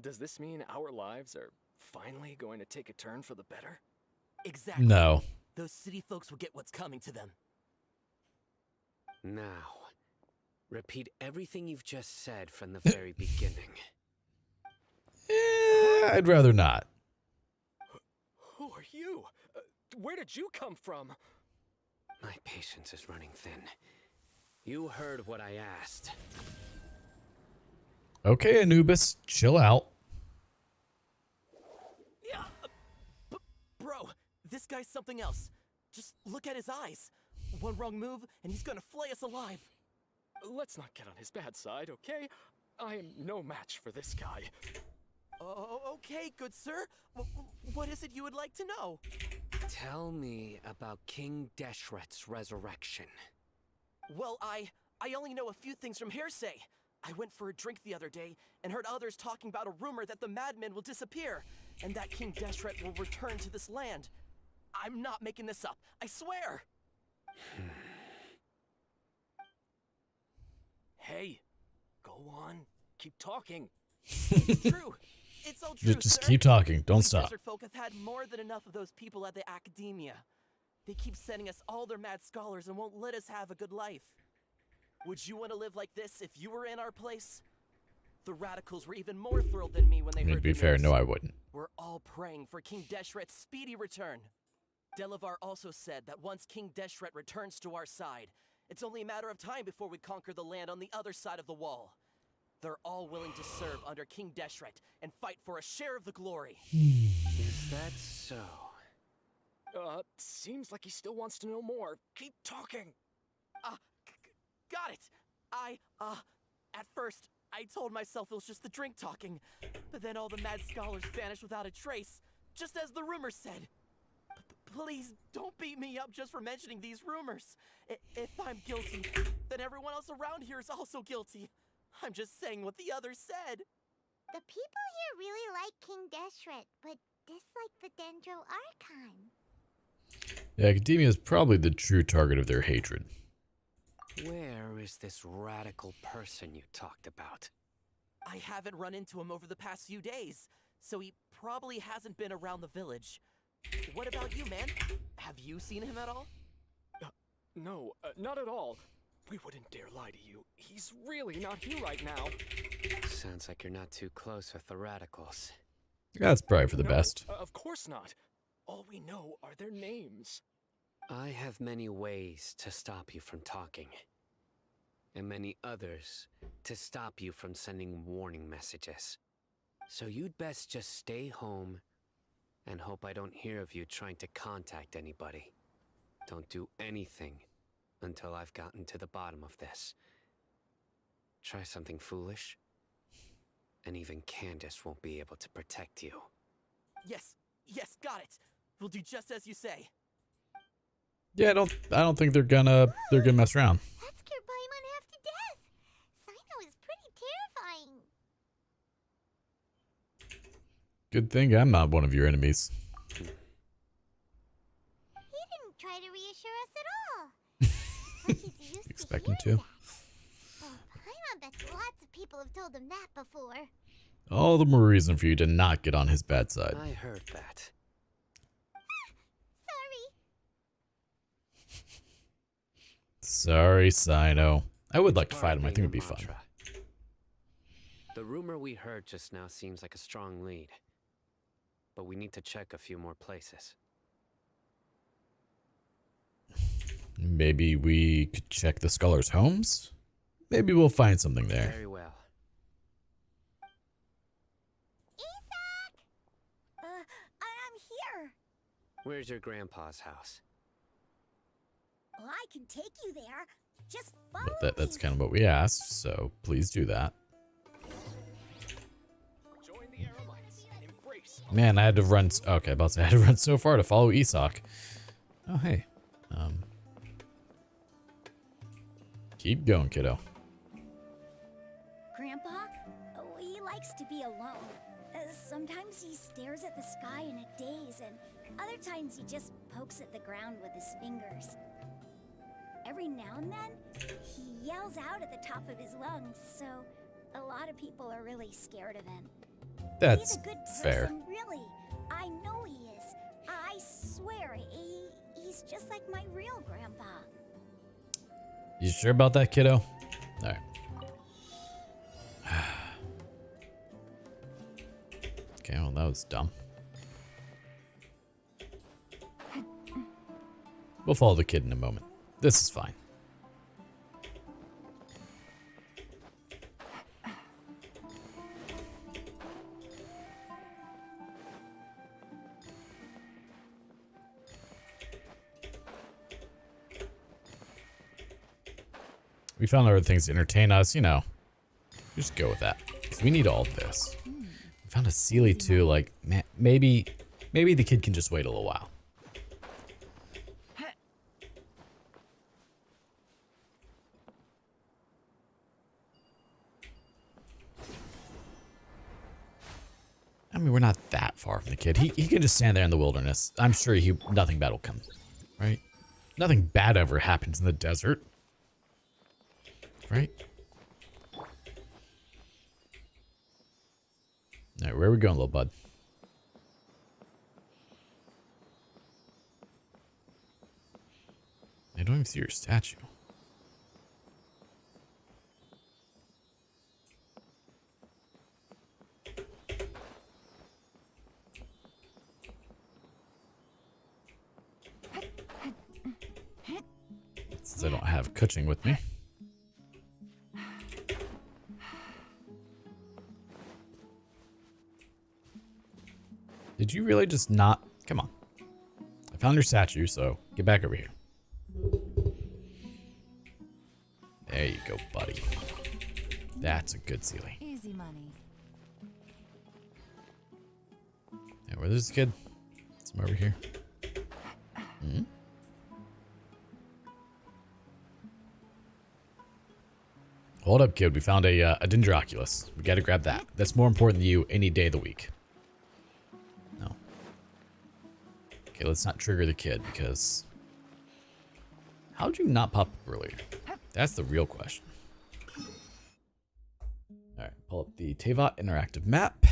Does this mean our lives are finally going to take a turn for the better? Exactly. No. Those city folks will get what's coming to them. Now, repeat everything you've just said from the very beginning. I'd rather not. Who are you? Where did you come from? My patience is running thin. You heard what I asked. Okay, Anubis, chill out. Yeah, bro, this guy's something else. Just look at his eyes. One wrong move, and he's gonna flay us alive. Let's not get on his bad side, okay? I am no match for this guy. Oh, okay, good sir. What is it you would like to know? Tell me about King Deshret's resurrection. Well, I only know a few things from hearsay. I went for a drink the other day and heard others talking about a rumor that the madmen will disappear and that King Deshret will return to this land. I'm not making this up, I swear! Hey, go on, keep talking. It's true. It's all true, Just sir. keep talking. Don't We stop. desert folk have had more than enough of those people at the academia. They keep sending us all their mad scholars and won't let us have a good life. Would you want to live like this if you were in our place? The radicals were even more thrilled than me when they I mean, heard to be the fair, news. no, I wouldn't. We're all praying for King Deshret's speedy return. Delavar also said that once King Deshret returns to our side, it's only a matter of time before we conquer the land on the other side of the wall. They're all willing to serve under King Deshret and fight for a share of the glory. Is that so? Seems like he still wants to know more. Keep talking. Got it. At first, I told myself it was just the drink talking, but then all the mad scholars vanished without a trace, just as the rumors said. Please don't beat me up just for mentioning these rumors. If I'm guilty, then everyone else around here is also guilty. I'm just saying what the others said. The people here really like King Deshret, but dislike the Dendro Archon. Yeah, academia is probably the true target of their hatred. Where is this radical person you talked about? I haven't run into him over the past few days, so he probably hasn't been around the village. What about you, man? Have you seen him at all? No, not at all. We wouldn't dare lie to you. He's really not here right now. Sounds like you're not too close with the radicals. That's probably for the No, best. Of course not. All we know are their names. I have many ways to stop you from talking. And many others to stop you from sending warning messages. So you'd best just stay home and hope I don't hear of you trying to contact anybody. Don't do anything until I've gotten to the bottom of this. Try something foolish, and even Candace won't be able to protect you. Yes, got it. We'll do just as you say. Yeah, I don't think they're gonna mess around. That scared Paimon half to death. Sino is pretty terrifying. Good thing I'm not one of your enemies. He didn't try to reassure us at all. He's used Expect to him to. hearing that. Oh, Paimon bets lots of people have told him that before. All the more reason for you to not get on his bad side. I heard that. Sorry, Sino. I would like to fight him. I think it'd be fun. The rumor we heard just now seems like a strong lead. But we need to check a few more places. Maybe we could check the scholars' homes? Maybe we'll find something there. Very well. I'm here. Where's your grandpa's house? Well, I can take you there. Just follow But that's kind of what we asked, so please do that. Join the Aramites and embrace. Man, I had to run. Okay, about to say I had to run so far to follow Isak. Oh, hey. Keep going, kiddo. Grandpa? Oh, he likes to be alone. Sometimes he stares at the sky in a daze, and other times he just pokes at the ground with his fingers. Every now and then, he yells out at the top of his lungs, so a lot of people are really scared of him. That's He's a good fair. person, really. I know he is. I swear, he's just like my real grandpa. You sure about that, kiddo? Alright. Okay, well, that was dumb. We'll follow the kid in a moment. This is fine. We found other things to entertain us, you know. Just go with that. 'Cause we need all this. We found a Sealy too, like, man, maybe the kid can just wait a little while. I mean, we're not that far from the kid. He can just stand there in the wilderness. I'm sure nothing bad will come, right? Nothing bad ever happens in the desert. Right? Alright, where are we going, little bud? I don't even see your statue. Since I don't have Kuching with me. Did you really just not? Come on. I found your statue, so get back over here. There you go, buddy. That's a good Sealy. Easy money. Yeah, where's this kid? Some over here. Hmm? Hold up, kid. We found a Dendroculus. We gotta grab that. That's more important than you any day of the week. No. Okay, let's not trigger the kid because How'd you not pop up earlier? That's the real question. Alright, pull up the Teyvat interactive map.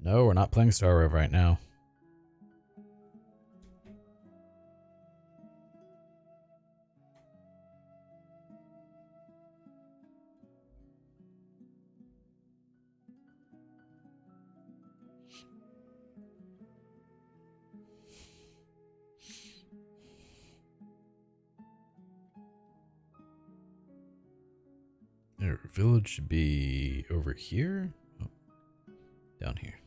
No, we're not playing Star Road right now. Our village should be over here. Oh, down here.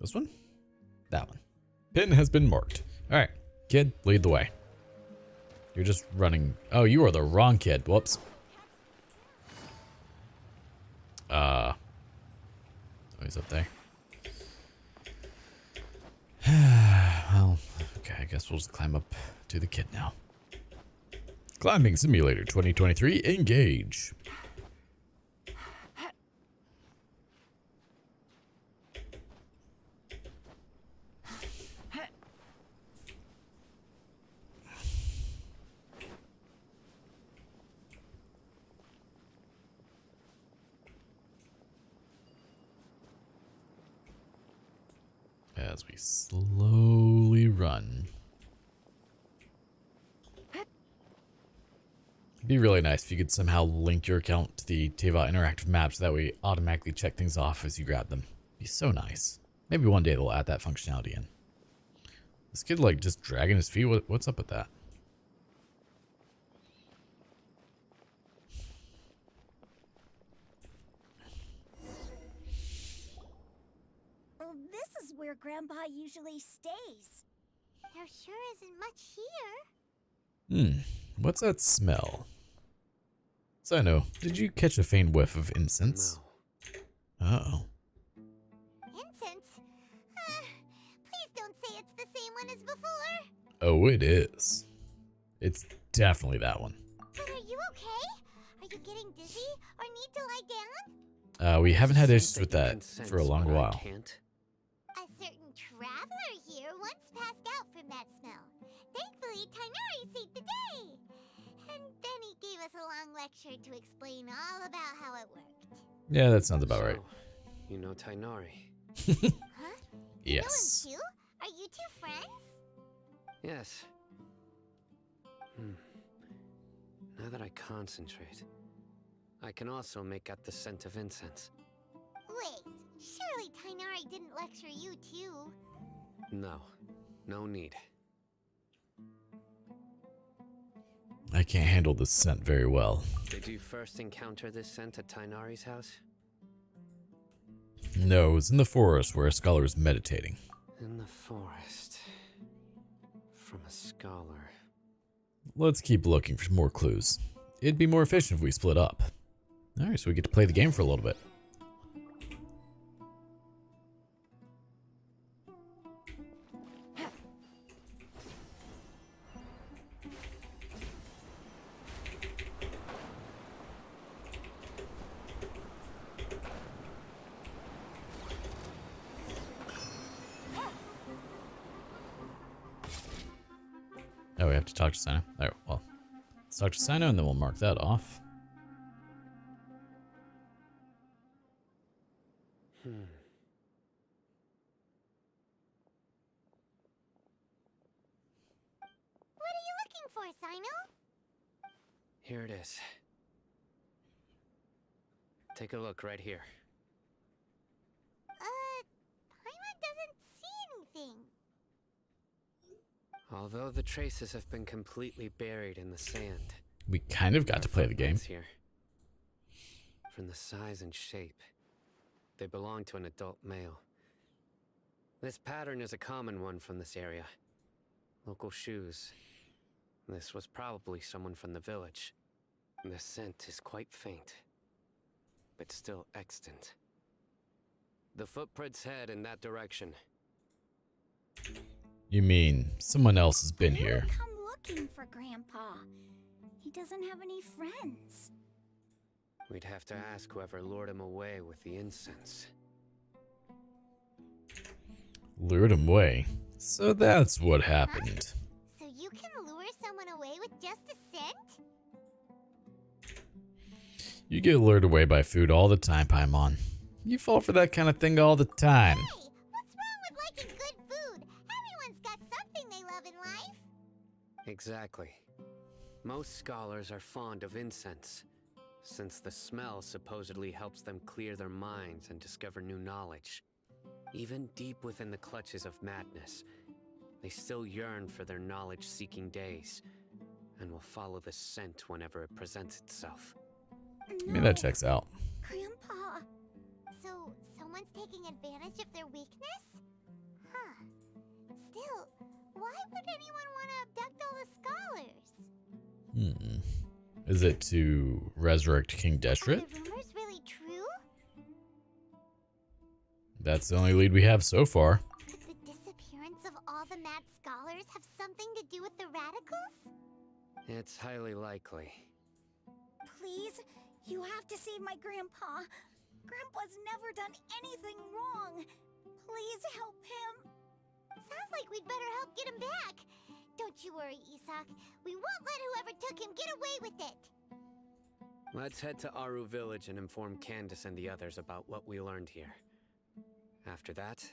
This one? That one. Pin has been marked. Alright, kid, lead the way. You're just running. Oh, you are the wrong kid. Whoops. Oh, he's up there. Well, okay, I guess we'll just climb up to the kid now. Climbing Simulator 2023, engage. As we slowly run. It'd be really nice if you could somehow link your account to the Teyvat interactive maps so that way automatically check things off as you grab them. It'd be so nice. Maybe one day they'll add that functionality in. This kid like just dragging his feet. What's up with that? This is where Grandpa usually stays. There sure isn't much here. What's that smell? Sino, did you catch a faint whiff of incense? No. Uh-oh. Incense? Please don't say it's the same one as before. Oh, it is. It's definitely that one. But are you okay? Are you getting dizzy or need to lie down? We haven't had issues with that for a long while. A certain traveler here once passed out from that smell. Thankfully, Tainari saved the day. And then he gave us a long lecture to explain all about how it worked. Yeah, that sounds about right. You know Tainari? Huh? Yes. You know him too? Are you two friends? Yes. Now that I concentrate, I can also make out the scent of incense. Wait, surely Tainari didn't lecture you too? No, no need. I can't handle this scent very well. Did you first encounter this scent at Tainari's house? No, it was in the forest where a scholar was meditating. In the forest. From a scholar. Let's keep looking for more clues. It'd be more efficient if we split up. Alright, so we get to play the game for a little bit. Oh, we have to talk to Sino. Oh, well. Let's talk to Sino and then we'll mark that off. What are you looking for, Sino? Here it is. Take a look right here. Paimon doesn't see anything. Although the traces have been completely buried in the sand. We kind of got to play the game. Here. From the size and shape, they belong to an adult male. This pattern is a common one from this area. Local shoes. This was probably someone from the village. The scent is quite faint, but still extant. The footprints head in that direction. You mean someone else has been here? Come looking for Grandpa. He doesn't have any friends. We'd have to ask whoever lured him away with the incense. Lured him away. So that's what happened. So you can lure someone away with just a scent? You get lured away by food all the time, Paimon. You fall for that kind of thing all the time. Hey, what's wrong with liking good food? Everyone's got something they love in life. Exactly. Most scholars are fond of incense, since the smell supposedly helps them clear their minds and discover new knowledge. Even deep within the clutches of madness, they still yearn for their knowledge-seeking days, and will follow the scent whenever it presents itself. I mean, that checks out. Grandpa. So, someone's taking advantage of their weakness? Huh. Still, why would anyone want to abduct all the scholars? Is it to resurrect King Deshret? Are the rumors really true? That's the only lead we have so far. Could the disappearance of all the mad scholars have something to do with the radicals? It's highly likely. Please, you have to save my grandpa. Grandpa's never done anything wrong. Please help him. Sounds like we'd better help get him back. Don't you worry, Isak. We won't let whoever took him get away with it. Let's head to Aru Village and inform Candace and the others about what we learned here. After that,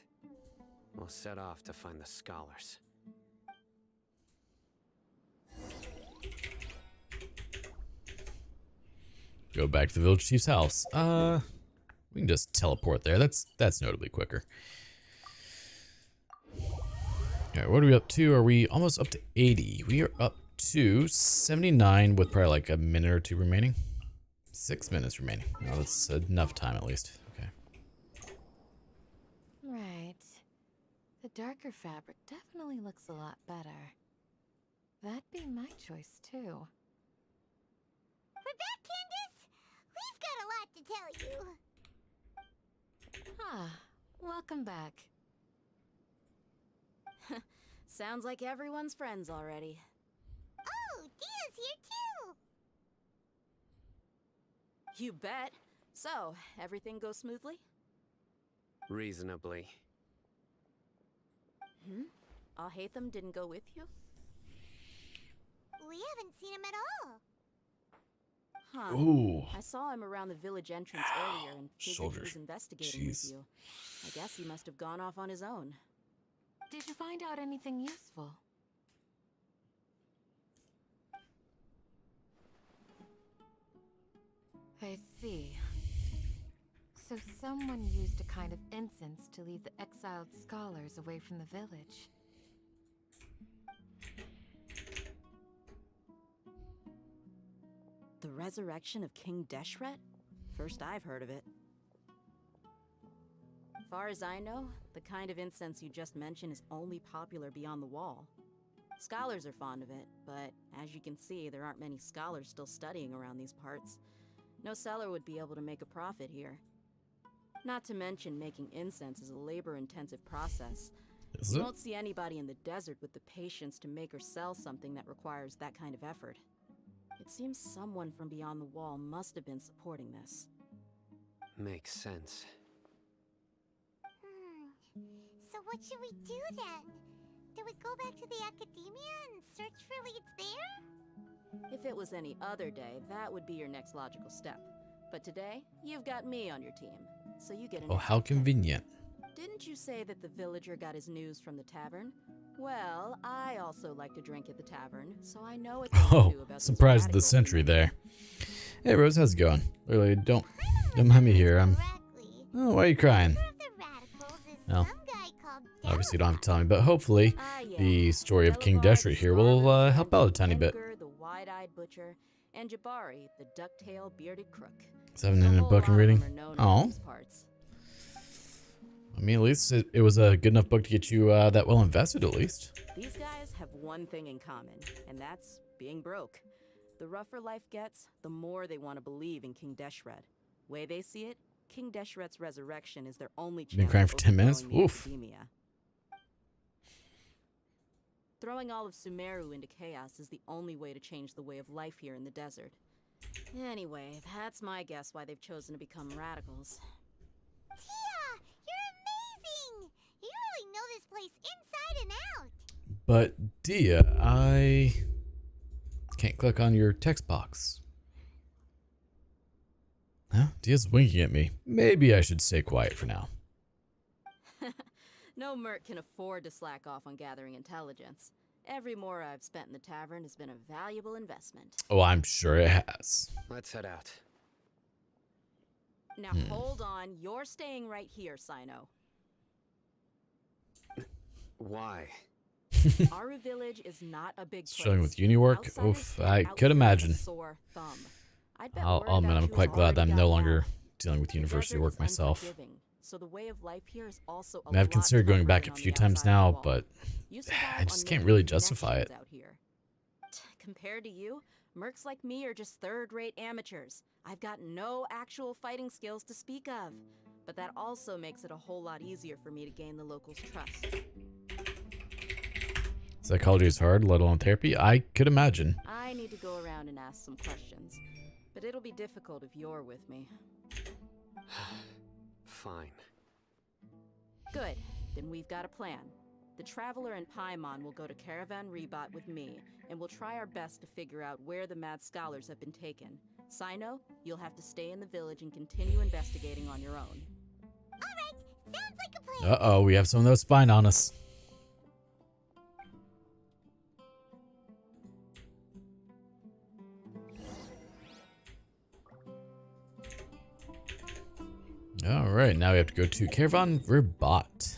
we'll set off to find the scholars. Go back to the village chief's house. We can just teleport there. That's notably quicker. Alright, what are we up to? Are we almost up to 80? We are up to 79 with probably like a minute or two remaining. 6 minutes remaining. No, that's enough time at least. Okay. Right. The darker fabric definitely looks a lot better. That'd be my choice too. We're back, Candace! We've got a lot to tell you. Ah, welcome back. Sounds like everyone's friends already. Oh, Dia's here too! You bet. So, everything goes smoothly? Reasonably. Alhaitham didn't go with you? We haven't seen him at all. Huh. Ooh. I saw him around the village entrance earlier and figured he was investigating with you. I guess he must have gone off on his own. Did you find out anything useful? I see. So someone used a kind of incense to lead the exiled scholars away from the village. The resurrection of King Deshret? First I've heard of it. Far as I know, the kind of incense you just mentioned is only popular beyond the wall. Scholars are fond of it, but as you can see, there aren't many scholars still studying around these parts. No seller would be able to make a profit here. Not to mention, making incense is a labor-intensive process. You won't see anybody in the desert with the patience to make or sell something that requires that kind of effort. It seems someone from beyond the wall must have been supporting this. Makes sense. So what should we do then? Do we go back to the academia and search for leads there? If it was any other day, that would be your next logical step. But today, you've got me on your team, so you get an Oh, how convenient. Didn't you say that the villager got his news from the tavern? Well, I also like to drink at the tavern, so I know a thing or two about Surprised the sentry there. Hey Rose, how's it going? Really, don't mind me here. Oh, why are you crying? No. Obviously you don't have to tell me, but hopefully the story of King Deshret here will help out a tiny bit. The wide-eyed butcher, and Jabari, the duck-tail bearded crook. 7 in a book and reading. Oh. I mean, at least it was a good enough book to get you that well invested, at least. These guys have one thing in common, and that's being broke. The rougher life gets, the more they want to believe in King Deshret. Way they see it, King Deshret's resurrection is their only chance. Been crying for 10 minutes? Oof. Academia. Throwing all of Sumeru into chaos is the only way to change the way of life here in the desert. Anyway, that's my guess why they've chosen to become radicals. Tia, you're amazing! You really know this place inside and out. But Dia, I can't click on your text box. Huh? Dia's winking at me. Maybe I should stay quiet for now. No merc can afford to slack off on gathering intelligence. Every more I've spent in the tavern has been a valuable investment. Oh, I'm sure it has. Let's head out. Now hold on, you're staying right here, Sino. Why? Aru Village is not a big place. Struggling with uni work? Oof, I could imagine. I'll admit I'm quite glad that I'm no longer dealing with university work myself. So the way of life here is also I mean, I've considered going back a few times now, but I just can't really justify it. Compared to you, mercs like me are just third-rate amateurs. I've got no actual fighting skills to speak of. But that also makes it a whole lot easier for me to gain the locals' trust. Psychology is hard, let alone therapy. I could imagine. I need to go around and ask some questions. But it'll be difficult if you're with me. Fine. Good. Then we've got a plan. The Traveler and Paimon will go to Caravan Rebot with me, and we'll try our best to figure out where the mad scholars have been taken. Sino, you'll have to stay in the village and continue investigating on your own. Alright, sounds like a plan. Uh-oh, we have some of those spying on us. Alright, now we have to go to Caravan Rebot.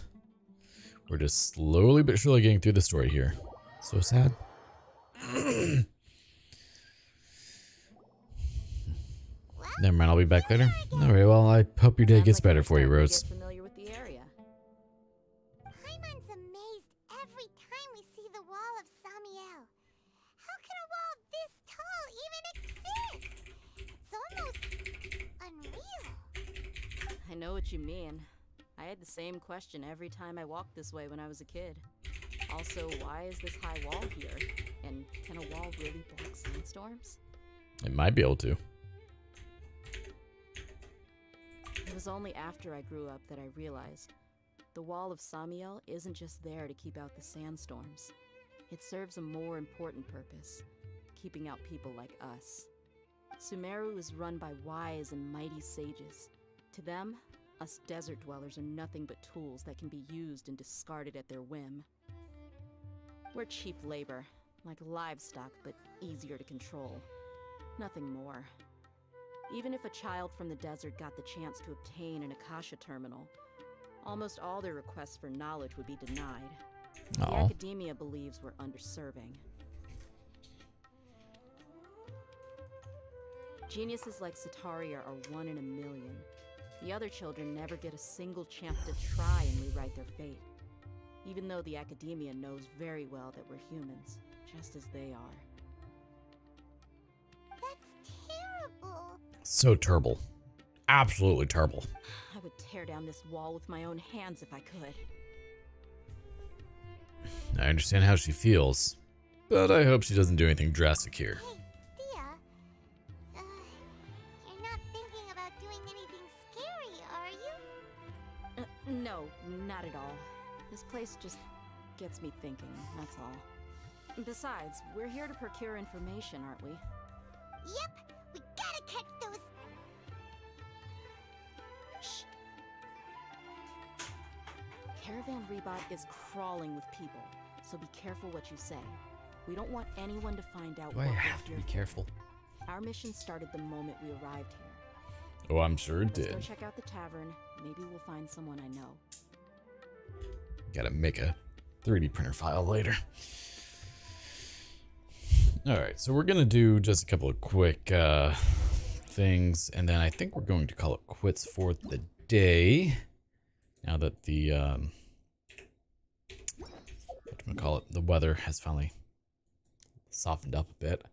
We're just slowly but surely getting through the story here. So sad. Never mind, I'll be back later. Alright, well, I hope your day gets better for you, Rose. Familiar with the area. Paimon's amazed every time we see the wall of Samiel. How can a wall this tall even exist? It's almost unreal. I know what you mean. I had the same question every time I walked this way when I was a kid. Also, why is this high wall here? And can a wall really block sandstorms? It might be able to. It was only after I grew up that I realized the Wall of Samiel isn't just there to keep out the sandstorms. It serves a more important purpose, keeping out people like us. Sumeru is run by wise and mighty sages. To them, us desert dwellers are nothing but tools that can be used and discarded at their whim. We're cheap labor, like livestock, but easier to control. Nothing more. Even if a child from the desert got the chance to obtain an Akasha terminal, almost all their requests for knowledge would be denied. The academia believes we're underserving. Geniuses like Sataria are 1 in a million. The other children never get a single chance to try and rewrite their fate, even though the academia knows very well that we're humans, just as they are. That's terrible. So terrible. Absolutely terrible. I would tear down this wall with my own hands if I could. I understand how she feels, but I hope she doesn't do anything drastic here. Hey, Thea. You're not thinking about doing anything scary, are you? No, not at all. This place just gets me thinking, that's all. Besides, we're here to procure information, aren't we? Yep. We gotta catch those. Shh. Caravan Rebot is crawling with people, so be careful what you say. We don't want anyone to find out Do I have to be careful? Our mission started the moment we arrived here. Oh, I'm sure it Let's did. go check out the tavern. Maybe we'll find someone I know. Gotta make a 3D printer file later. Alright, so we're gonna do just a couple of quick things, and then I think we're going to call it quits for the day. Now that the the weather has finally softened up a bit.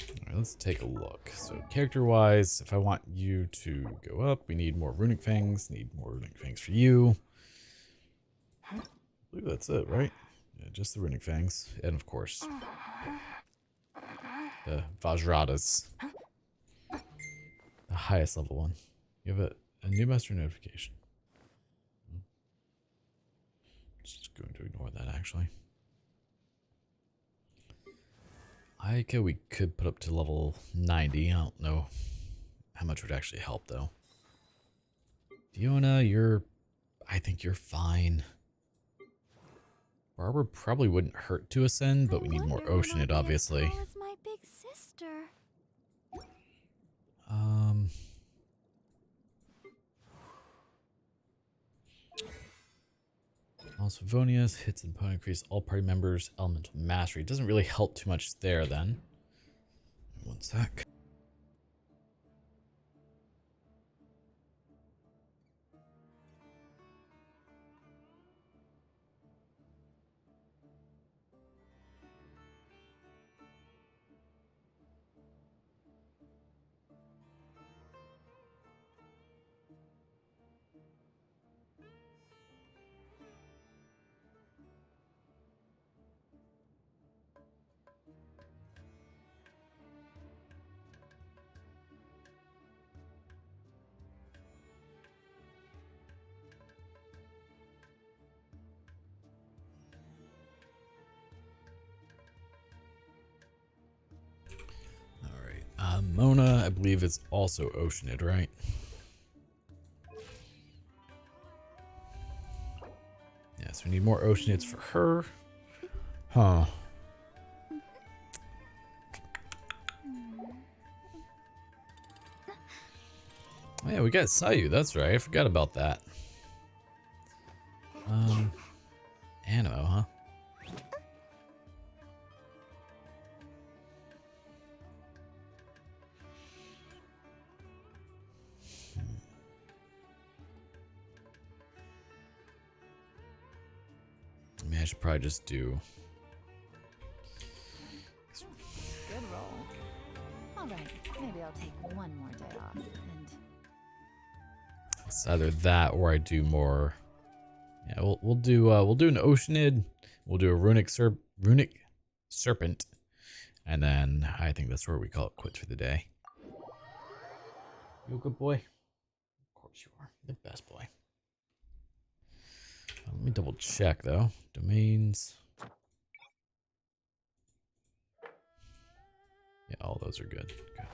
Alright, let's take a look. So character-wise, if I want you to go up, we need more runic fangs. Need more runic fangs for you. I believe that's it, right? Yeah, just the runic fangs, and of course the Vajradas, the highest level one. You have a new master notification. Just going to ignore that actually. We could put up to level 90. I don't know how much would actually help though. Fiona, I think you're fine. Barbara probably wouldn't hurt to ascend, but we need more Oceanid, obviously. As my big sister. Also, Vonia's hits and opponent increase all party members' elemental mastery. It doesn't really help too much there then. One sec. Mona, I believe, is also Oceanid, right? Yes, we need more Oceanids for her. Huh. Oh, yeah, we got Sayu, that's right. I forgot about that. Animo, huh? I mean, I should probably just do... Good roll. Alright, maybe I'll take one more day off and... It's either that or I do more... Yeah, we'll do an Oceanid, we'll do a runic serpent, and then I think that's where we call it quits for the day. You a good boy? Of course you are. You're the best boy. Let me double check though. Domains. Yeah, all those are good. Okay.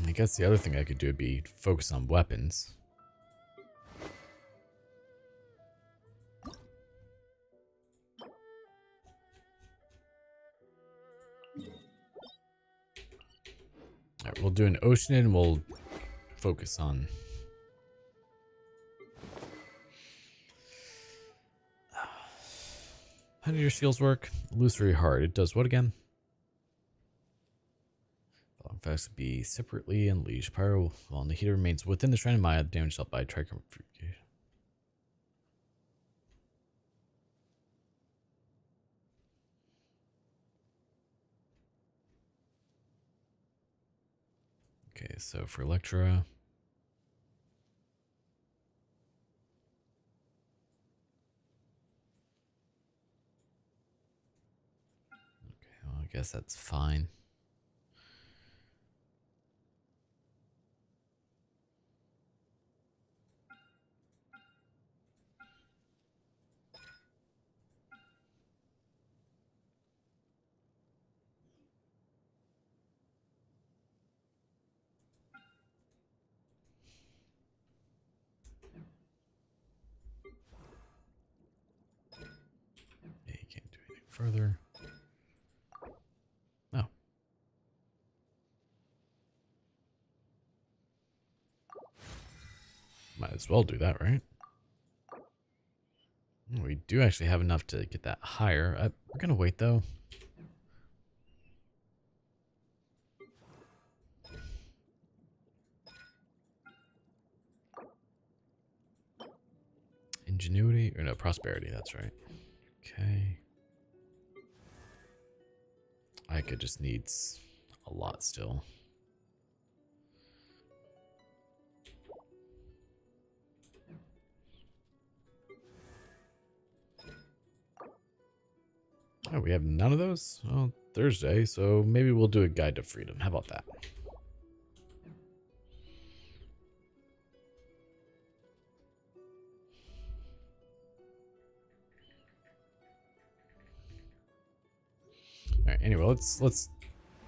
I guess the other thing I could do would be focus on weapons. Alright, we'll do an Oceanid and we'll focus on... How do your shields work? Illusory Heart. It does what again? Long effects be separately unleashed. Pyro, while the heater remains within the Shrine of Maya, damage dealt by Tricom. Okay, so for Electra... Okay, well, I guess that's fine. Yeah, you can't do anything further. Oh. Might as well do that, right? We do actually have enough to get that higher. We're gonna wait though. Ingenuity, or no, prosperity, that's right. Okay. I could just needs a lot still. Oh, we have none of those? Well, Thursday, so maybe we'll do a guide to freedom. How about that? All right, anyway, let's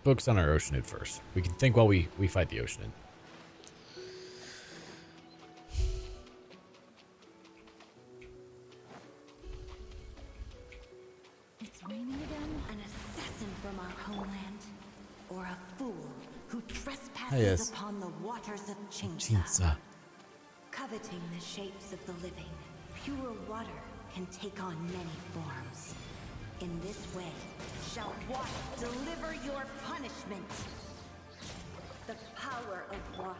focus on our Oceanid first. We can think while we fight the Oceanid. It's raining again? An assassin from our homeland, or a fool who trespasses yes. upon the waters of Chinsa. Coveting the shapes of the living, pure water can take on many forms. In this way, shall water deliver your punishment. The power of water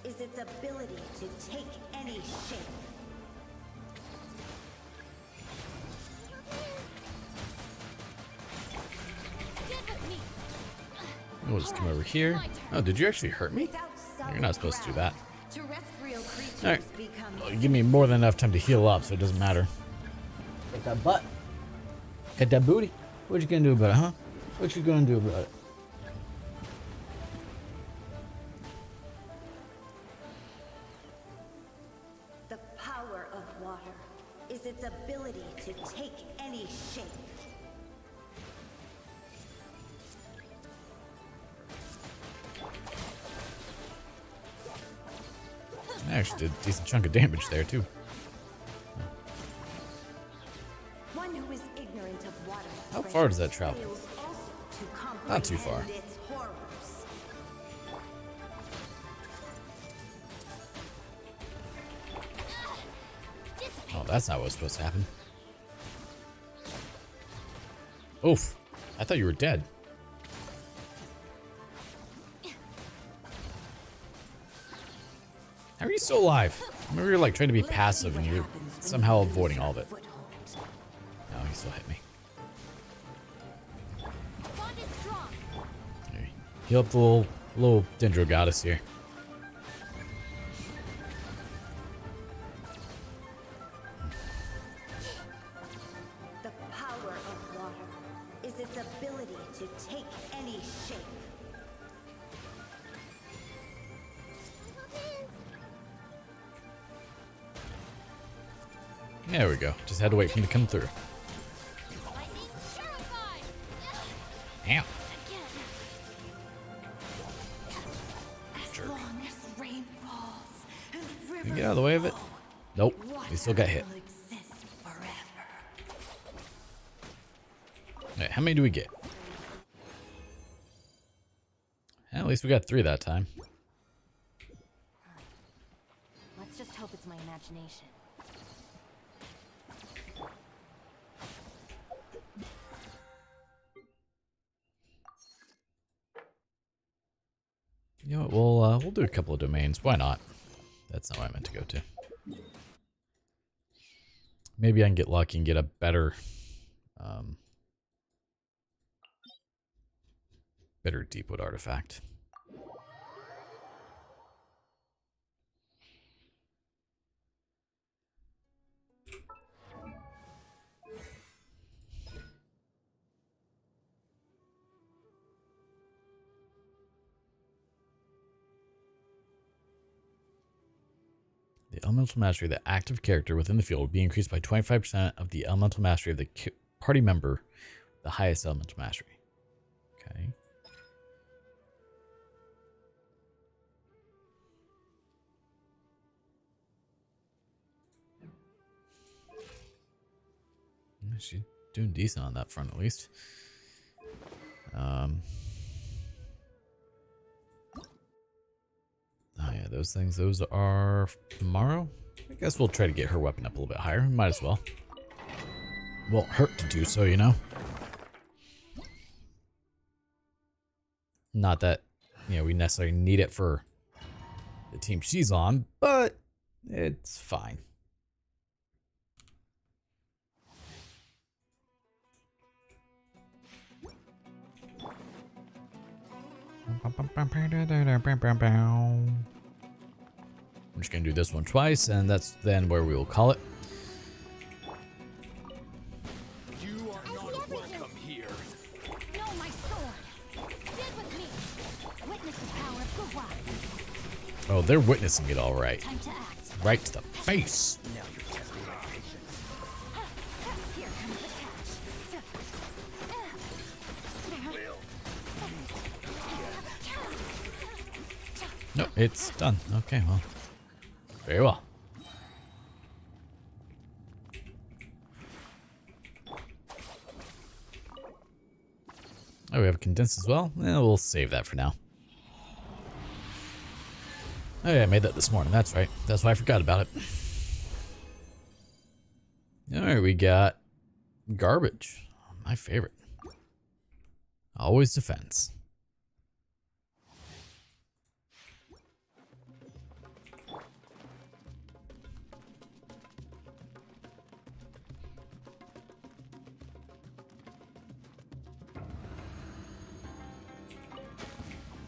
is its ability to take any shape. We'll just come over here. Oh, did you actually hurt me? You're not supposed to do that. Alright. Well, give me more than enough time to heal up, so it doesn't matter. Get that butt. Get that booty. What you gonna do about it, huh? What you gonna do about it? The power of water is its ability to take any shape. I actually did a decent chunk of damage there, too. One who is ignorant of water. How far does that travel? Not too far. Its horrors. Oh, that's not what's supposed to happen. Oof. I thought you were dead. How are you still alive? Remember you're like trying to be passive and you're somehow avoiding all of it. No, he still hit me. There, heal up the little Dendro goddess here. The power of water is its ability to take any shape. There we go. Just had to wait for him to come through. Damn. Jerk. Can you get out of the way of it? Nope. He still got hit. Alright, how many do we get? At least we got 3 that time. Let's just hope it's my imagination. You know what? We'll do a couple of domains. Why not? That's not what I meant to go to. Maybe I can get lucky and get a better, better Deepwood artifact. The elemental mastery of the active character within the field will be increased by 25% of the elemental mastery of the party member, the highest elemental mastery. Okay. She's doing decent on that front, at least. Oh yeah, those things, those are tomorrow. I guess we'll try to get her weapon up a little bit higher. Might as well. Won't hurt to do so, you know? Not that, you know, we necessarily need it for the team she's on, but it's fine. I'm just gonna do this one twice, and that's then where we will call it. You are not welcome here. No, my sword. Stand with me. Witness the power of Gua. Oh, they're witnessing it all right. Time to act. Right to the face. Now you're testing my patience. Here comes the catch. No, it's done. Okay, well. Very well. Oh, we have a condense as well? We'll save that for now. Oh yeah, I made that this morning. That's right. That's why I forgot about it. Alright, we got garbage. My favorite. Always defense.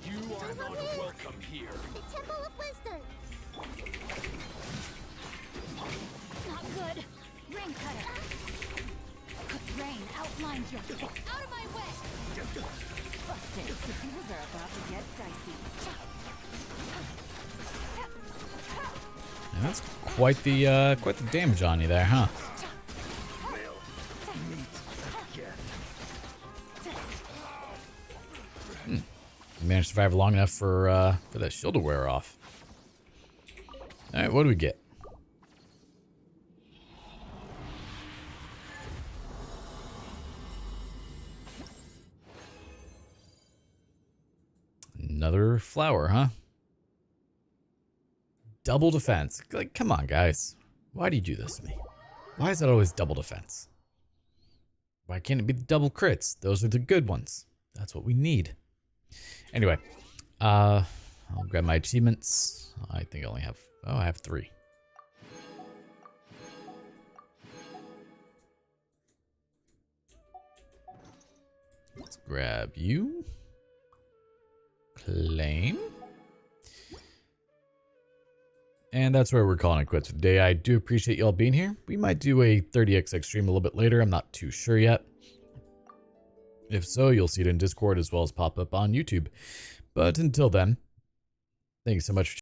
You are not welcome here. The Temple of Wisdom. Not good. Rain cutter. Rain outlines your face. Out of my way. Busted. Things are about to get dicey. And that's quite the damage on you there, huh? You managed to survive long enough for that shield to wear off. All right, what do we get? Another flower, huh? Double defense. Like, come on, guys. Why do you do this to me? Why is it always double defense? Why can't it be the double crits? Those are the good ones. That's what we need. Anyway, I'll grab my achievements. I think I only have, I have 3. Let's grab you. Claim. And that's where we're calling it quits for today. I do appreciate y'all being here. We might do a 30xx stream a little bit later. I'm not too sure yet. If so, you'll see it in Discord as well as pop up on YouTube. But until then, thank you so much for